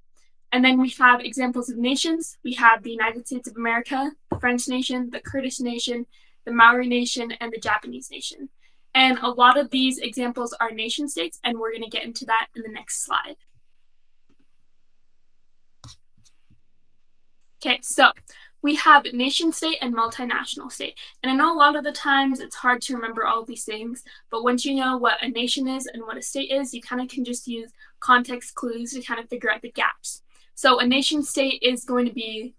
And then we have examples of nations. We have the United States of America, the French nation, the Kurdish nation, the Maori nation, and the Japanese nation. And a lot of these examples are nation states, and we're going to get into that in the next slide. Okay, so we have nation state and multinational state. And I know a lot of the times it's hard to remember all of these things, but once you know what a nation is and what a state is, you kind of can just use context clues to kind of figure out the gaps. So a nation state is going to be,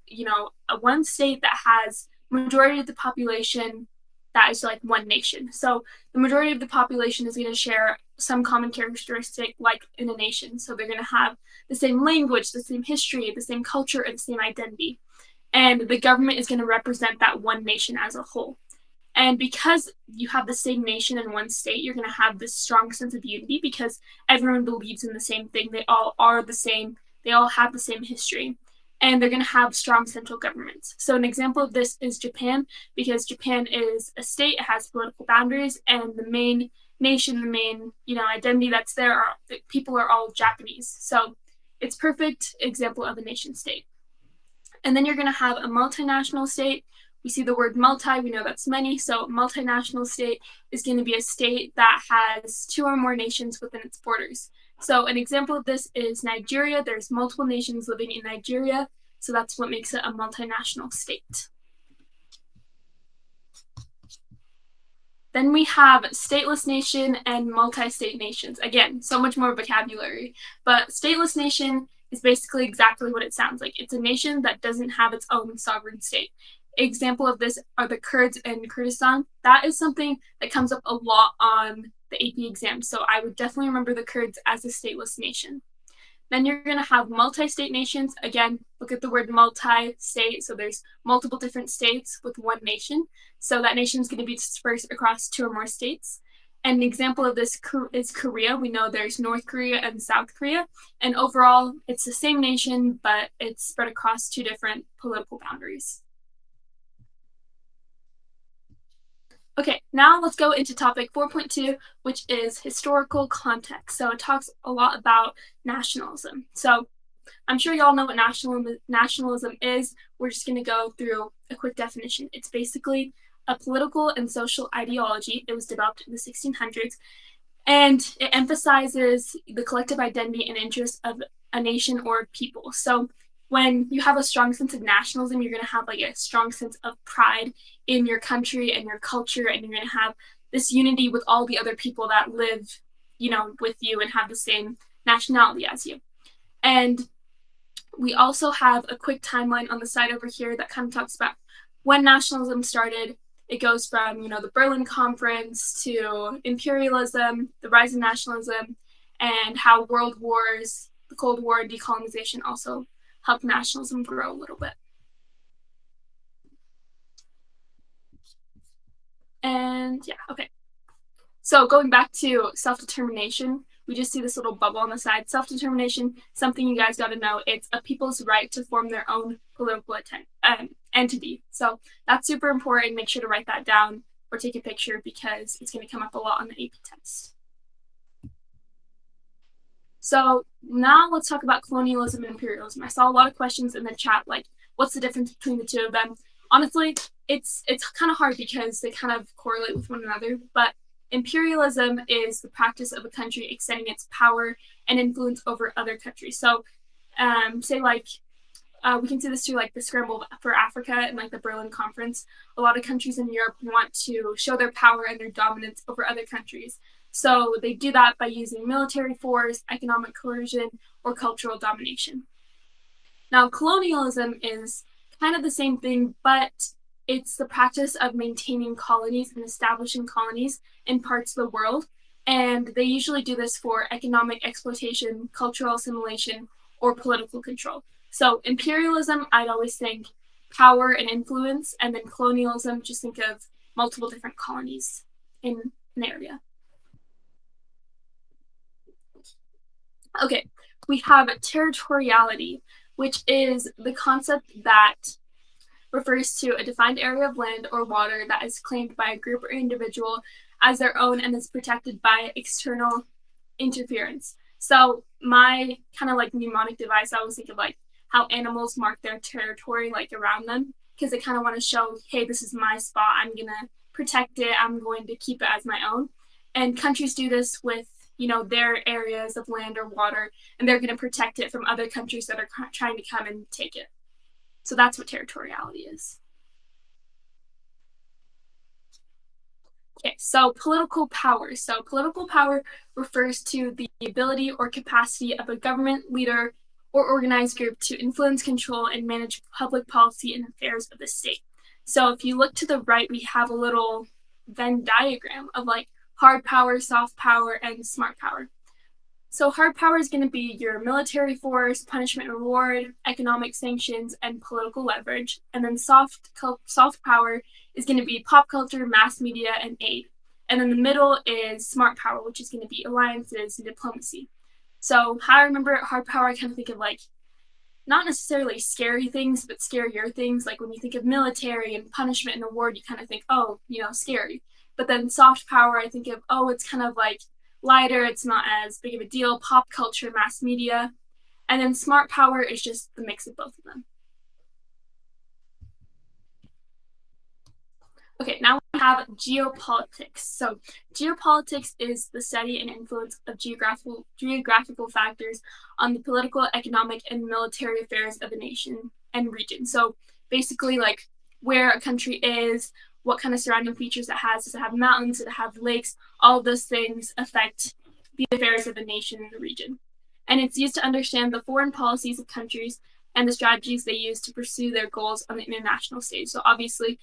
a one state that has majority of the population that is like one nation. So the majority of the population is going to share some common characteristic like in a nation. So they're going to have the same language, the same history, the same culture, and the same identity. and the government is going to represent that one nation as a whole. And because you have the same nation in one state, you're going to have this strong sense of unity because everyone believes in the same thing. They all are the same. They all have the same history. And they're going to have strong central governments. So an example of this is Japan, because Japan is a state, it has political boundaries, and the main nation, the main identity that's there, people are all Japanese. So it's perfect example of a nation state. And then you're going to have a multinational state. We see the word multi, we know that's many. So multinational state is going to be a state that has two or more nations within its borders. So an example of this is Nigeria. There's multiple nations living in Nigeria. So that's what makes it a multinational state. Then we have stateless nation and multi-state nations. Again, so much more vocabulary. But stateless nation is basically exactly what it sounds like. It's a nation that doesn't have its own sovereign state. Example of this are the Kurds in Kurdistan. That is something that comes up a lot on the AP exam. So I would definitely remember the Kurds as a stateless nation. Then you're going to have multi-state nations. Again, look at the word multi-state. So there's multiple different states with one nation. So that nation is going to be dispersed across two or more states. And an example of this is Korea. We know there's North Korea and South Korea. And overall, it's the same nation, but it's spread across two different political boundaries. Okay, now let's go into topic 4.2, which is historical context. So it talks a lot about nationalism. So I'm sure y'all know what nationalism is. We're just going to go through a quick definition. It's basically a political and social ideology. It was developed in the 1600s, and it emphasizes the collective identity and interests of a nation or people. So when you have a strong sense of nationalism, you're going to have like a strong sense of pride in your country and your culture, and you're going to have this unity with all the other people that live, with you and have the same nationality as you. And we also have a quick timeline on the side over here that kind of talks about when nationalism started. It goes from, the Berlin Conference to imperialism, the rise of nationalism, and how world wars, the Cold War, and decolonization also help nationalism grow a little bit. And yeah, okay. So going back to self-determination, we just see this little bubble on the side. Self-determination, something you guys got to know. It's a people's right to form their own political entity. So that's super important. Make sure to write that down or take a picture because it's going to come up a lot on the AP test. So now let's talk about colonialism and imperialism. I saw a lot of questions in the chat, like, what's the difference between the two of them? Honestly, it's kind of hard because they kind of correlate with one another, but imperialism is the practice of a country extending its power and influence over other countries. So say like, we can see this through like the scramble for Africa and like the Berlin Conference. A lot of countries in Europe want to show their power and their dominance over other countries. So they do that by using military force, economic coercion, or cultural domination. Now, colonialism is kind of the same thing, but it's the practice of maintaining colonies and establishing colonies in parts of the world. And they usually do this for economic exploitation, cultural assimilation, or political control. So imperialism, I'd always think power and influence, and then colonialism, just think of multiple different colonies in an area. Okay, we have territoriality, which is the concept that refers to a defined area of land or water that is claimed by a group or individual as their own and is protected by external interference. So my kind of like mnemonic device, I always think of like how animals mark their territory like around them, because they kind of want to show, hey, this is my spot, I'm gonna protect it, I'm going to keep it as my own. And countries do this with their areas of land or water, and they're going to protect it from other countries that are trying to come and take it. So that's what territoriality is. Okay, so political power. So political power refers to the ability or capacity of a government, leader, or organized group to influence, control, and manage public policy and affairs of the state. So if you look to the right, we have a little Venn diagram of like hard power, soft power, and smart power. So hard power is going to be your military force, punishment and reward, economic sanctions, and political leverage. And then soft power is going to be pop culture, mass media, and aid. And then the middle is smart power, which is going to be alliances and diplomacy. So how I remember hard power, I kind of think of like not necessarily scary things, but scarier things. Like when you think of military and punishment and reward, you kind of think, oh, scary. But then soft power, I think of, oh, it's kind of like lighter, it's not as big of a deal, pop culture, mass media. And then smart power is just the mix of both of them. Okay, now we have geopolitics. So geopolitics is the study and influence of geographical factors on the political, economic, and military affairs of a nation and region. So basically like where a country is, what kind of surrounding features it has. Does it have mountains? Does it have lakes? All of those things affect the affairs of a nation and the region. And it's used to understand the foreign policies of countries and the strategies they use to pursue their goals on the international stage. So obviously,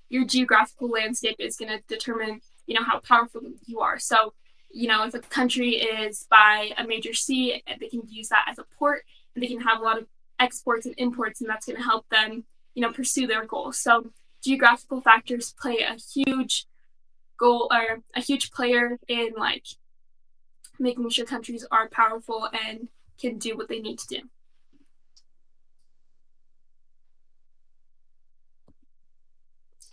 your geographical landscape is going to determine, how powerful you are. So, if a country is by a major sea, they can use that as a port, and they can have a lot of exports and imports, and that's going to help them, pursue their goals. So geographical factors play a huge player in like making sure countries are powerful and can do what they need to do.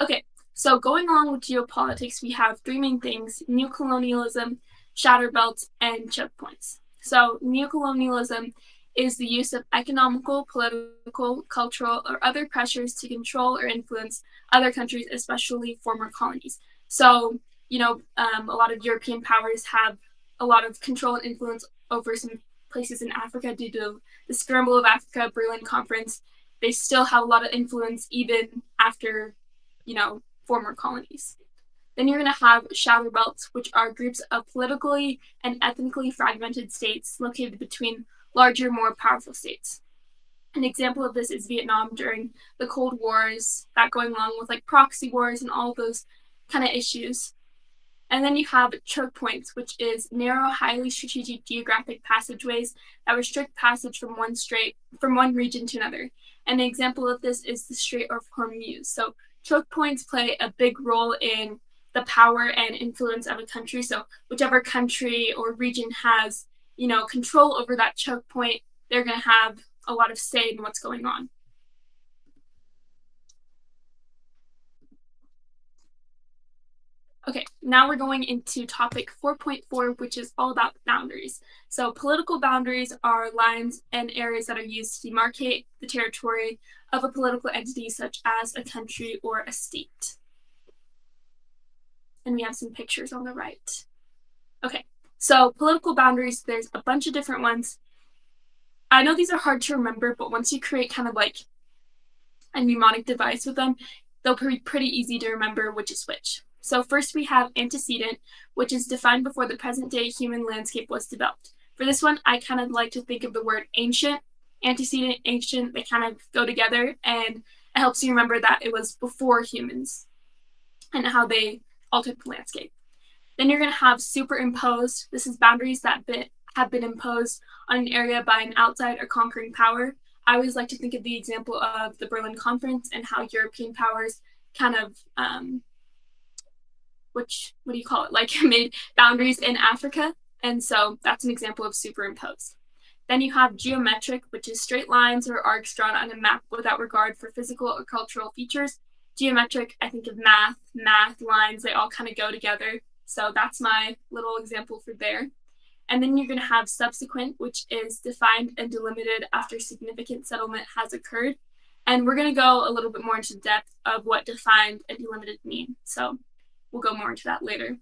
Okay, so going along with geopolitics, we have three main things: neocolonialism, shadow belts, and choke points. So neocolonialism is the use of economical, political, cultural, or other pressures to control or influence other countries, especially former colonies. So, a lot of European powers have a lot of control and influence over some places in Africa due to the Scramble of Africa, Berlin Conference. They still have a lot of influence even after former colonies. Then you're going to have shadow belts, which are groups of politically and ethnically fragmented states located between larger, more powerful states. An example of this is Vietnam during the Cold Wars, that going along with like proxy wars and all those kind of issues. And then you have choke points, which is narrow, highly strategic geographic passageways that restrict passage from one region to another. And an example of this is the Strait of Hormuz. So choke points play a big role in the power and influence of a country. So whichever country or region has, control over that choke point, they're going to have a lot of say in what's going on. Okay, now we're going into topic 4.4, which is all about boundaries. So political boundaries are lines and areas that are used to demarcate the territory of a political entity, such as a country or a state. And we have some pictures on the right. Okay, so political boundaries, there's a bunch of different ones. I know these are hard to remember, but once you create kind of like a mnemonic device with them, they'll be pretty easy to remember which is which. So first we have antecedent, which is defined before the present-day human landscape was developed. For this one, I kind of like to think of the word ancient. Antecedent, ancient, they kind of go together, and it helps you remember that it was before humans and how they altered the landscape. Then you're going to have superimposed. This is boundaries that have been imposed on an area by an outside or conquering power. I always like to think of the example of the Berlin Conference and how European powers kind of made boundaries in Africa. And so that's an example of superimposed. Then you have geometric, which is straight lines or arcs drawn on a map without regard for physical or cultural features. Geometric, I think of math, lines, they all kind of go together. So that's my little example for there. And then you're going to have subsequent, which is defined and delimited after significant settlement has occurred. And we're going to go a little bit more into depth of what defined and delimited mean. So we'll go more into that later.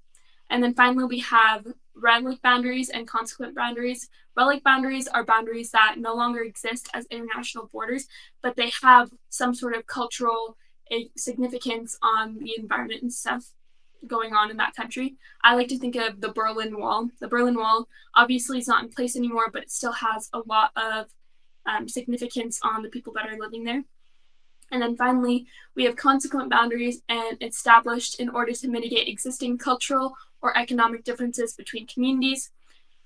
And then finally, we have relic boundaries and consequent boundaries. Relic boundaries are boundaries that no longer exist as international borders, but they have some sort of cultural significance on the environment and stuff going on in that country. I like to think of the Berlin Wall. The Berlin Wall obviously is not in place anymore, but it still has a lot of significance on the people that are living there. And then finally, we have consequent boundaries and established in order to mitigate existing cultural or economic differences between communities.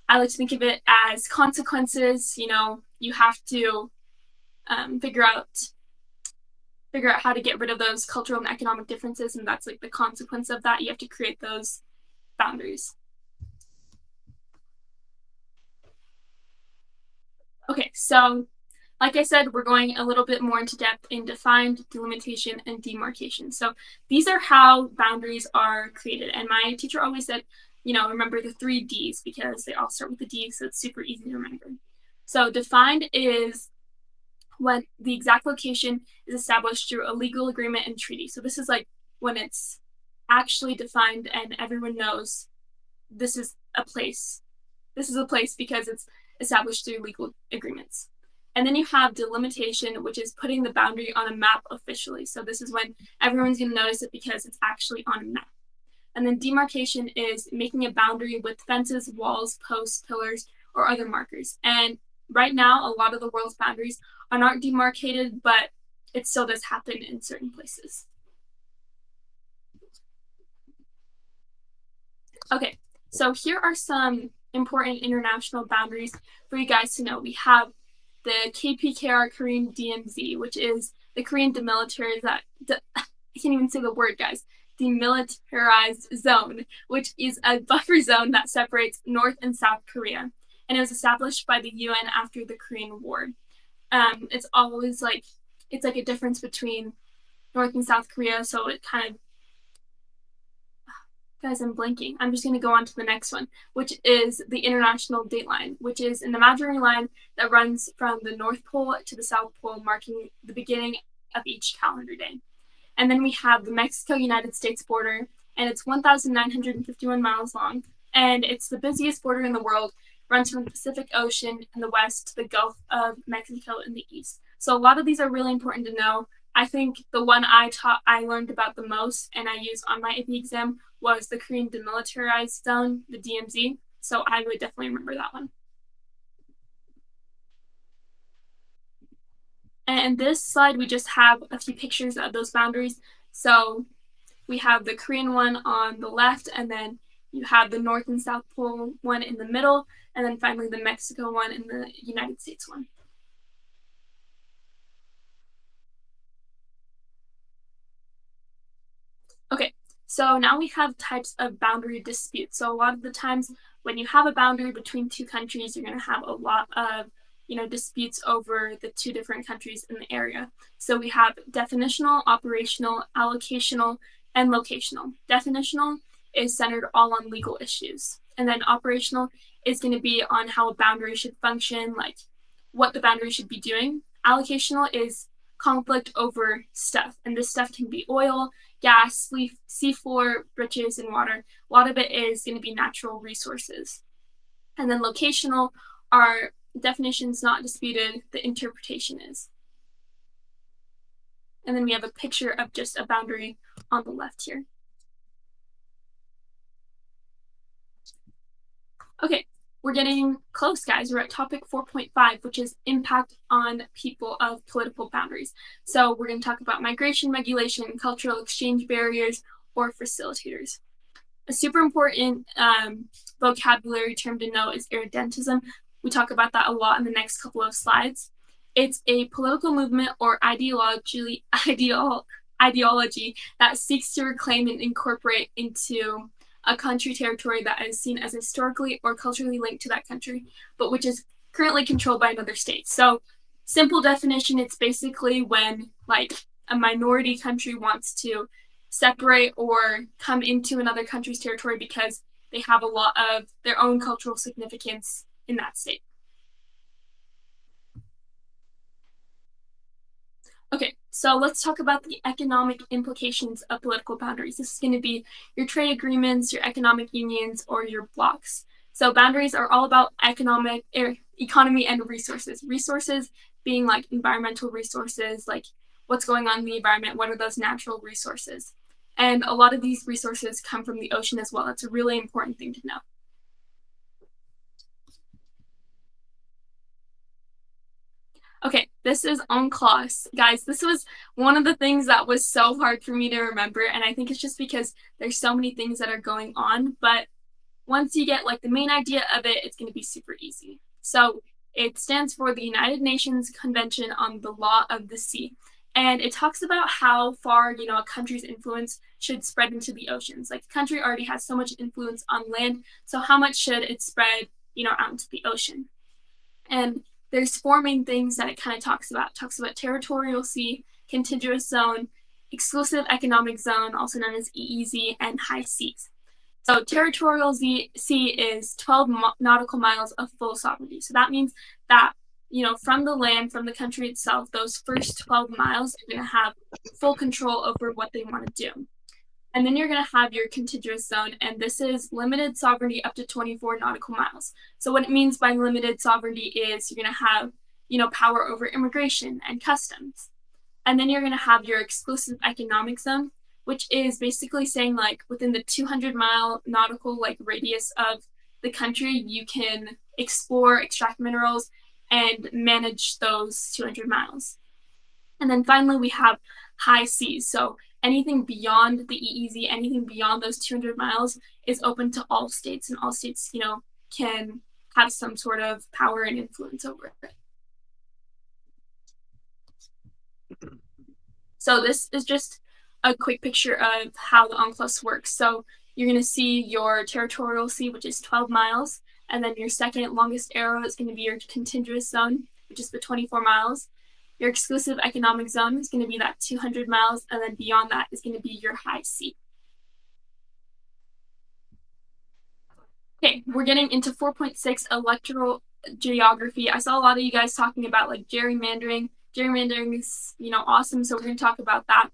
I like to think of it as consequences. You know, you have to figure out how to get rid of those cultural and economic differences, and that's like the consequence of that. You have to create those boundaries. Okay, so like I said, we're going a little bit more into depth in defined, delimitation, and demarcation. So these are how boundaries are created. And my teacher always said, you know, remember the 3 Ds because they all start with a D, so it's super easy to remember. So defined is when the exact location is established through a legal agreement and treaty. So this is like when it's actually defined and everyone knows this is a place. This is a place because it's established through legal agreements. And then you have delimitation, which is putting the boundary on a map officially. So this is when everyone's going to notice it because it's actually on a map. And then demarcation is making a boundary with fences, walls, posts, pillars, or other markers. And right now, a lot of the world's boundaries are not demarcated, but it still does happen in certain places. Okay, so here are some important international boundaries for you guys to know. We have the KPKR Korean DMZ, which is the Korean demilitarized, I can't even say the word, guys, demilitarized zone, which is a buffer zone that separates North and South Korea. And it was established by the UN after the Korean War. It's always like, it's like a difference between North and South Korea, so it kind of, guys, I'm blanking. I'm just going to go on to the next one, which is the international date line, which is an imaginary line that runs from the North Pole to the South Pole, marking the beginning of each calendar day. And then we have the Mexico-United States border, and it's 1,951 miles long, and it's the busiest border in the world. Runs from the Pacific Ocean in the west to the Gulf of Mexico in the east. So a lot of these are really important to know. I think the one I learned about the most and I use on my AP exam was the Korean Demilitarized Zone, the DMZ. So I would definitely remember that one. And this slide, we just have a few pictures of those boundaries. So we have the Korean one on the left, and then you have the North and South Pole one in the middle, and then finally the Mexico one and the United States one. Okay, so now we have types of boundary disputes. So a lot of the times when you have a boundary between 2 countries, you're going to have a lot of disputes over the 2 different countries in the area. So we have definitional, operational, allocational, and locational. Definitional is centered all on legal issues. And then operational is going to be on how a boundary should function, like what the boundary should be doing. Allocational is conflict over stuff. And this stuff can be oil, gas, seafloor, bridges, and water. A lot of it is going to be natural resources. And then locational are definitions not disputed, the interpretation is. And then we have a picture of just a boundary on the left here. Okay, we're getting close, guys. We're at topic 4.5, which is impact on people of political boundaries. So we're going to talk about migration, regulation, cultural exchange barriers, or facilitators. A super important vocabulary term to know is irredentism. We talk about that a lot in the next couple of slides. It's a political movement or ideology that seeks to reclaim and incorporate into a country territory that is seen as historically or culturally linked to that country, but which is currently controlled by another state. So simple definition, it's basically when like a minority country wants to separate or come into another country's territory because they have a lot of their own cultural significance in that state. Okay, so let's talk about the economic implications of political boundaries. This is going to be your trade agreements, your economic unions, or your blocks. So boundaries are all about economy and resources. Resources being like environmental resources, like what's going on in the environment, what are those natural resources? And a lot of these resources come from the ocean as well. That's a really important thing to know. Okay, this is UNCLOS. Guys, this was one of the things that was so hard for me to remember, and I think it's just because there's so many things that are going on, but once you get like the main idea of it, it's going to be super easy. So it stands for the United Nations Convention on the Law of the Sea. And it talks about how far, a country's influence should spread into the oceans. Like, the country already has so much influence on land, so how much should it spread, out into the ocean? And there's 4 main things that it kind of talks about. It talks about territorial sea, contiguous zone, exclusive economic zone, also known as EEZ, and high seas. So territorial sea is 12 nautical miles of full sovereignty. So that means that, from the land, from the country itself, those first 12 miles, you're going to have full control over what they want to do. And then you're going to have your contiguous zone, and this is limited sovereignty up to 24 nautical miles. So what it means by limited sovereignty is you're going to have, power over immigration and customs. And then you're going to have your exclusive economic zone, which is basically saying, like, within the 200-mile nautical radius of the country, you can explore, extract minerals, and manage those 200 miles. And then finally, we have high seas. So anything beyond the EEZ, anything beyond those 200 miles is open to all states, and all states, can have some sort of power and influence over it. So this is just a quick picture of how the UNCLOS works. So you're going to see your territorial sea, which is 12 miles, and then your second longest arrow is going to be your contiguous zone, which is the 24 miles. Your exclusive economic zone is going to be that 200 miles, and then beyond that is going to be your high sea. Okay, we're getting into 4.6, electoral geography. I saw a lot of you guys talking about gerrymandering. Gerrymandering is, awesome, so we're going to talk about that.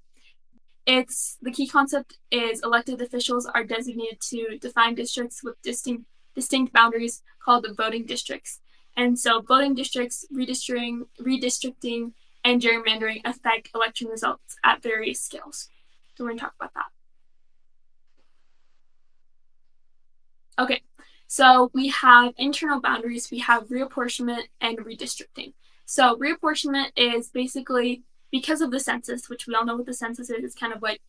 The key concept is elected officials are designated to define districts with distinct boundaries called the voting districts. And so voting districts, redistricting, and gerrymandering affect election results at various scales. So we're going to talk about that. Okay, so we have internal boundaries, we have reapportionment and redistricting. So reapportionment is basically, because of the census, which we all know what the census is, it's kind of like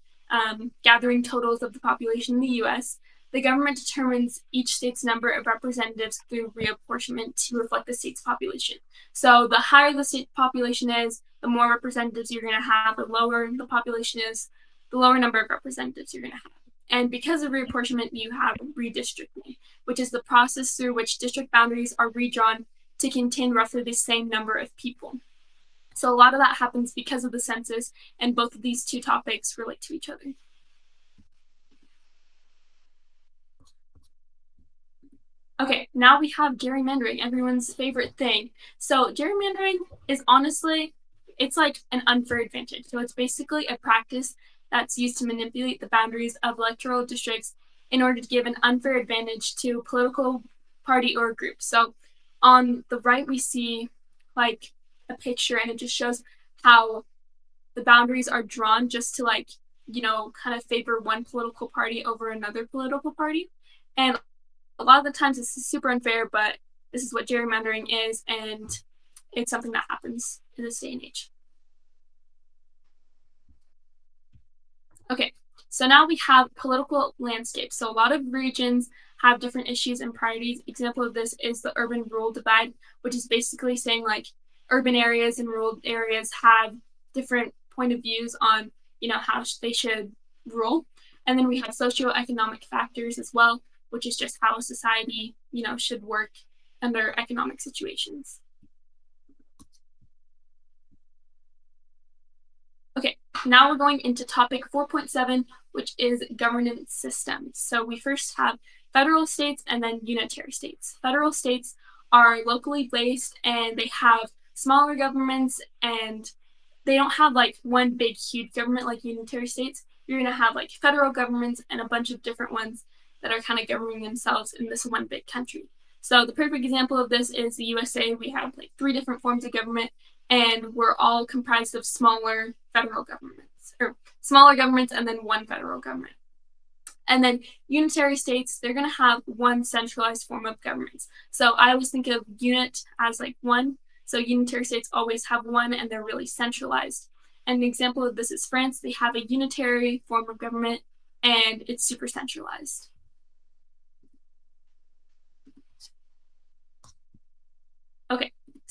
gathering totals of the population in the US. The government determines each state's number of representatives through reapportionment to reflect the state's population. So the higher the state population is, the more representatives you're going to have. The lower the population is, the lower number of representatives you're going to have. And because of reapportionment, you have redistricting, which is the process through which district boundaries are redrawn to contain roughly the same number of people. So a lot of that happens because of the census, and both of these two topics relate to each other. Okay, now we have gerrymandering, everyone's favorite thing. So gerrymandering is honestly, it's like an unfair advantage. So it's basically a practice that's used to manipulate the boundaries of electoral districts in order to give an unfair advantage to a political party or group. So on the right, we see like a picture, and it just shows how the boundaries are drawn just to kind of favor one political party over another political party. And a lot of the times this is super unfair, but this is what gerrymandering is, and it's something that happens in this day and age. Okay, so now we have political landscape. So a lot of regions have different issues and priorities. Example of this is the urban-rural divide, which is basically saying urban areas and rural areas have different point of views on, how they should rule. And then we have socioeconomic factors as well, which is just how a society, should work under economic situations. Okay, now we're going into topic 4.7, which is governance systems. So we first have federal states and then unitary states. Federal states are locally based, and they have smaller governments, and they don't have one big huge government like unitary states. You're going to have federal governments and a bunch of different ones that are kind of governing themselves in this one big country. So the perfect example of this is the USA. We have 3 different forms of government, and we're all comprised of smaller federal governments, or smaller governments and then one federal government. And then unitary states, they're going to have one centralized form of government. So I always think of unit as one. So unitary states always have one, and they're really centralized. And an example of this is France. They have a unitary form of government, and it's super centralized.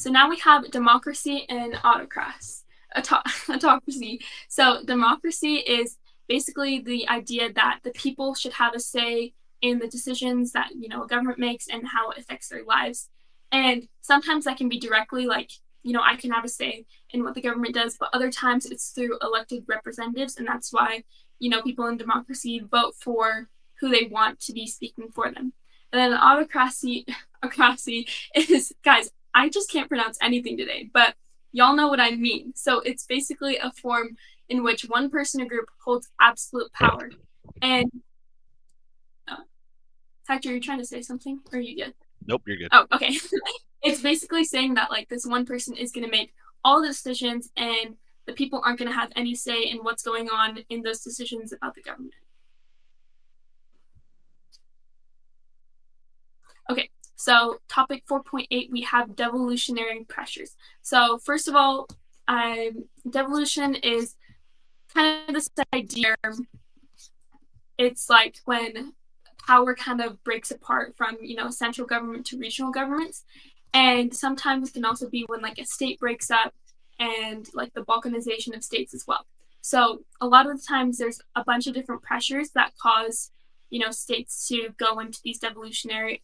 So now we have democracy and autocracy. So democracy is basically the idea that the people should have a say in the decisions that a government makes and how it affects their lives. And sometimes that can be directly, like I can have a say in what the government does, but other times it's through elected representatives, and that's why people in democracy vote for who they want to be speaking for them. And then autocracy is, guys, I just can't pronounce anything today, but y'all know what I mean. So it's basically a form in which one person or group holds absolute power. And Hector, you're trying to say something, or are you good? Nope, you're good. Oh, okay. It's basically saying that this one person is going to make all the decisions, and the people aren't going to have any say in what's going on in those decisions about the government. Okay, so topic 4.8, we have devolutionary pressures. So first of all, devolution is kind of this idea. It's like when power kind of breaks apart from central government to regional governments, and sometimes it can also be when a state breaks up, and the balkanization of states as well. So a lot of the times there's a bunch of different pressures that cause states to go into these devolutionary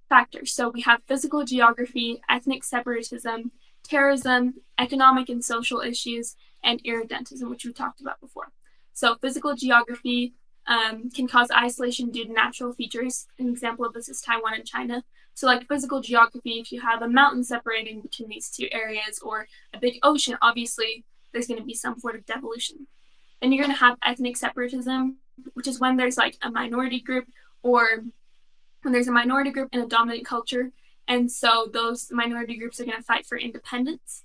factors. So we have physical geography, ethnic separatism, terrorism, economic and social issues, and irredentism, which we talked about before. So physical geography can cause isolation due to natural features. An example of this is Taiwan and China. So physical geography, if you have a mountain separating between these two areas or a big ocean, obviously there's going to be some sort of devolution. Then you're going to have ethnic separatism, which is when there's a minority group, or when there's a minority group in a dominant culture, and so those minority groups are going to fight for independence.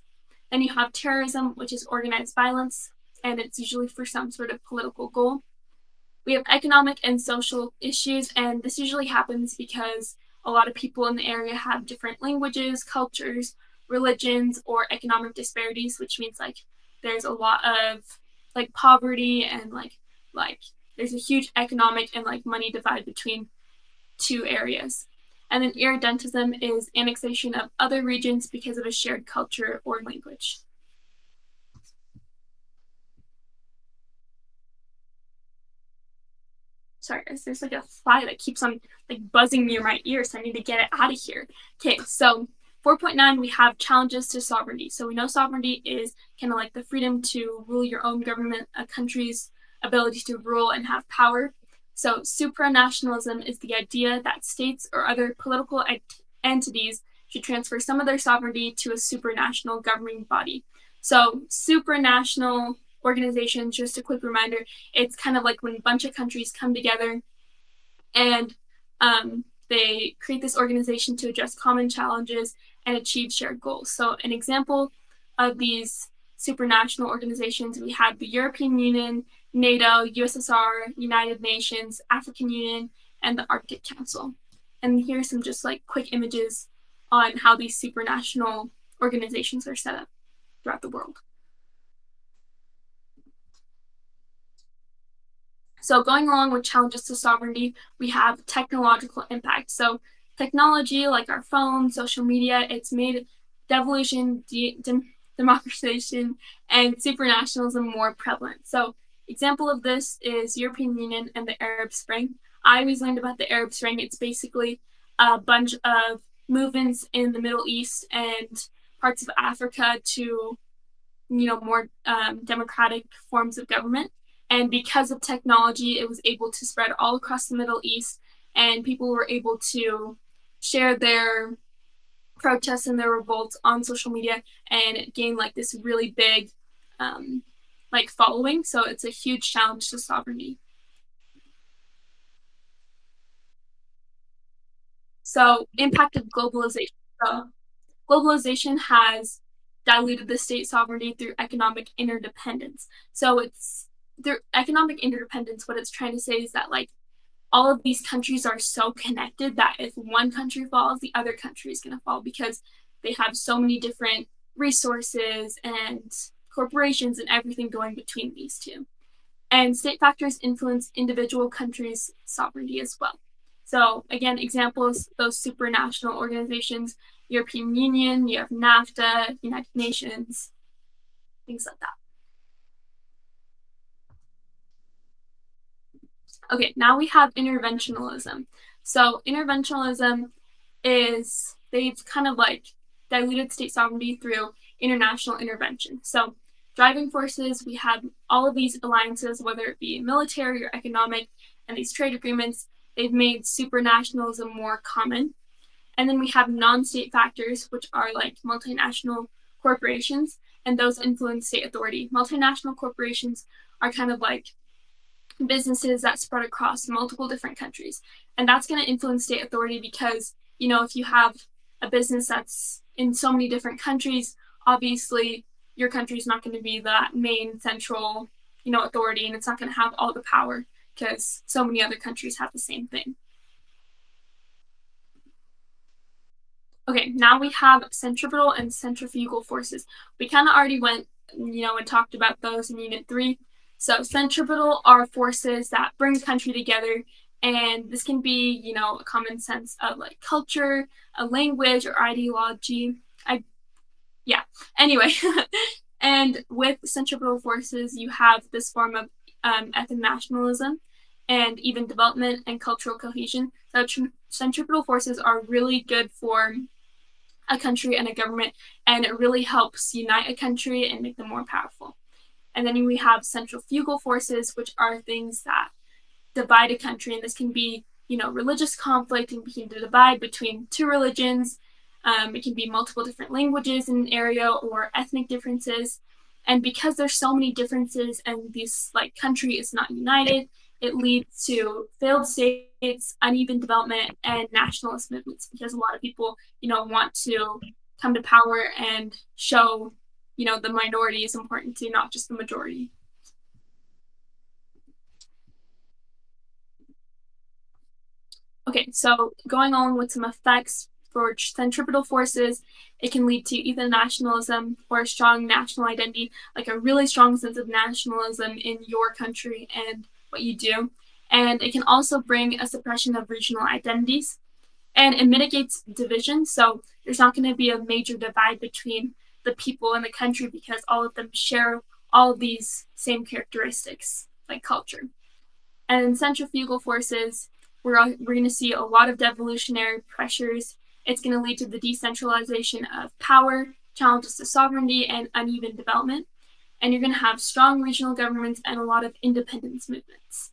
Then you have terrorism, which is organized violence, and it's usually for some sort of political goal. We have economic and social issues, and this usually happens because a lot of people in the area have different languages, cultures, religions, or economic disparities, which means there's a lot of poverty, and there's a huge economic and money divide between two areas. And then irredentism is annexation of other regions because of a shared culture or language. Sorry guys, there's a fly that keeps on buzzing near my ear, so I need to get it out of here. Okay, so 4.9, we have challenges to sovereignty. So we know sovereignty is kind of the freedom to rule your own government, a country's ability to rule and have power. So supranationalism is the idea that states or other political entities should transfer some of their sovereignty to a supranational governing body. So supranational organizations, just a quick reminder, it's kind of when a bunch of countries come together and they create this organization to address common challenges and achieve shared goals. So an example of these supranational organizations, we have the European Union, NATO, USSR, United Nations, African Union, and the Arctic Council. And here's some just quick images on how these supranational organizations are set up throughout the world. So going along with challenges to sovereignty, we have technological impact. So technology, like our phones, social media, it's made devolution, democratization, and supranationalism more prevalent. So example of this is European Union and the Arab Spring. I always learned about the Arab Spring. It's basically a bunch of movements in the Middle East and parts of Africa to, more democratic forms of government. And because of technology, it was able to spread all across the Middle East, and people were able to share their protests and their revolts on social media and gain this really big following. So it's a huge challenge to sovereignty. So impact of globalization. So globalization has diluted the state sovereignty through economic interdependence. So it's through economic interdependence, what it's trying to say is that all of these countries are so connected that if one country falls, the other country is going to fall because they have so many different resources and corporations and everything going between these two. And state factors influence individual countries' sovereignty as well. So again, examples, those supranational organizations, European Union, you have NAFTA, United Nations, things like that. Okay, now we have interventionalism. So interventionalism is, they've kind of like diluted state sovereignty through international intervention. So driving forces, we have all of these alliances, whether it be military or economic, and these trade agreements, they've made supranationalism more common. And then we have non-state factors, which are like multinational corporations, and those influence state authority. Multinational corporations are kind of like businesses that spread across multiple different countries. And that's going to influence state authority because, you know, if you have a business that's in so many different countries, obviously your country is not going to be that main central, you know, authority, and it's not going to have all the power because so many other countries have the same thing. Okay, now we have centripetal and centrifugal forces. We kind of already went, you know, and talked about those in Unit 3. So centripetal are forces that bring the country together, and this can be, you know, a common sense of like culture, a language, or ideology. Anyway. And with centripetal forces, you have this form of ethnic nationalism and even development and cultural cohesion. So centripetal forces are really good for a country and a government, and it really helps unite a country and make them more powerful. And then we have centrifugal forces, which are things that divide a country, and this can be, you know, religious conflict, and we can divide between two religions. It can be multiple different languages in an area or ethnic differences. And because there's so many differences and this like country is not united, it leads to failed states, uneven development, and nationalist movements because a lot of people, you know, want to come to power and show, you know, the minority is important to, not just the majority. Okay, so going on with some effects for centripetal forces, it can lead to either nationalism or a strong national identity, like a really strong sense of nationalism in your country and what you do. And it can also bring a suppression of regional identities. And it mitigates division, so there's not going to be a major divide between the people in the country because all of them share all of these same characteristics, like culture. And in centrifugal forces, we're going to see a lot of devolutionary pressures. It's going to lead to the decentralization of power, challenges to sovereignty, and uneven development. And you're going to have strong regional governments and a lot of independence movements.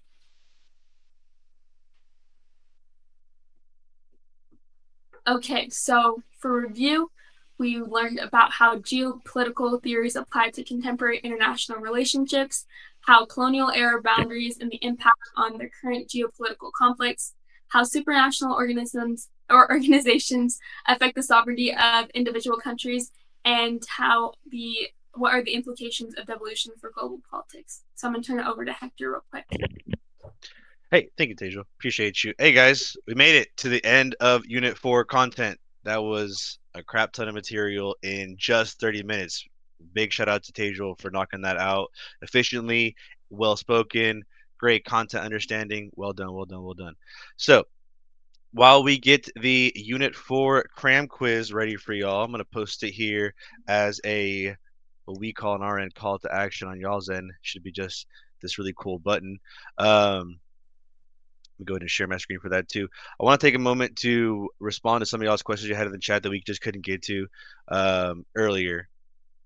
Okay, so for review, we learned about how geopolitical theories apply to contemporary international relationships, how colonial era boundaries and the impact on their current geopolitical conflicts, how supranational organisms or organizations affect the sovereignty of individual countries, and what are the implications of devolution for global politics. So I'm going to turn it over to Hector real quick. Hey, thank you, Tejal. Appreciate you. Hey, guys, we made it to the end of Unit 4 content. That was a crap ton of material in just 30 minutes. Big shout out to Tejal for knocking that out efficiently, well spoken, great content understanding. Well done, well done, well done. So, while we get the Unit 4 cram quiz ready for y'all, I'm going to post it here as what we call on our end call to action. On y'all's end should be just this really cool button. Go ahead and share my screen for that too. I want to take a moment to respond to some of y'all's questions you had in the chat that we just couldn't get to earlier.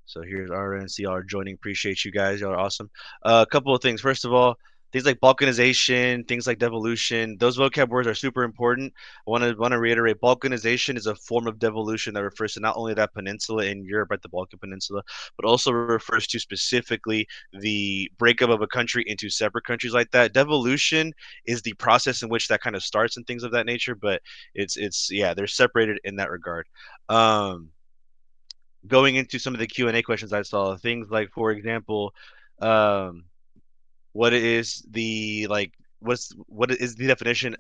So here's RNC, y'all are joining. Appreciate you guys. Y'all are awesome. A couple of things. First of all, things like balkanization, things like devolution, those vocab words are super important. I want to reiterate, balkanization is a form of devolution that refers to not only that peninsula in Europe, right, the Balkan Peninsula, but also refers to specifically the breakup of a country into separate countries like that. Devolution is the process in which that kind of starts and things of that nature, but it's yeah, they're separated in that regard. Going into some of the Q&A questions I saw, things like, for example, what is the definition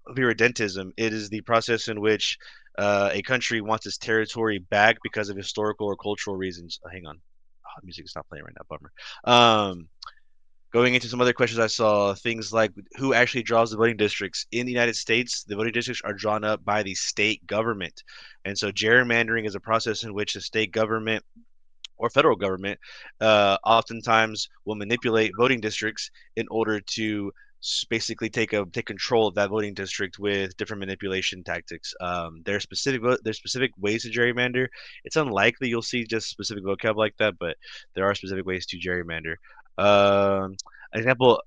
of irredentism? It is the process in which a country wants its territory back because of historical or cultural reasons. Hang on, music is not playing right now. Bummer. Going into some other questions, I saw things like who actually draws the voting districts. In the United States, the voting districts are drawn up by the state government. And so gerrymandering is a process in which the state government or federal government oftentimes will manipulate voting districts in order to basically take control of that voting district with different manipulation tactics. There's specific ways to gerrymander. It's unlikely you'll see just specific vocab like that, but there are specific ways to gerrymander. An example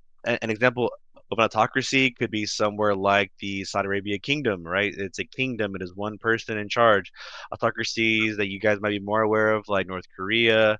of an autocracy could be somewhere like the Saudi Arabia kingdom, right? It's a kingdom. It is one person in charge. Autocracies that you guys might be more aware of, like North Korea.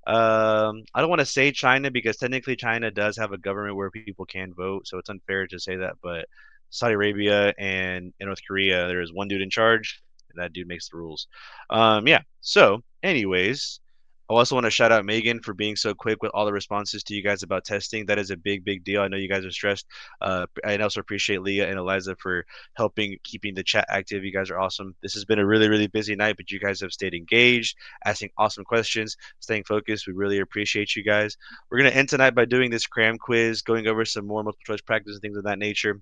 I don't want to say China because technically China does have a government where people can vote, so it's unfair to say that. But Saudi Arabia and North Korea, there is one dude in charge, and that dude makes the rules. Yeah. So, anyways, I also want to shout out Megan for being so quick with all the responses to you guys about testing. That is a big, big deal. I know you guys are stressed. I also appreciate Leah and Eliza for helping keeping the chat active. You guys are awesome. This has been a really, really busy night, but you guys have stayed engaged, asking awesome questions, staying focused. We really appreciate you guys. We're going to end tonight by doing this cram quiz, going over some more multiple choice practice and things of that nature.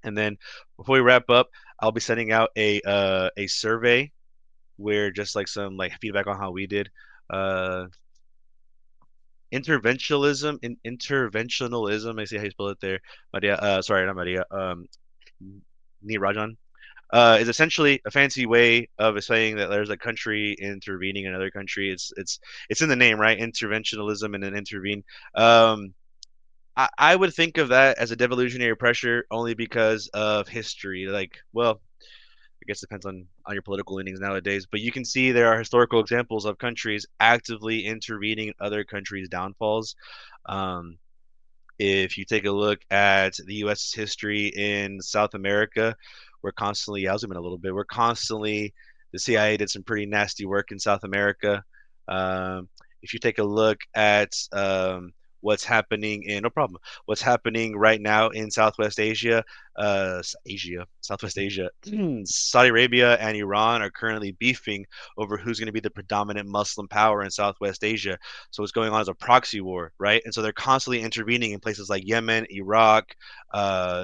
And then before we wrap up, I'll be sending out a survey where just like some like feedback on how we did. Interventionalism. I see how you spell it there, Maria. Sorry, not Maria. Nirajan. Is essentially a fancy way of saying that there's a country intervening in another country. It's in the name, right? Interventionalism and then intervene. I would think of that as a devolutionary pressure only because of history. Like, well, I guess it depends on your political leanings nowadays, but you can see there are historical examples of countries actively intervening in other countries' downfalls. If you take a look at the U.S. history in South America, I'll zoom in a little bit. The CIA did some pretty nasty work in South America. If you take a look at what's happening right now in Southwest Asia, Southwest Asia, Saudi Arabia and Iran are currently beefing over who's going to be the predominant Muslim power in Southwest Asia. So what's going on is a proxy war, right? And so they're constantly intervening in places like Yemen, Iraq,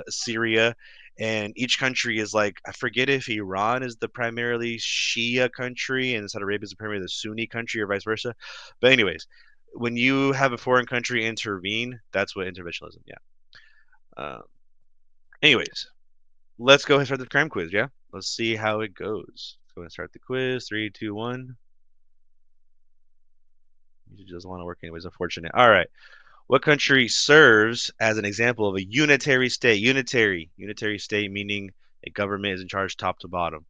Syria. And each country is like, I forget if Iran is the primarily Shia country and Saudi Arabia is primarily the Sunni country or vice versa. But anyways, when you have a foreign country intervene, that's what interventionalism, yeah. Anyways, let's go ahead and start the cram quiz, yeah? Let's see how it goes. Let's go ahead and start the quiz. 3, 2, 1. It doesn't want to work anyways, unfortunate. All right. What country serves as an example of a unitary state? Unitary state meaning a government is in charge top to bottom.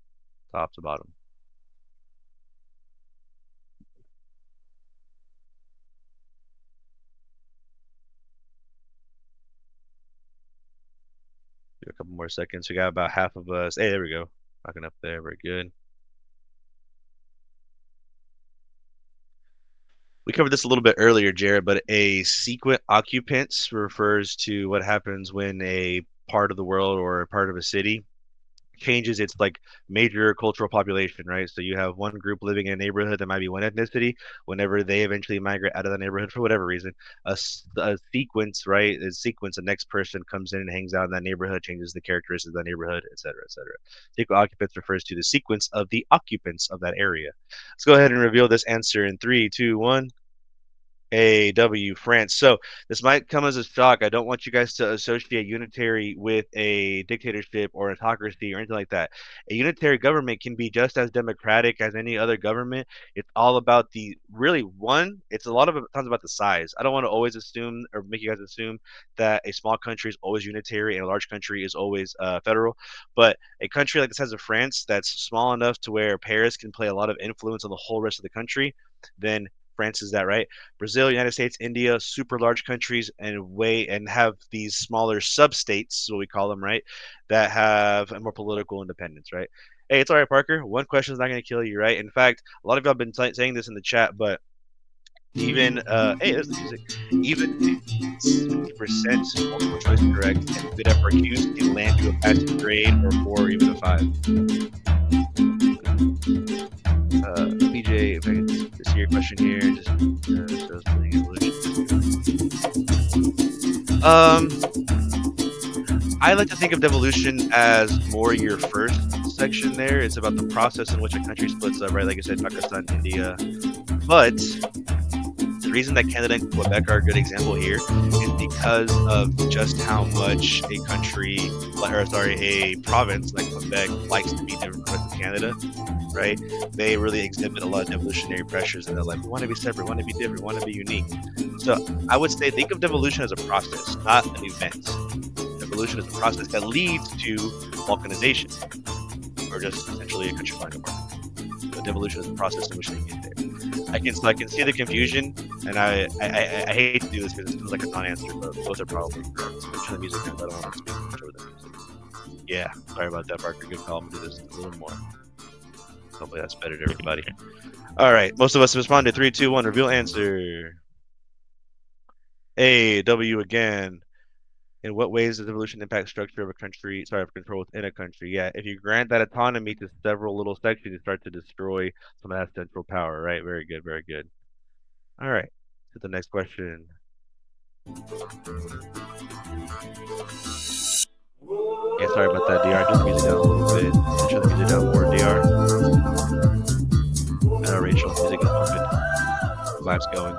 Top to bottom. A couple more seconds. We got about half of us. Hey, there we go. Rocking up there. Very good. We covered this a little bit earlier, Jared, but a sequent occupants refers to what happens when a part of the world or a part of a city changes its like major cultural population, right? So you have one group living in a neighborhood that might be one ethnicity. Whenever they eventually migrate out of the neighborhood for whatever reason, a sequence, right? The next person comes in and hangs out in that neighborhood, changes the characteristics of that neighborhood, etc., etc. Sequent occupants refers to the sequence of the occupants of that area. Let's go ahead and reveal this answer in 3, 2, 1. AW, France. So this might come as a shock. I don't want you guys to associate unitary with a dictatorship or autocracy or anything like that. A unitary government can be just as democratic as any other government. It's all about it's a lot of times about the size. I don't want to always assume or make you guys assume that a small country is always unitary and a large country is always federal. But a country like the size of France that's small enough to where Paris can play a lot of influence on the whole rest of the country, then France is that, right? Brazil, United States, India, super large countries and have these smaller sub-states, what we call them, right? That have a more political independence, right? Hey, it's all right, Parker. One question is not going to kill you, right? In fact, a lot of y'all have been saying this in the chat, but even hey, there's the music. Even 50% multiple choice correct and good FRQs can land you a passing grade or 4 or even a 5. BJ, if I can see your question here, just putting English. I like to think of devolution as more your first section there. It's about the process in which a country splits up, right? Like I said, Pakistan, India. But the reason that Canada and Quebec are a good example here is because of just how much a country, a province like Quebec likes to be different from the rest of Canada, right? They really exhibit a lot of devolutionary pressures, and they're like, we want to be separate, we want to be different, we want to be unique. So I would say think of devolution as a process, not an event. Devolution is a process that leads to balkanization, or just essentially a country falling apart. So devolution is a process in which they get there. I can see the confusion, and I hate to do this because it feels like a non-answer, but both are probably correct. Switch to the music now, I don't want to speak much over the music. Yeah, sorry about that, Parker. Good call. I'm gonna do this a little more. Hopefully that's better to everybody. All right, most of us have responded. 3, 2, 1. Reveal answer. A, W again. In what ways does evolution impact structure of a country? Sorry, of control within a country. Yeah, if you grant that autonomy to several little sections, you start to destroy some of that central power, right? Very good, very good. All right, to the next question. Yeah, sorry about that, DR. Turn the music down a little bit. Turn the music down more, DR. I know, Rachel, music is pumping. Vibes going.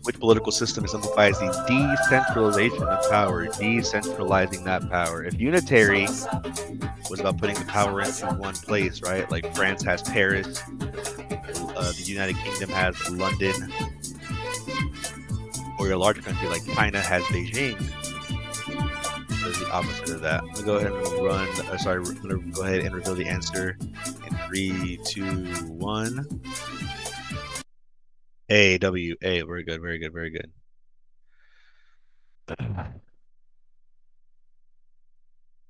Which political system exemplifies the decentralization of power, decentralizing that power? If unitary was about putting the power into one place, right? Like France has Paris, the United Kingdom has London, or your larger country like China has Beijing. There's the opposite of that. I'm gonna go ahead and I'm gonna go ahead and reveal the answer in 3, 2, 1. A, W, A. Very good, very good, very good.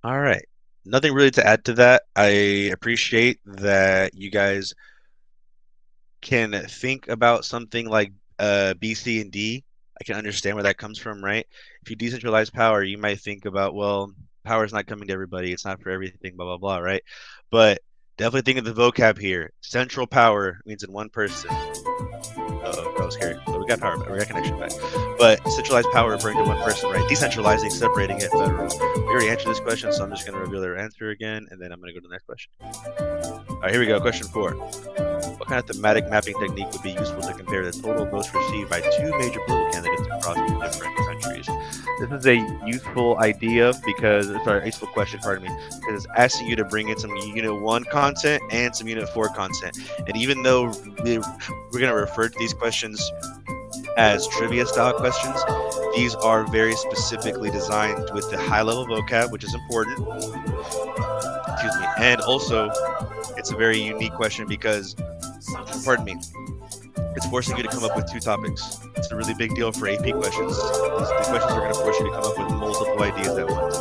All right. Nothing really to add to that. I appreciate that you guys can think about something like B, C, and D. I can understand where that comes from, right? If you decentralize power, you might think about, well, power is not coming to everybody. It's not for everything, blah, blah, blah, right? But definitely think of the vocab here. Central power means in one person. Uh-oh, that was scary. But we got power back. We got connection back. But centralized power referring to one person, right? Decentralizing, separating it, federal. We already answered this question, so I'm just going to reveal their answer again, and then I'm going to go to the next question. All right, here we go. Question 4. What kind of thematic mapping technique would be useful to compare the total votes received by 2 major political candidates across different countries? This is a useful idea because, useful question, pardon me, because it's asking you to bring in some Unit 1 content and some Unit 4 content. And even though we're going to refer to these questions as trivia style questions, these are very specifically designed with the high level vocab, which is important. Excuse me. And also, it's a very unique question because, pardon me, it's forcing you to come up with 2 topics. It's a really big deal for AP questions. These questions are going to force you to come up with multiple ideas at once.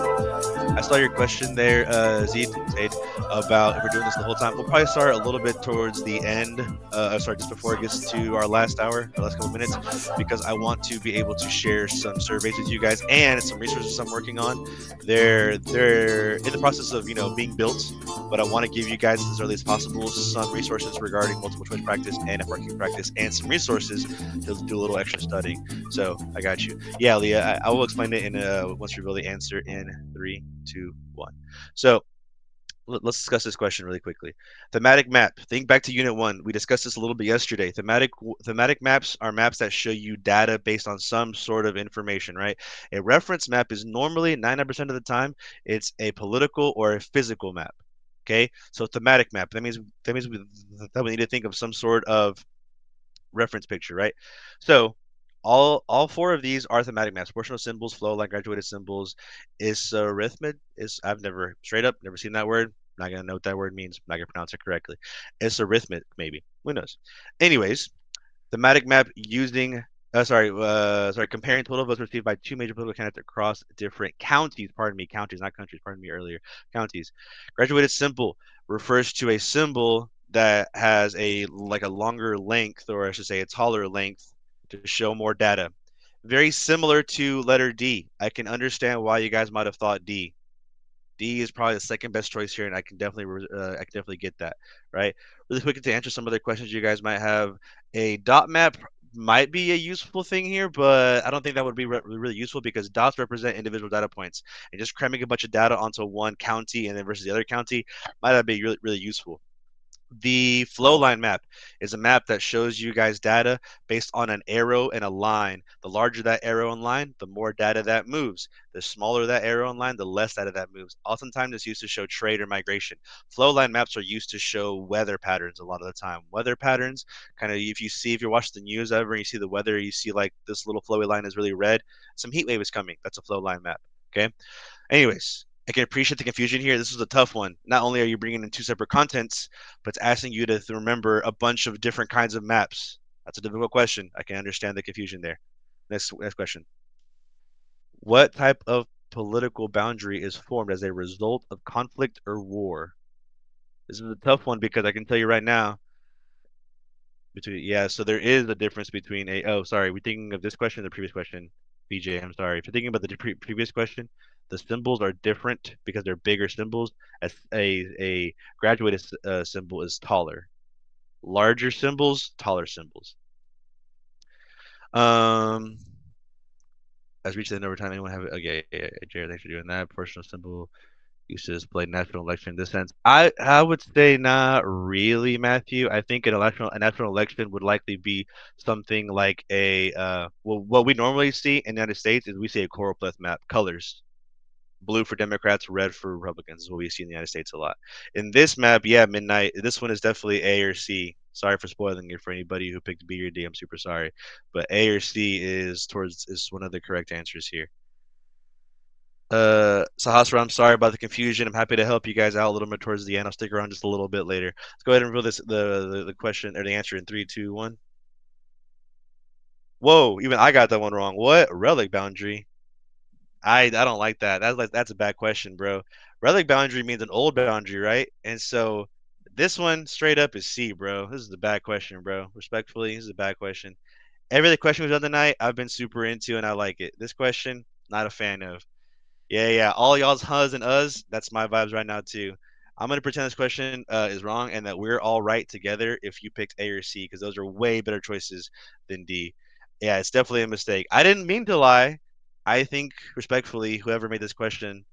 I saw your question there, Zaid, about if we're doing this the whole time. We'll probably start a little bit towards the end, just before it gets to our last hour, our last couple minutes, because I want to be able to share some surveys with you guys and some resources I'm working on. They're in the process of, being built, but I want to give you guys as early as possible some resources regarding multiple choice practice and FRQ practice and some resources to do a little extra studying. So I got you. Yeah, Leah, I will explain it in once we reveal the answer in 3, 2, 1. So let's discuss this question really quickly. Thematic map. Think back to Unit 1. We discussed this a little bit yesterday. Thematic maps are maps that show you data based on some sort of information, right? A reference map is normally 99% of the time it's a political or a physical map. Okay, so thematic map. That means we need to think of some sort of reference picture, right? So all 4 of these are thematic maps. Proportional symbols, flow line, graduated symbols. I've never seen that word. Not gonna know what that word means. Not gonna pronounce it correctly. Arithmetic, maybe. Who knows? Anyways, thematic map using comparing total votes received by 2 major political candidates across different counties. Pardon me, counties, not countries. Pardon me earlier. Counties. Graduated symbol refers to a symbol that has a longer length, or I should say a taller length, to show more data. Very similar to letter D. I can understand why you guys might have thought D. D is probably the second best choice here, and I can definitely get that, right? Really quick to answer some other questions you guys might have. A dot map might be a useful thing here, but I don't think that would be really useful because dots represent individual data points, and just cramming a bunch of data onto one county and then versus the other county might not be really useful. The flow line map is a map that shows you guys data based on an arrow and a line. The larger that arrow and line, the more data that moves. The smaller that arrow and line, the less data that moves. Oftentimes it's used to show trade or migration. Flow line maps are used to show weather patterns a lot of the time. Weather patterns, kind of if you're watching the news ever and you see the weather, you see like this little flowy line is really red. Some heat wave is coming. That's a flow line map. Okay. Anyways, I can appreciate the confusion here. This is a tough one. Not only are you bringing in two separate contents, but it's asking you to remember a bunch of different kinds of maps. That's a difficult question. I can understand the confusion there. Next question. What type of political boundary is formed as a result of conflict or war? This is a tough one because I can tell you right now. So there is a difference between we're thinking of this question or the previous question. BJ, I'm sorry. If you're thinking about the previous question, the symbols are different because they're bigger symbols. As a graduated symbol is taller. Larger symbols, taller symbols. As reached the end over time, anyone have it? Okay, Jared, thanks for doing that. Personal symbol used to display national election in this sense. I would say not really, Matthew. I think a national election would likely be something like what we normally see in the United States is we see a choropleth map, colors. Blue for Democrats, red for Republicans is what we see in the United States a lot. In this map, yeah, midnight. This one is definitely A or C. Sorry for spoiling it for anybody who picked B or D. I'm super sorry, but A or C is one of the correct answers here. Sahasra, I'm sorry about the confusion. I'm happy to help you guys out a little bit towards the end. I'll stick around just a little bit later. Let's go ahead and reveal the question or the answer in 3, 2, 1. Whoa, even I got that one wrong. What? Relic boundary. I don't like that. That's a bad question, bro. Relic boundary means an old boundary, right? And so this one straight up is C, bro. This is a bad question, bro. Respectfully, this is a bad question. Every other question we've done tonight, I've been super into and I like it. This question, not a fan of. Yeah. All y'all's hus and us, that's my vibes right now too. I'm gonna pretend this question is wrong and that we're all right together if you picked A or C because those are way better choices than D. Yeah, it's definitely a mistake. I didn't mean to lie. I think respectfully, whoever made this question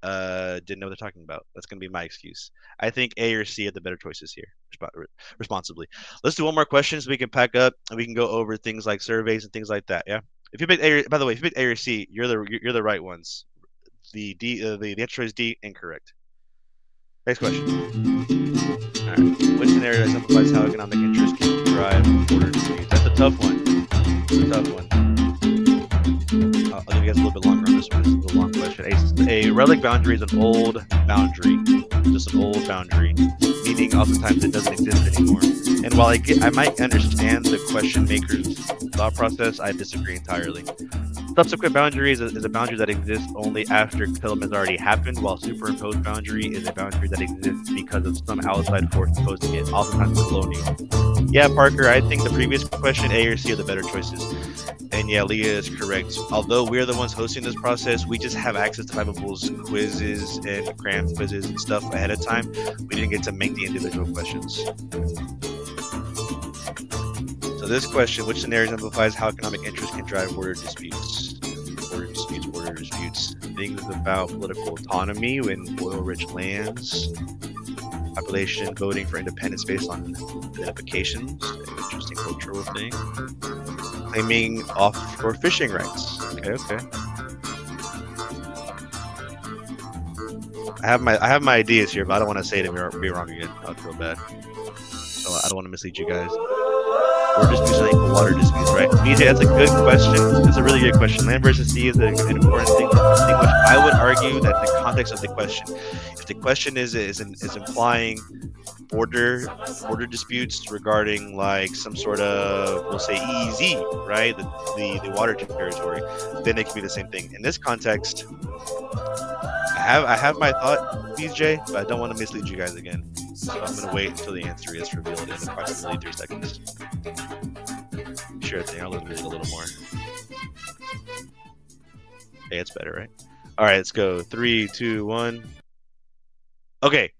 didn't know what they're talking about. That's gonna be my excuse. I think A or C are the better choices here, responsibly. Let's do one more question so we can pack up and we can go over things like surveys and things like that. Yeah. If you picked A, by the way, if you picked A or C, you're the right ones. The answer is D, incorrect. Next question. All right. Which scenario exemplifies how economic interest can drive border disputes? That's a tough one. I'll give you guys a little bit longer on this one. This is a long question. A relic boundary is an old boundary. Just an old boundary, meaning oftentimes it doesn't exist anymore. And while I might understand the question maker's thought process, I disagree entirely. Subsequent boundaries is a boundary that exists only after settlement has already happened, while superimposed boundary is a boundary that exists because of some outside force imposing it, oftentimes colonial. Yeah, Parker, I think the previous question, A or C, are the better choices. And yeah, Leah is correct. Although we're the ones hosting this process, we just have access to Fiveable's quizzes and Cram quizzes and stuff ahead of time. We didn't get to make the individual questions. So this question, which scenario exemplifies how economic interest can drive border disputes? Border disputes. Things about political autonomy in oil-rich lands. Population voting for independence based on identifications. An interesting cultural thing. Claiming offshore fishing rights. Okay. I have my ideas here, but I don't want to say it and be wrong again. I'll feel bad. So I don't want to mislead you guys. Border disputes and equal water disputes, right? BJ, that's a good question. That's a really good question. Land versus sea is an important thing to distinguish. I would argue that the context of the question, if the question is implying border disputes regarding like some sort of, we'll say EEZ, right? The water territory, then it can be the same thing. In this context, I have my thought, BJ, but I don't want to mislead you guys again. So I'm going to wait until the answer is revealed in approximately 3 seconds. Sure thing, I'll read it a little more. Hey, it's better, right? All right, let's go. 3, 2, 1. Okay,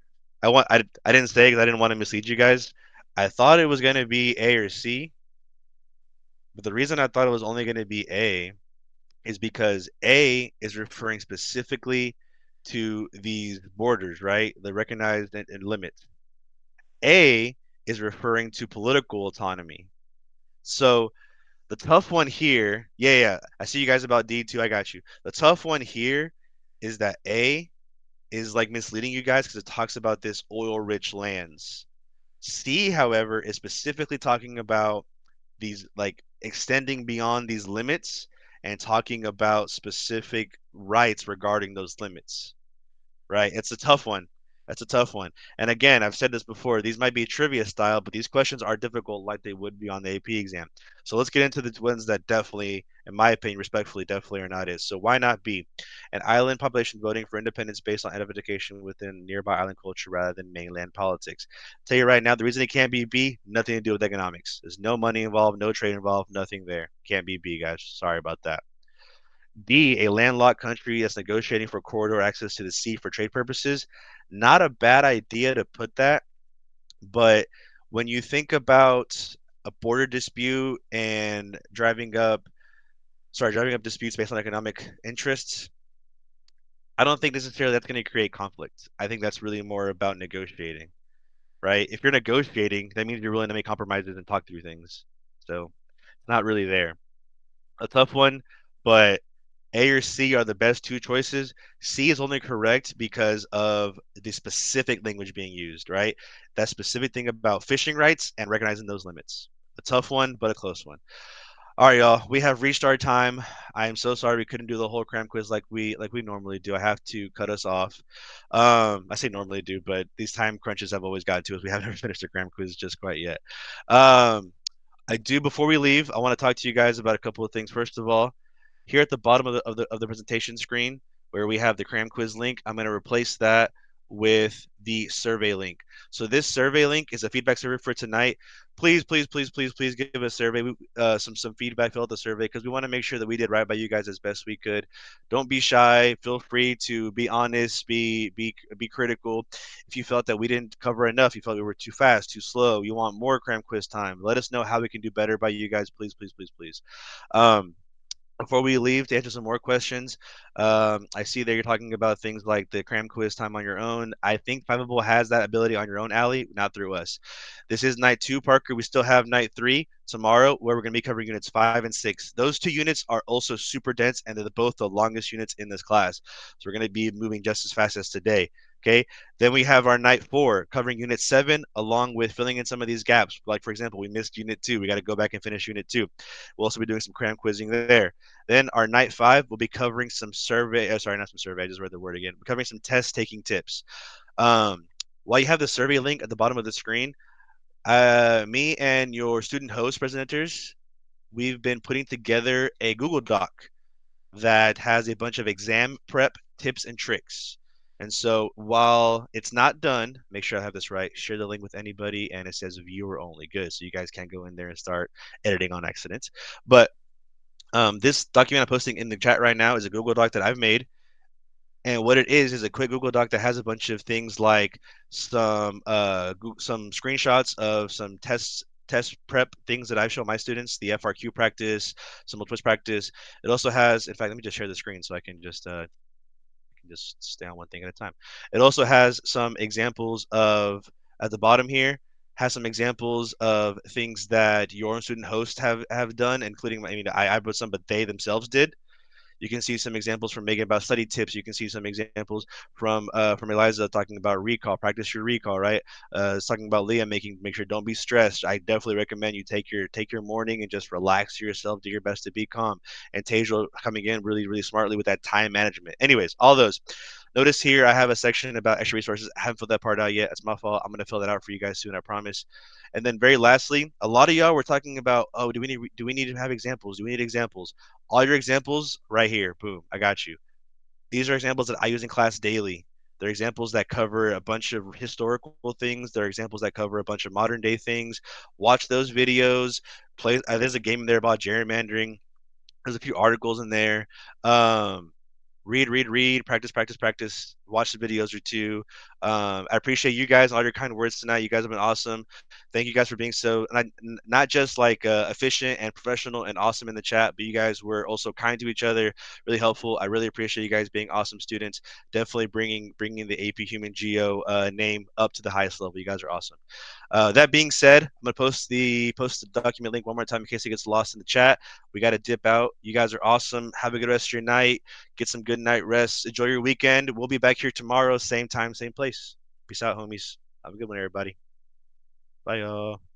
I didn't say because I didn't want to mislead you guys. I thought it was gonna be A or C, but the reason I thought it was only gonna be A is because A is referring specifically to these borders, right? The recognized and limits. A is referring to political autonomy. So the tough one here, yeah, I see you guys about D too. I got you. The tough one here is that A is like misleading you guys because it talks about this oil-rich lands. C, however, is specifically talking about these like extending beyond these limits and talking about specific rights regarding those limits. Right? It's a tough one. That's a tough one. And again, I've said this before, these might be trivia style, but these questions are difficult like they would be on the AP exam. So let's get into the ones that definitely, in my opinion, respectfully, definitely are not is. So why not be an island population voting for independence based on identification within nearby island culture rather than mainland politics? Tell you right now, the reason it can't be B, nothing to do with economics. There's no money involved, no trade involved, nothing there. Can't be B, guys. Sorry about that. D, a landlocked country that's negotiating for corridor access to the sea for trade purposes. Not a bad idea to put that, but when you think about a border dispute and driving up disputes based on economic interests, I don't think necessarily that's going to create conflict. I think that's really more about negotiating, right? If you're negotiating, that means you're willing to make compromises and talk through things. So it's not really there. A tough one, but A or C are the best two choices. C is only correct because of the specific language being used, right? That specific thing about fishing rights and recognizing those limits. A tough one, but a close one. All right, y'all. We have reached our time. I am so sorry we couldn't do the whole cram quiz like we normally do. I have to cut us off. I say normally do, but these time crunches have always gotten to us. We haven't finished the cram quiz just quite yet. I do before we leave. I want to talk to you guys about a couple of things. First of all, here at the bottom of the presentation screen where we have the cram quiz link, I'm going to replace that with the survey link. So this survey link is a feedback survey for tonight. Please, please, please, please, please give us a survey, some feedback, fill out the survey because we want to make sure that we did right by you guys as best we could. Don't be shy. Feel free to be honest, be critical. If you felt that we didn't cover enough, you felt we were too fast, too slow, you want more cram quiz time, let us know how we can do better by you guys. Please, please, please, please. Before we leave, to answer some more questions, I see that you're talking about things like the cram quiz time on your own. I think Fiveable has that ability on your own, Allie, not through us. This is night 2, Parker. We still have night 3 tomorrow, where we're going to be covering units 5 and 6. Those 2 units are also super dense, and they're both the longest units in this class. So we're going to be moving just as fast as today. Okay. Then we have our night 4 covering unit 7, along with filling in some of these gaps. Like, for example, we missed unit 2. We got to go back and finish unit 2. We'll also be doing some cram quizzing there. Then our night 5 will be covering some survey. Sorry, not some survey. I just read the word again. We're covering some test taking tips. While you have the survey link at the bottom of the screen, me and your student host presenters, we've been putting together a Google Doc that has a bunch of exam prep tips and tricks. And so while it's not done, make sure I have this right, share the link with anybody, and it says viewer only. Good, so you guys can't go in there and start editing on accident. But this document I'm posting in the chat right now is a Google Doc that I've made. And what it is a quick Google Doc that has a bunch of things like some screenshots of some test prep things that I've shown my students, the FRQ practice, some multiple choice practice. It also has, in fact, let me just share the screen so I can just stay on one thing at a time. It also has some examples of, at the bottom here, has some examples of things that your own student hosts have done, including, I mean, I wrote some, but they themselves did. You can see some examples from Megan about study tips. You can see some examples from Eliza talking about recall, practice your recall, right? It's talking about Leah make sure don't be stressed. I definitely recommend you take your morning and just relax yourself, do your best to be calm. And Tejal coming in really, really smartly with that time management. Anyways, all those. Notice here I have a section about extra resources. I haven't filled that part out yet. It's my fault. I'm going to fill that out for you guys soon, I promise. And then very lastly, a lot of y'all were talking about, oh, do we need to have examples? Do we need examples? All your examples right here. Boom, I got you. These are examples that I use in class daily. They're examples that cover a bunch of historical things. They're examples that cover a bunch of modern day things. Watch those videos. Play. There's a game in there about gerrymandering. There's a few articles in there. Read, practice. watch the videos or two. I appreciate you guys, all your kind words tonight. You guys have been awesome. Thank you guys for being so not just like efficient and professional and awesome in the chat, but you guys were also kind to each other, really helpful. I really appreciate you guys being awesome students. Definitely bringing the AP Human Geo name up to the highest level. You guys are awesome. That being said, I'm gonna post the document link one more time in case it gets lost in the chat. We got to dip out. You guys are awesome. Have a good rest of your night. Get some good night rest. Enjoy your weekend. We'll be back here tomorrow, same time, same place. Peace out, homies. Have a good one, everybody. Bye, y'all.